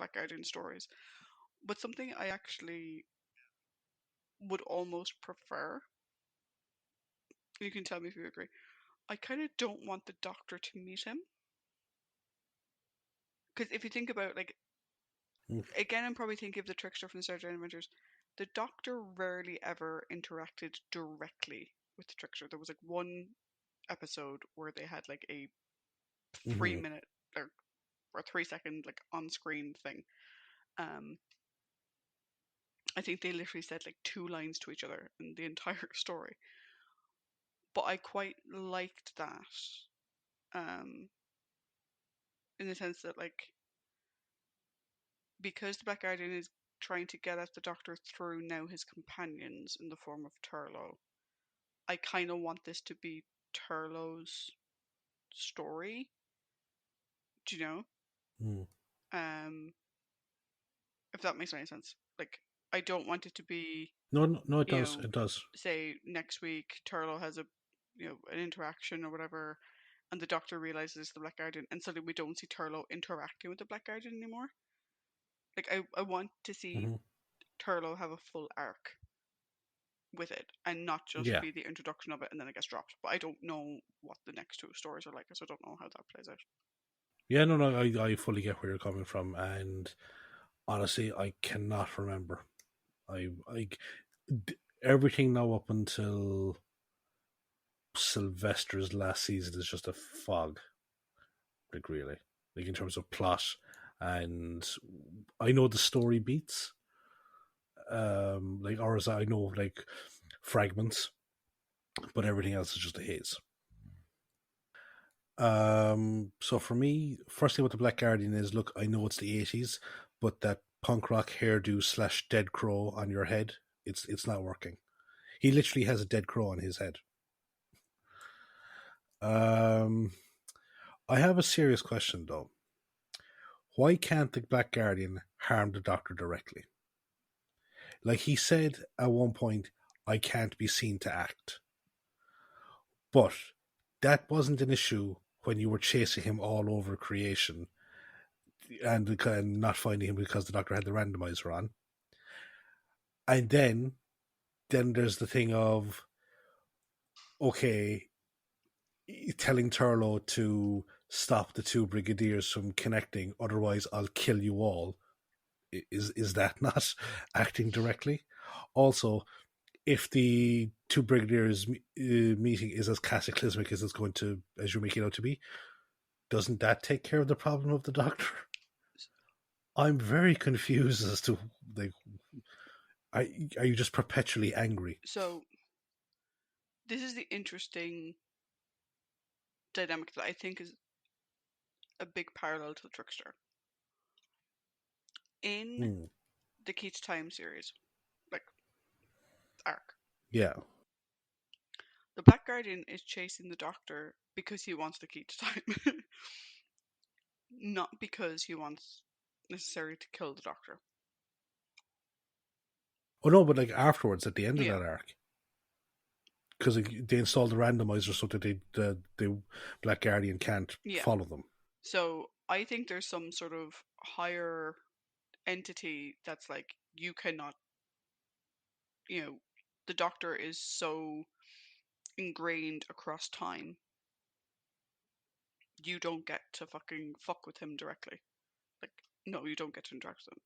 Black Guardian stories. But something I actually would almost prefer, you can tell me if you agree, I kind of don't want the Doctor to meet him. Because if you think about, like, Mm. again, I'm probably thinking of the Trickster from the Star Trek Adventures. The Doctor rarely ever interacted directly with the Trickster. There was like one episode where they had like a three Mm-hmm. minute or 3 second like on screen thing. Um, I think they literally said like two lines to each other in the entire story. But I quite liked that, um, in the sense that, like, because the Black Guardian is trying to get at the Doctor through now his companions in the form of Turlough, I kind of want this to be Turlough's story. Do you know? Mm. Um, if that makes any sense. Like, I don't want it to be, No, no, no, it you does. know, It does. say next week Turlough has a, an interaction or whatever, and the Doctor realizes it's the Black Guardian, and suddenly we don't see Turlough interacting with the Black Guardian anymore. Like, I want to see Mm-hmm. Turlough have a full arc with it and not just Yeah. be the introduction of it and then it gets dropped. But I don't know what the next two stories are like, so I don't know how that plays out. Yeah, no, no, I fully get where you're coming from, and honestly, I cannot remember. I everything now up until Sylvester's last season is just a fog, like really, like in terms of plot, and I know the story beats, like or as I know like fragments, but everything else is just a haze. So for me, first thing with the Black Guardian is, look, I know it's the '80s, but that punk rock hairdo slash dead crow on your head, it's not working. He literally has a dead crow on his head. Um, I have a serious question though. Why can't the Black Guardian harm the Doctor directly? Like he said at one point, I can't be seen to act. But that wasn't an issue when you were chasing him all over creation and not finding him because the Doctor had the randomizer on. And then there's the thing of, okay, telling Turlough to stop the two brigadiers from connecting, otherwise I'll kill you all. Is that not acting directly? Also, if the two brigadiers meeting is as cataclysmic as it's going to, as you're making it out to be, doesn't that take care of the problem of the Doctor? I'm very confused as to, like, are you just perpetually angry? So this is the interesting dynamic that I think is a big parallel to the Trickster. In Hmm. the Key to Time series, like arc, Yeah. the Black Guardian is chasing the Doctor because he wants the Key to Time, not because he wants necessarily to kill the Doctor. Oh no, but like afterwards, at the end of Yeah, that arc, because they installed the randomizer so that the Black Guardian can't yeah. follow them. So I think there's some sort of higher entity that's like, you cannot, the Doctor is so ingrained across time, you don't get to fucking fuck with him directly. Like, no, you don't get to interact with him.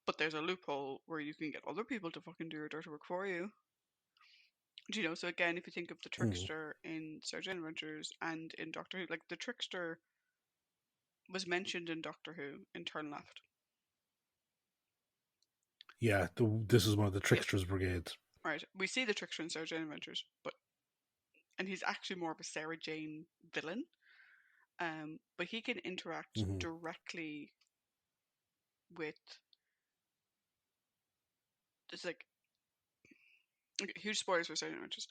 But there's a loophole where you can get other people to fucking do your dirty work for you. Do you know? So again, if you think of the Mm. Trickster in Star Trek Adventures and in Doctor Who, like the Trickster was mentioned in Doctor Who in Turn Left. Yeah, this is one of the Yeah, Trickster's brigades. right. We see the Trickster in Star Trek Adventures, and he's actually more of a Sarah Jane villain. But he can interact Mm-hmm. directly with. It's like, okay, huge spoilers for Star Trek Adventures.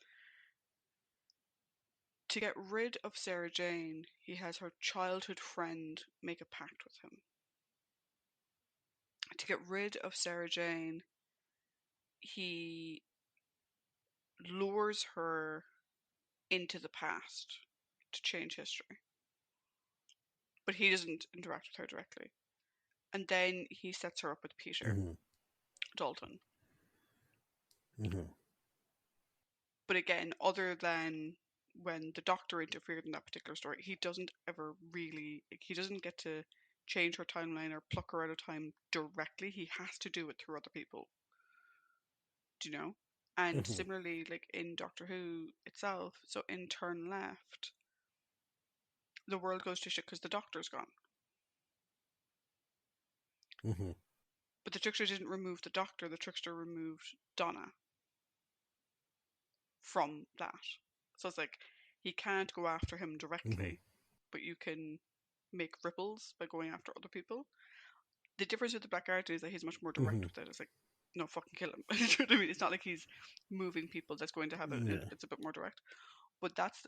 To get rid of Sarah Jane, he has her childhood friend make a pact with him. To get rid of Sarah Jane, he lures her into the past to change history. But he doesn't interact with her directly. and then he sets her up with Peter Mm-hmm. Dalton. Mm-hmm. But again, other than when the Doctor interfered in that particular story, he doesn't ever really, he doesn't get to change her timeline or pluck her out of time directly. He has to do it through other people. Do you know? And Mm-hmm. similarly, like in Doctor Who itself, so in Turn Left, the world goes to shit because the Doctor's gone. Mm-hmm. But the Trickster didn't remove the Doctor, the Trickster removed Donna from that. So it's like he can't go after him Mm-hmm. directly, but you can make ripples by going after other people. The difference with the Black Guardian is that he's much more direct Mm-hmm. with it. It's like, no, fucking kill him. You know what I mean? It's not like he's moving people that's going to have Yeah. it's a bit more direct. But that's,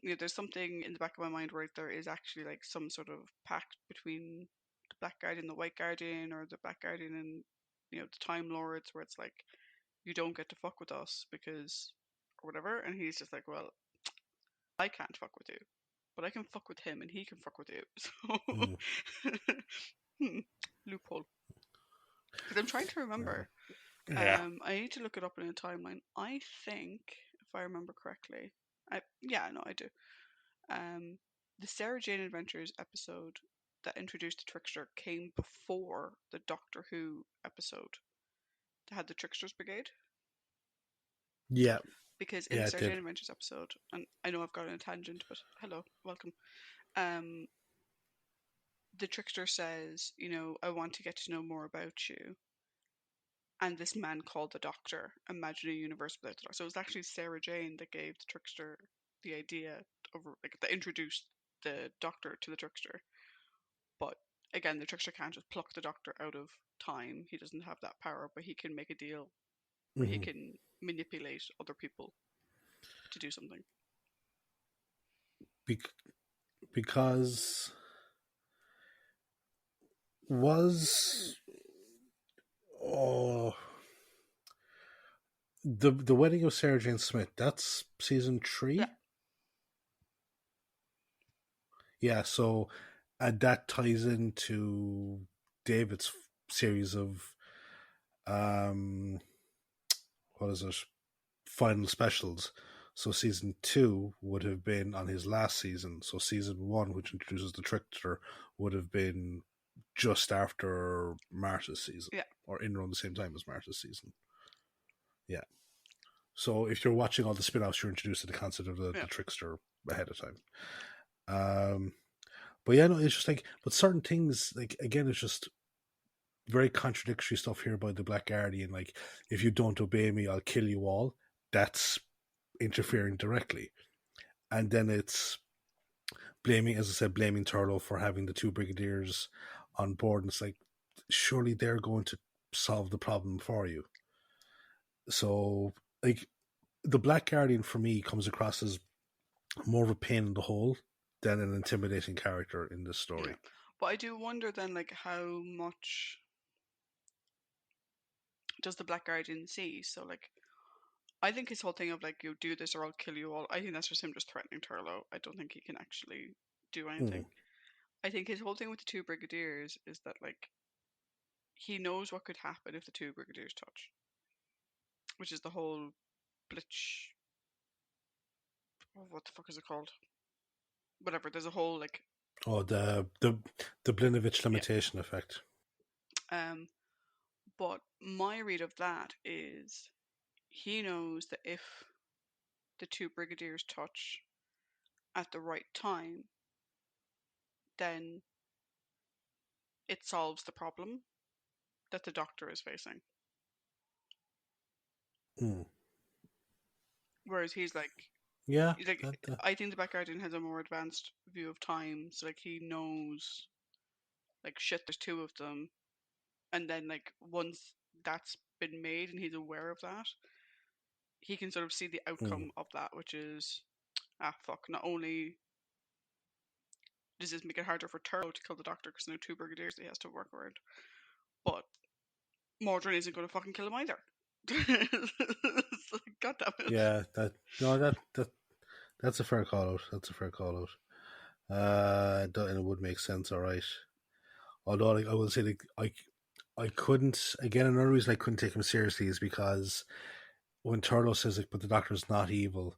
you know, there's something in the back of my mind where there is actually like some sort of pact between the Black Guardian, the White Guardian, or the Black Guardian and, you know, the Time Lords, where it's like, you don't get to fuck with us because, or whatever. And he's just like, well, I can't fuck with you, but I can fuck with him and he can fuck with you. Mm-hmm. So, loophole. Because I'm trying to remember. Yeah. I need to look it up in a timeline. I think, if I remember correctly, yeah, no, I do. Um, the Sarah Jane Adventures episode that introduced the Trickster came before the Doctor Who episode that had the Tricksters Brigade. Yeah. Because in Yeah, the it Sarah Jane did. Adventures episode, and I know I've gone on a tangent, but hello, welcome. Um, the Trickster says, you know, I want to get to know more about you. And this man called the Doctor, imagine a universe without the Doctor. So it was actually Sarah Jane that gave the Trickster the idea of, like, that introduced the Doctor to the Trickster. But again, the Trickster can't just pluck the Doctor out of time. He doesn't have that power, but he can make a deal where he Mm-hmm. can manipulate other people to do something. Be- because was oh the wedding of Sarah Jane Smith. That's season Yeah, 3. Yeah, so and that ties into David's series of um what is it? Final specials. So season 2 would have been on his last season. So season 1, which introduces the Trickster, would have been just after Marta's season, yeah, or in around the same time as Marta's season. Yeah. So if you're watching all the spin-offs, you're introduced to the concept of yeah, the Trickster ahead of time. But yeah, no, it's just like, but certain things, like, again, it's just very contradictory stuff here by the Black Guardian. Like, if you don't obey me, I'll kill you all. That's interfering directly. And then it's blaming, as I said, blaming Turlough for having the 2 brigadiers on board. And it's like, surely they're going to solve the problem for you. So, like, the Black Guardian for me comes across as more of a pain in the hole than an intimidating character in this yeah. story. But I do wonder then, like, how much does the Black Guardian see? So, like, I think his whole thing of, like, you do this or I'll kill you all, I think that's just him just threatening Turlough. I don't think he can actually do Mm, anything. I think his whole thing with the 2 brigadiers is that, like, he knows what could happen if the 2 brigadiers touch, which is the whole Blitch. Oh, what the fuck is it called? Whatever. There's a whole, like, Oh, the Blinovich yeah. limitation effect. Um, but my read of that is he knows that if the 2 brigadiers touch at the right time, then it solves the problem that the Doctor is facing. Mm. Whereas he's Yeah, like, that I think the Black Guardian has a more advanced view of time, so like he knows, like, shit, there's 2 of them, and then, like, once that's been made and he's aware of that, he can sort of see the mm. outcome of that, which is, ah, fuck, not only does this make it harder for Turbo to kill the Doctor because there are 2 brigadiers that he has to work around, but Mawdryn isn't going to fucking kill him either. It's like, God damn it. Yeah, that no, that's a fair call out. That's a fair call out. And it would make sense. All right. Although like, I will say like I couldn't again another reason I couldn't take him seriously is because when Turlo says like but the Doctor's not evil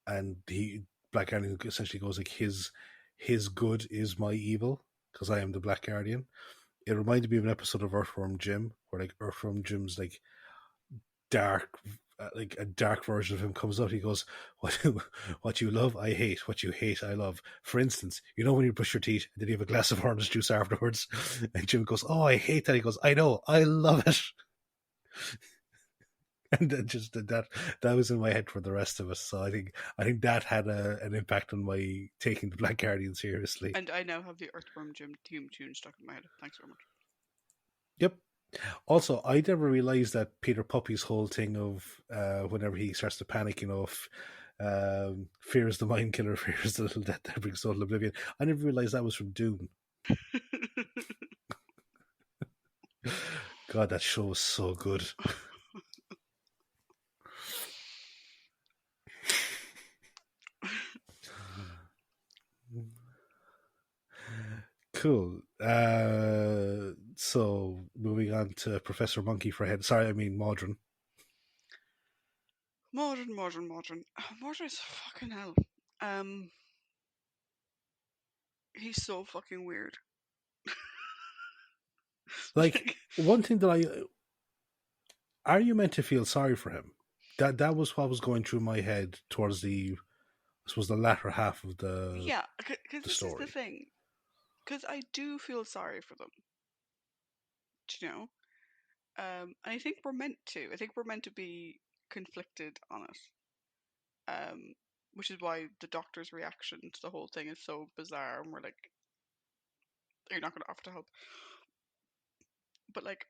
and he Black Guardian essentially goes like his good is my evil because I am the Black Guardian. It reminded me of an episode of Earthworm Jim where like Earthworm Jim's dark like a dark version of him comes out. He goes, what you love, I hate. What you hate, I love. For instance, you know when you brush your teeth and then you have a glass of orange juice afterwards, and Jim goes, "Oh, I hate that." He goes, "I know, I love it." And then just that was in my head for the rest of us. So I think that had an impact on my taking the Black Guardian seriously. And I now have the Earthworm Jim theme tune stuck in my head. Thanks very much. Yep. Also, I never realized that Peter Puppy's whole thing of whenever he starts to panic, if fear is the mind killer, fear is the little death that brings total oblivion. I never realized that was from Dune. God, that show was so good. Cool. So moving on to Professor Monkey for head. Sorry, I mean Mawdryn. Mawdryn. Mawdryn is fucking hell. Um, he's so fucking weird. Like Like, one thing that are you meant to feel sorry for him? That was what was going through my head towards I suppose the latter half of yeah, because the this is the story. thing. Because I do feel sorry for them. Do you know? And I think we're meant to. I think we're meant to be conflicted on it. Which is why the Doctor's reaction to the whole thing is so bizarre, and we're like, "You're not going to offer to help." But like,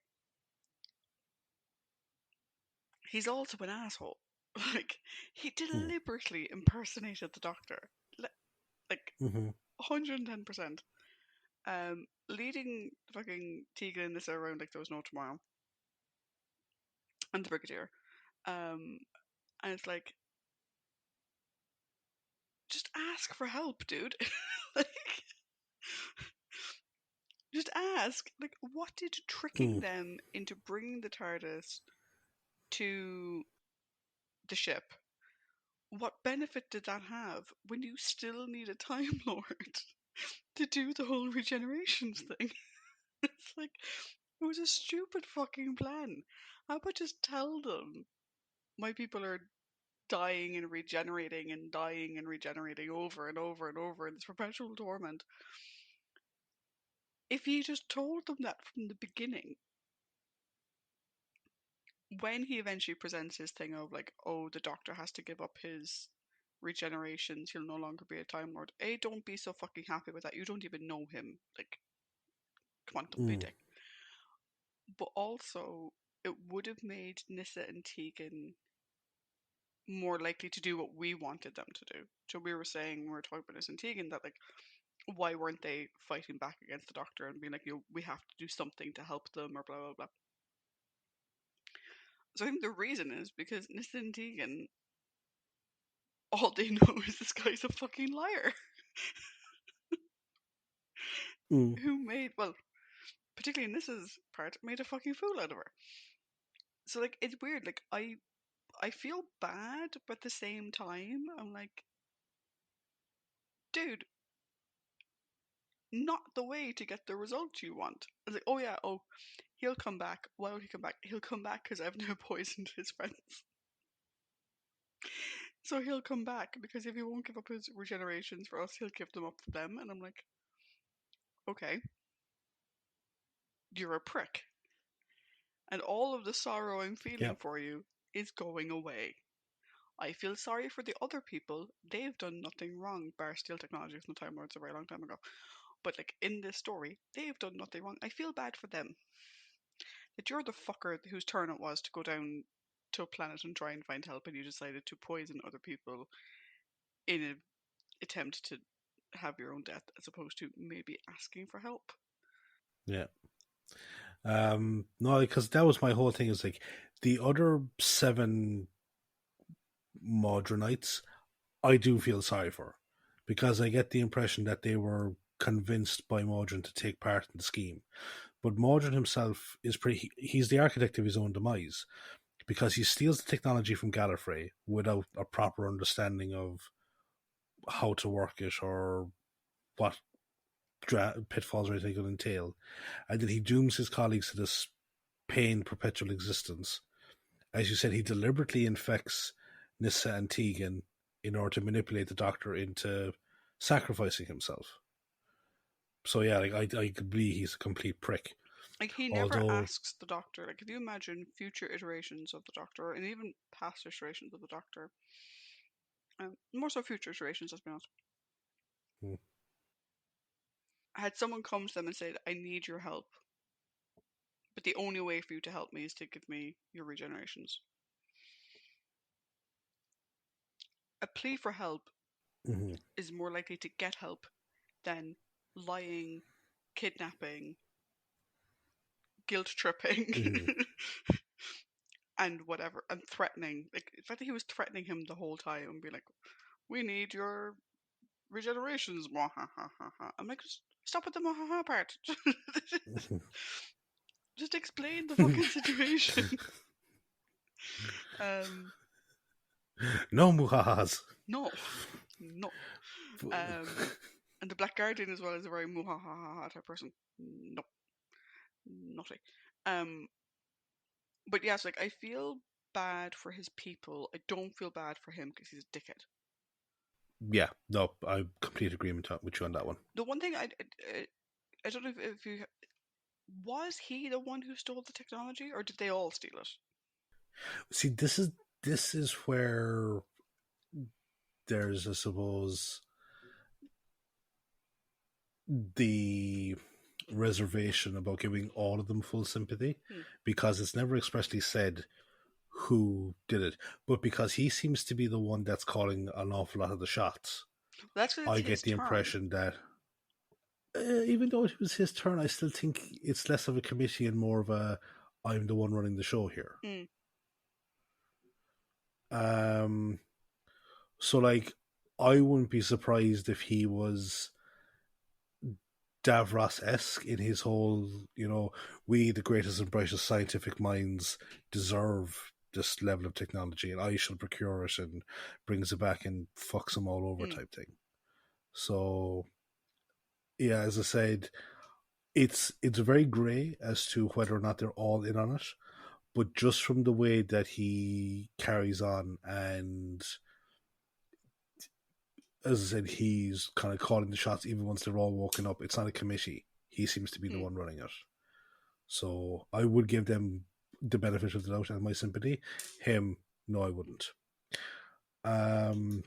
he's also an asshole. Like, he Mm. deliberately impersonated the Doctor, like Mm-hmm. 110%. Leading fucking Tegan and this around like there was no tomorrow, and the Brigadier. Um, and it's like, just ask for help, dude. Like, just ask. Like, what did tricking Mm. them into bringing the TARDIS to the ship? What benefit did that have when you still need a Time Lord to do the whole regenerations thing? It's like, it was a stupid fucking plan. How about just tell them my people are dying and regenerating over and over and over in this perpetual torment? If he just told them that from the beginning, when he eventually presents his thing of like, oh, the Doctor has to give up his regenerations, he'll no longer be a Time Lord. A, don't be so fucking happy with that. You don't even know him. Like, come on, don't be a Mm. dick. But also, it would have made Nissa and Tegan more likely to do what we wanted them to do. So we were saying, we were talking about Nissa and Tegan, that like, why weren't they fighting back against the Doctor and being like, we have to do something to help them or blah blah blah. So I think the reason is because Nissa and Tegan, all they know is this guy's a fucking liar Mm. who made, well, particularly in Nissa's part, made a fucking fool out of her. So like, it's weird. Like, I feel bad, but at the same time, I'm like, dude, not the way to get the result you want. I was like, oh yeah, oh, he'll come back. Why would he come back? He'll come back because I've now poisoned his friends. So he'll come back because if he won't give up his regenerations for us, he'll give them up for them. And I'm like, okay, you're a prick. And all of the sorrow I'm Yeah. feeling for you is going away. I feel sorry for the other people. They've done nothing wrong, bar steal technology from the Time Lords a very long time ago. But like in this story, they've done nothing wrong. I feel bad for them. That you're the fucker whose turn it was to go down to a planet and try and find help, and you decided to poison other people in an attempt to have your own death, as opposed to maybe asking for help. Yeah. No, because that was my whole thing. Is like the other seven Modronites, I do feel sorry for, because I get the impression that they were convinced by Mawdryn to take part in the scheme. But Mawdryn himself is he's the architect of his own demise because he steals the technology from Gallifrey without a proper understanding of how to work it or what pitfalls or anything it could entail. And then he dooms his colleagues to this pained perpetual existence. As you said, he deliberately infects Nyssa and Tegan in order to manipulate the Doctor into sacrificing himself. So yeah, like I could believe he's a complete prick. Like, he never Although, asks the Doctor. Like, if you imagine future iterations of the Doctor, and even past iterations of the Doctor, more so future iterations, let's be honest, hmm, had someone come to them and said, "I need your help, but the only way for you to help me is to give me your regenerations." A plea for help mhm, is more likely to get help than lying, kidnapping, guilt tripping, mhm. and whatever, and threatening. Like, the fact that he was threatening him the whole time and be like, "We need your regenerations." I'm like, stop with the mwahaha part. Just explain the fucking situation. Um, No muhahas. no, no. And the Black Guardian as well is a very muhahaha type person. No, naughty. Um, but yes, like, I feel bad for his people. I don't feel bad for him because he's a dickhead. Yeah, no, I complete agreement with you on that one. The one thing I don't know if you, was he the one who stole the technology, or did they all steal it? See, this is where there's, I suppose, the reservation about giving all of them full sympathy, Hmm. because it's never expressly said who did it, but because he seems to be the one that's calling an awful lot of the shots, Well, that's because I it's get his the turn. impression that even though it was his turn, I still think it's less of a committee and more of a I'm the one running the show here. Hmm. Um, so like I wouldn't be surprised if he was Davros esque in his whole, we, the greatest and brightest scientific minds, deserve this level of technology and I shall procure it, and brings it back and fucks them all over Hmm. type thing. So, yeah, as I said, it's very grey as to whether or not they're all in on it, but just from the way that he carries on and, as I said, he's kind of calling the shots even once they're all woken up. It's not a committee. He seems to be the Hmm. one running it. So I would give them the benefit of the doubt and my sympathy. Him, no, I wouldn't. Um,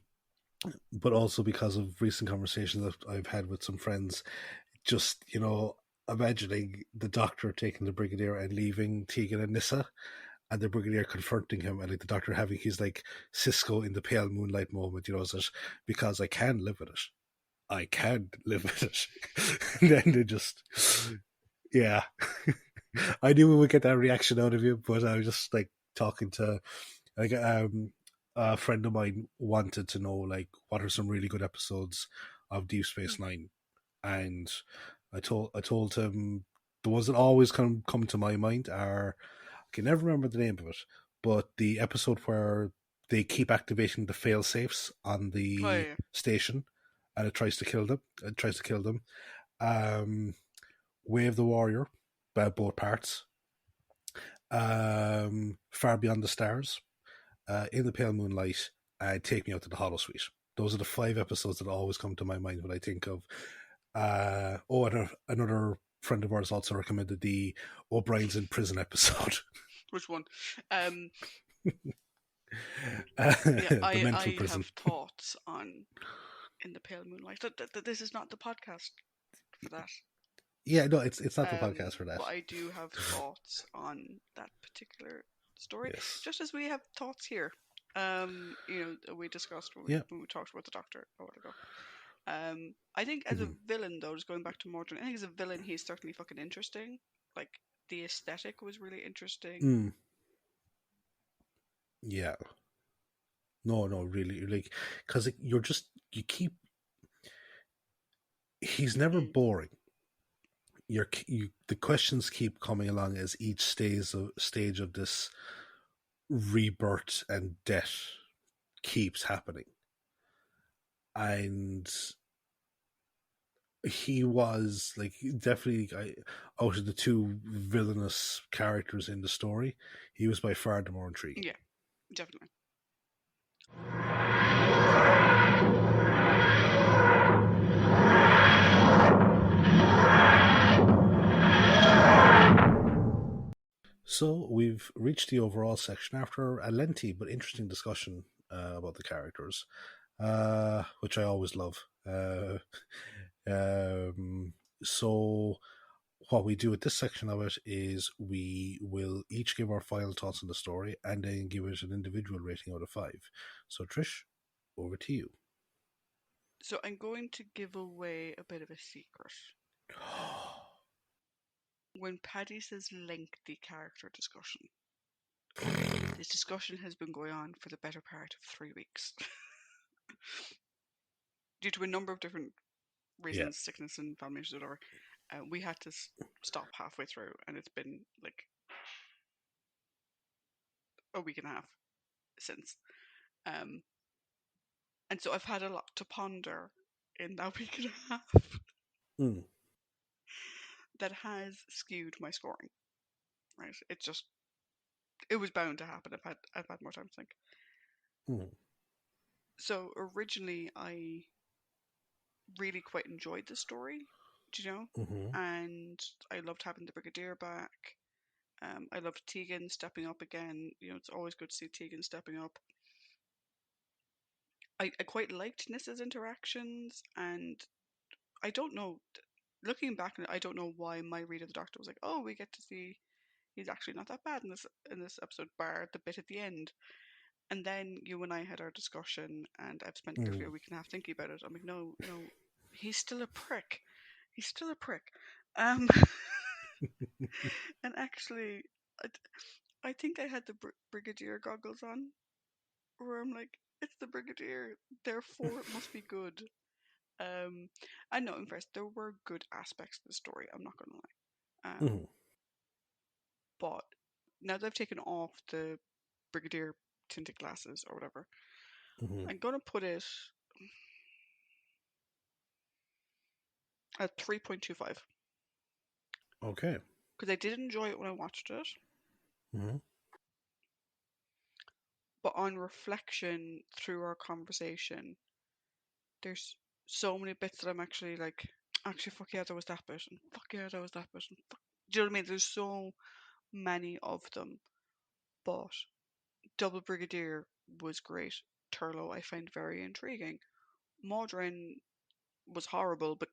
but also because of recent conversations that I've had with some friends, just, imagining the Doctor taking the Brigadier and leaving Tegan and Nyssa, and the Brigadier confronting him, and like the Doctor having his like Cisco in the pale moonlight moment, is it because I can live with it. I can live with it. And then they just, yeah. I knew we would get that reaction out of you, but I was just like talking to like a friend of mine wanted to know like what are some really good episodes of Deep Hmm. Space Nine, and I told him the ones that always come to my mind are, I can never remember the name of it, but the episode where they keep activating the fail safes on Oh the yeah. station, and it tries to kill them. It tries to kill them. Way of the Warrior, by both parts. Far Beyond the Stars, In the Pale Moonlight, and Take Me Out to the Holosuite. Those are the 5 episodes that always come to my mind when I think of. Another friend of ours also recommended the O'Brien's in Prison episode. Which one? Yeah, The I mental I prison. have thoughts on In the Pale Moonlight. This is not the podcast for that. Yeah, no, it's not the podcast for that. But I do have thoughts on that particular story, Yes. just as we have thoughts here. We discussed Yeah. when we talked about the Doctor a while ago. I think as a Mm-hmm. villain, though, just going back to Mawdryn, I think as a villain, he's certainly fucking interesting. Like, the aesthetic was really interesting. Mm. Yeah. No, really, like, because you keep He's never Mm, boring. The questions keep coming along as each stage of this rebirth and death keeps happening, and he was like definitely out of the two villainous characters in the story, he was by far the more intriguing. yeah, definitely. So we've reached the overall section after a lengthy but interesting discussion about the characters, which I always love. Um, so what we do with this section of it is we will each give our final thoughts on the story and then give it an individual rating out of 5. So Trish, over to you. So I'm going to give away a bit of a secret. When Paddy says lengthy character discussion, this discussion has been going on for the better part of 3 weeks. Due to a number of different Yeah. reasons, sickness and family issues, whatever, we had to stop halfway through, and it's been like a week and a half since. Um, and so I've had a lot to ponder in that week and a half Mm, that has skewed my scoring. Right? It was bound to happen. I've had more time to think. mm, So originally, I really quite enjoyed the story, do you know? mm-hmm, And I loved having the Brigadier back. I loved Tegan stepping up again. You know, it's always good to see Tegan stepping up. I quite liked Nissa's interactions, and I don't know. Looking back, I don't know why my read of the Doctor was like, "Oh, we get to see he's actually not that bad in this episode, bar the bit at the end." And then you and I had our discussion, and I've spent literally mm, a week and a half thinking about it. I'm like, no, no, he's still a prick. He's still a prick. Um, and actually, I, I think I had the Brigadier goggles on, where I'm like, it's the Brigadier, therefore it must be good. Um, I know, in first, there were good aspects to the story. I'm not gonna lie. mm, But now that I've taken off the Brigadier tinted glasses or whatever, mm-hmm. I'm gonna put it at 3.25 Okay. because I did enjoy it when I watched it, Mm-hmm, but on reflection through our conversation, there's so many bits that I'm actually like, actually, fuck yeah, there was that bit, and fuck yeah, there was that bit, and fuck. Do you know what I mean? There's so many of them, but Double Brigadier was great. Turlo I find very intriguing. Mawdryn was horrible, but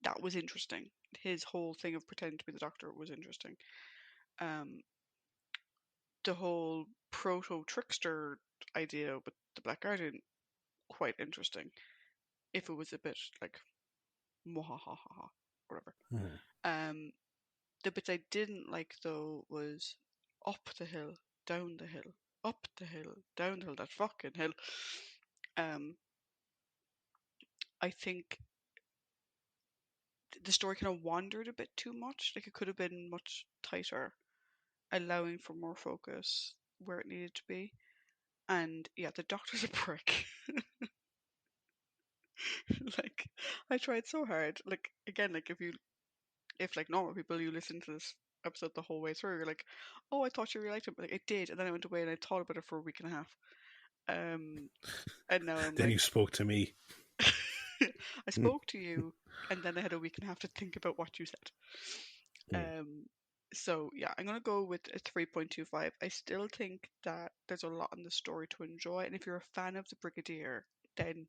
that was interesting. His whole thing of pretending to be the Doctor was interesting. Um, the whole proto trickster idea with the Black Guardian, quite interesting. If it was a bit like mwahaha, whatever. mm-hmm, Um, the bits I didn't like though was up the hill, down the hill, up the hill, down the hill, that fucking hill. Um, I think the story kind of wandered a bit too much. Like it could have been much tighter, allowing for more focus where it needed to be. And yeah, the Doctor's a prick. Like I tried so hard. Like again, like if like normal people you listen to this episode the whole way through, you're like, oh, I thought you really liked it, but like I did, and then I went away and I thought about it for a week and a half. Um, and now I'm Then you like, spoke to me. I spoke to you, and then I had a week and a half to think about what you said. Mm, Um, so yeah, I'm gonna go with a 3.25. I still think that there's a lot in the story to enjoy, and if you're a fan of the Brigadier, then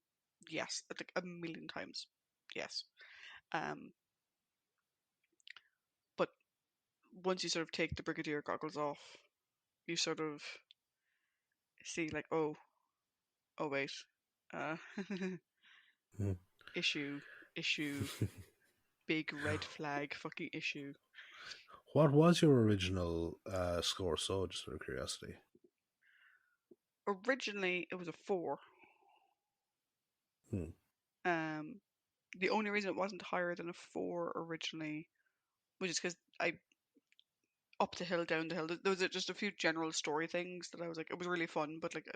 yes, like a million times, yes. Um, but once you sort of take the Brigadier goggles off, you sort of see like, oh, oh wait, uh, mm. issue, issue, big red flag, fucking issue. What was your original score? So, just out of curiosity. Originally, it was a 4. Hmm. Um, the only reason it wasn't higher than a 4 originally was just because I up the hill, down the hill. There was just a few general story things that I was like, it was really fun, but like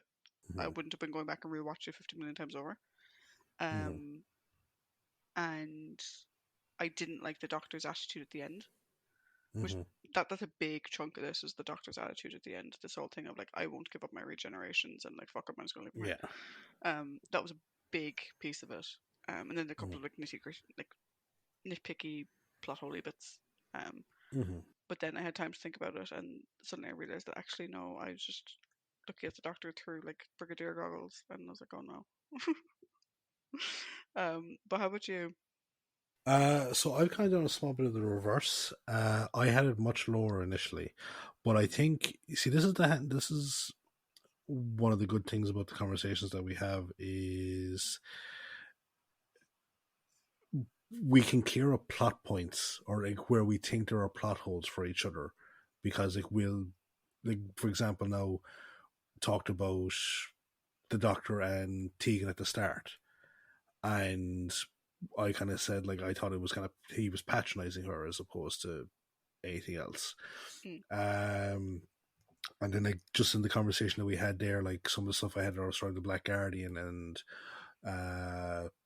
I Mm-hmm. wouldn't have been going back and rewatch it 50 million times over. Mm-hmm. Um, and I didn't like the Doctor's attitude at the end, which Mm-hmm. that's a big chunk of this is the Doctor's attitude at the end. This whole thing of like, I won't give up my regenerations and like, fuck up, I'm just gonna leave him Yeah. here. That was a big piece of it. And then a couple Mm-hmm. of like like nitpicky plot holy bits. Um, Mm-hmm. but then I had time to think about it, and suddenly I realized that actually no, I was just looking at the Doctor through like Brigadier goggles, and I was like, oh no. But how about you? So I've kind of done a small bit of the reverse. I had it much lower initially, but I think you see this is one of the good things about the conversations that we have is we can clear up plot points or like where we think there are plot holes for each other because like we'll like for example now talked about the Doctor and Tegan at the start and I kind of said like I thought it was kind of he was patronizing her as opposed to anything else. Mm, Um, and then like just in the conversation that we had there, like some of the stuff I had around the Black Guardian and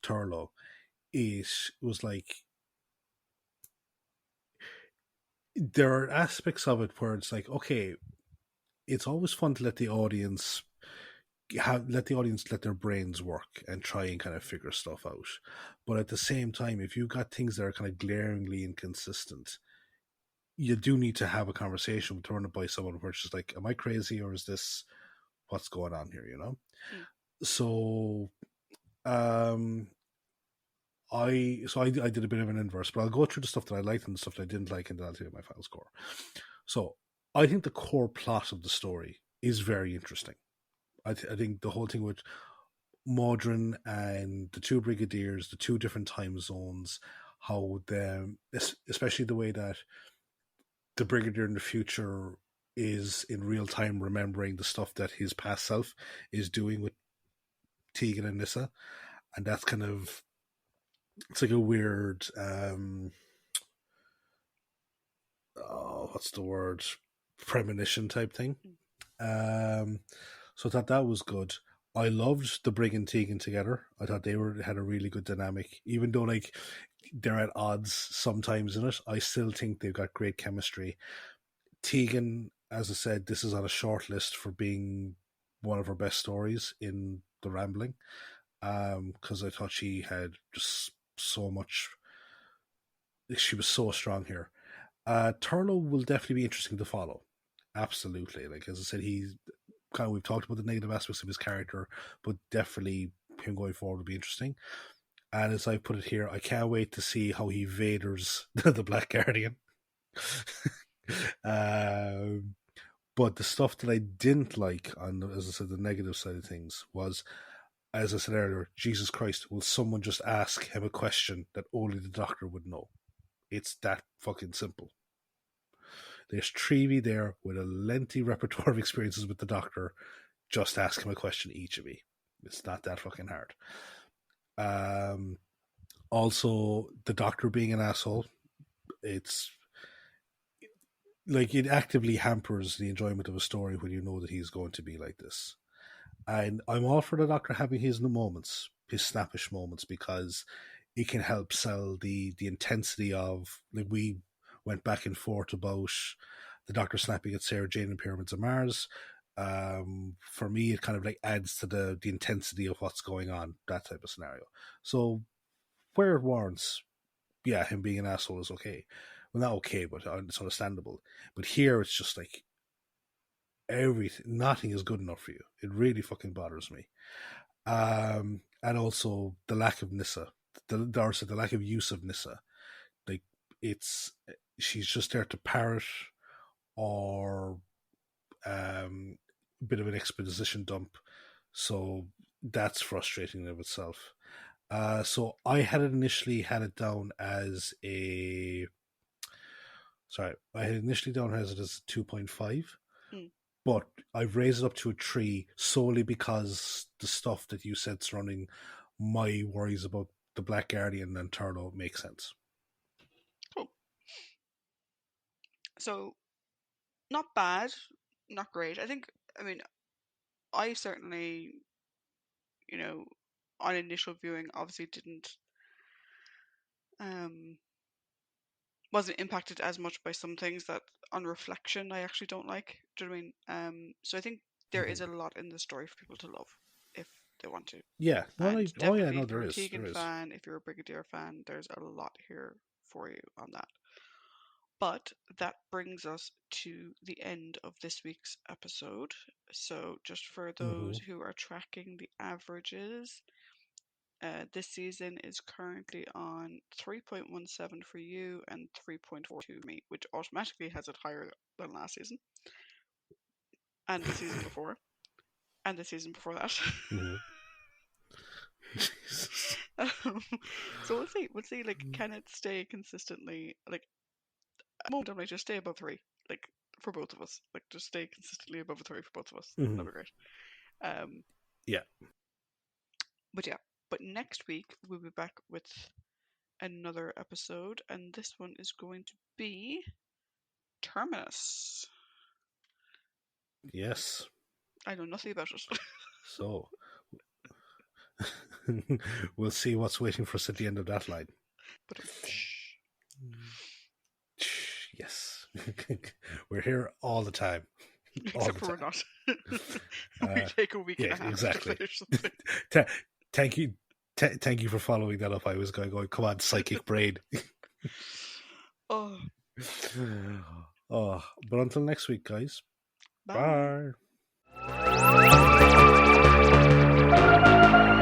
Turlo, it was like there are aspects of it where it's like okay, it's always fun to let the audience let their brains work and try and kind of figure stuff out. But at the same time, if you've got things that are kind of glaringly inconsistent, you do need to have a conversation with run it by someone where it's just like, am I crazy or is this what's going on here, you know? mm, So um I did a bit of an inverse, but I'll go through the stuff that I liked and the stuff that I didn't like, and then I'll tell you my final score. So I think the core plot of the story is very interesting. I think the whole thing with Mawdryn and the two brigadiers, the two different time zones, how them, especially the way that the brigadier in the future is in real time remembering the stuff that his past self is doing with Tegan and Nissa, and that's kind of it's like a weird oh, what's the word, premonition type thing. mm, Um, so I thought that was good. I loved the Brig and Tegan together. I thought they had a really good dynamic, even though like they're at odds sometimes in it. I still think they've got great chemistry. Tegan, as I said, this is on a short list for being one of her best stories in the Rambling, because I thought she had just so much. She was so strong here. Turlo will definitely be interesting to follow. Absolutely, like as I said, he's kind of we've talked about the negative aspects of his character, but definitely him going forward will be interesting. And as I put it here, I can't wait to see how he vaders the Black Guardian. um, but the stuff that I didn't like on, as I said, the negative side of things was, as I said earlier, Jesus Christ, will someone just ask him a question that only the Doctor would know? It's that fucking simple. There's Trevi there with a lengthy repertoire of experiences with the Doctor. Just ask him a question each of me. It's not that fucking hard. Um, Also, the Doctor being an asshole, it's like it actively hampers the enjoyment of a story when you know that he's going to be like this. And I'm all for the Doctor having his moments, his snappish moments, because it can help sell the intensity of like we went back and forth about the Doctor snapping at Sarah Jane in Pyramids of Mars. For me, it kind of like adds to the intensity of what's going on, that type of scenario. So where it warrants, yeah, him being an asshole is okay. Well, not okay, but it's understandable. But here, it's just like everything, nothing is good enough for you. It really fucking bothers me. And also the lack of Nissa, the lack of use of Nissa. Like it's she's just there to parrot or a bit of an exposition dump. So that's frustrating in of itself. So I had it down as a sorry, I had initially down as it as a 2.5, mm. but I've raised it up to a 3 solely because the stuff that you said surrounding my worries about the Black Guardian and Turlo make sense. Cool. So, not bad, not great. I mean, I certainly, on initial viewing, obviously didn't, wasn't impacted as much by some things that on reflection I actually don't like. Do you know what I mean? So I think there is a lot in the story for people to love if they want to. Yeah. And definitely, No, if you're there a is. Tegan fan, if you're a Brigadier fan, there's a lot here for you on that. But that brings us to the end of this week's episode. So, just for those who are tracking the averages, this season is currently on 3.17 for you and 3.42 for me, which automatically has it higher than last season and the season before and the season before that. So we'll see. We'll see. Like, can it stay consistently? Like, at the moment, I might just stay above 3. Like, for both of us. Like, just stay consistently above a 3 for both of us. That'd be great. Yeah. But yeah. But next week we'll be back with another episode, and this one is going to be Terminus. Yes. I know nothing about it. So we'll see what's waiting for us at the end of that line. But yes. We're here all the time. Except for we're not. We take a week and a half exactly. to finish something. Thank you. Thank you for following that up. I was going, come on, psychic brain. Oh. But until next week, guys. Bye. Bye.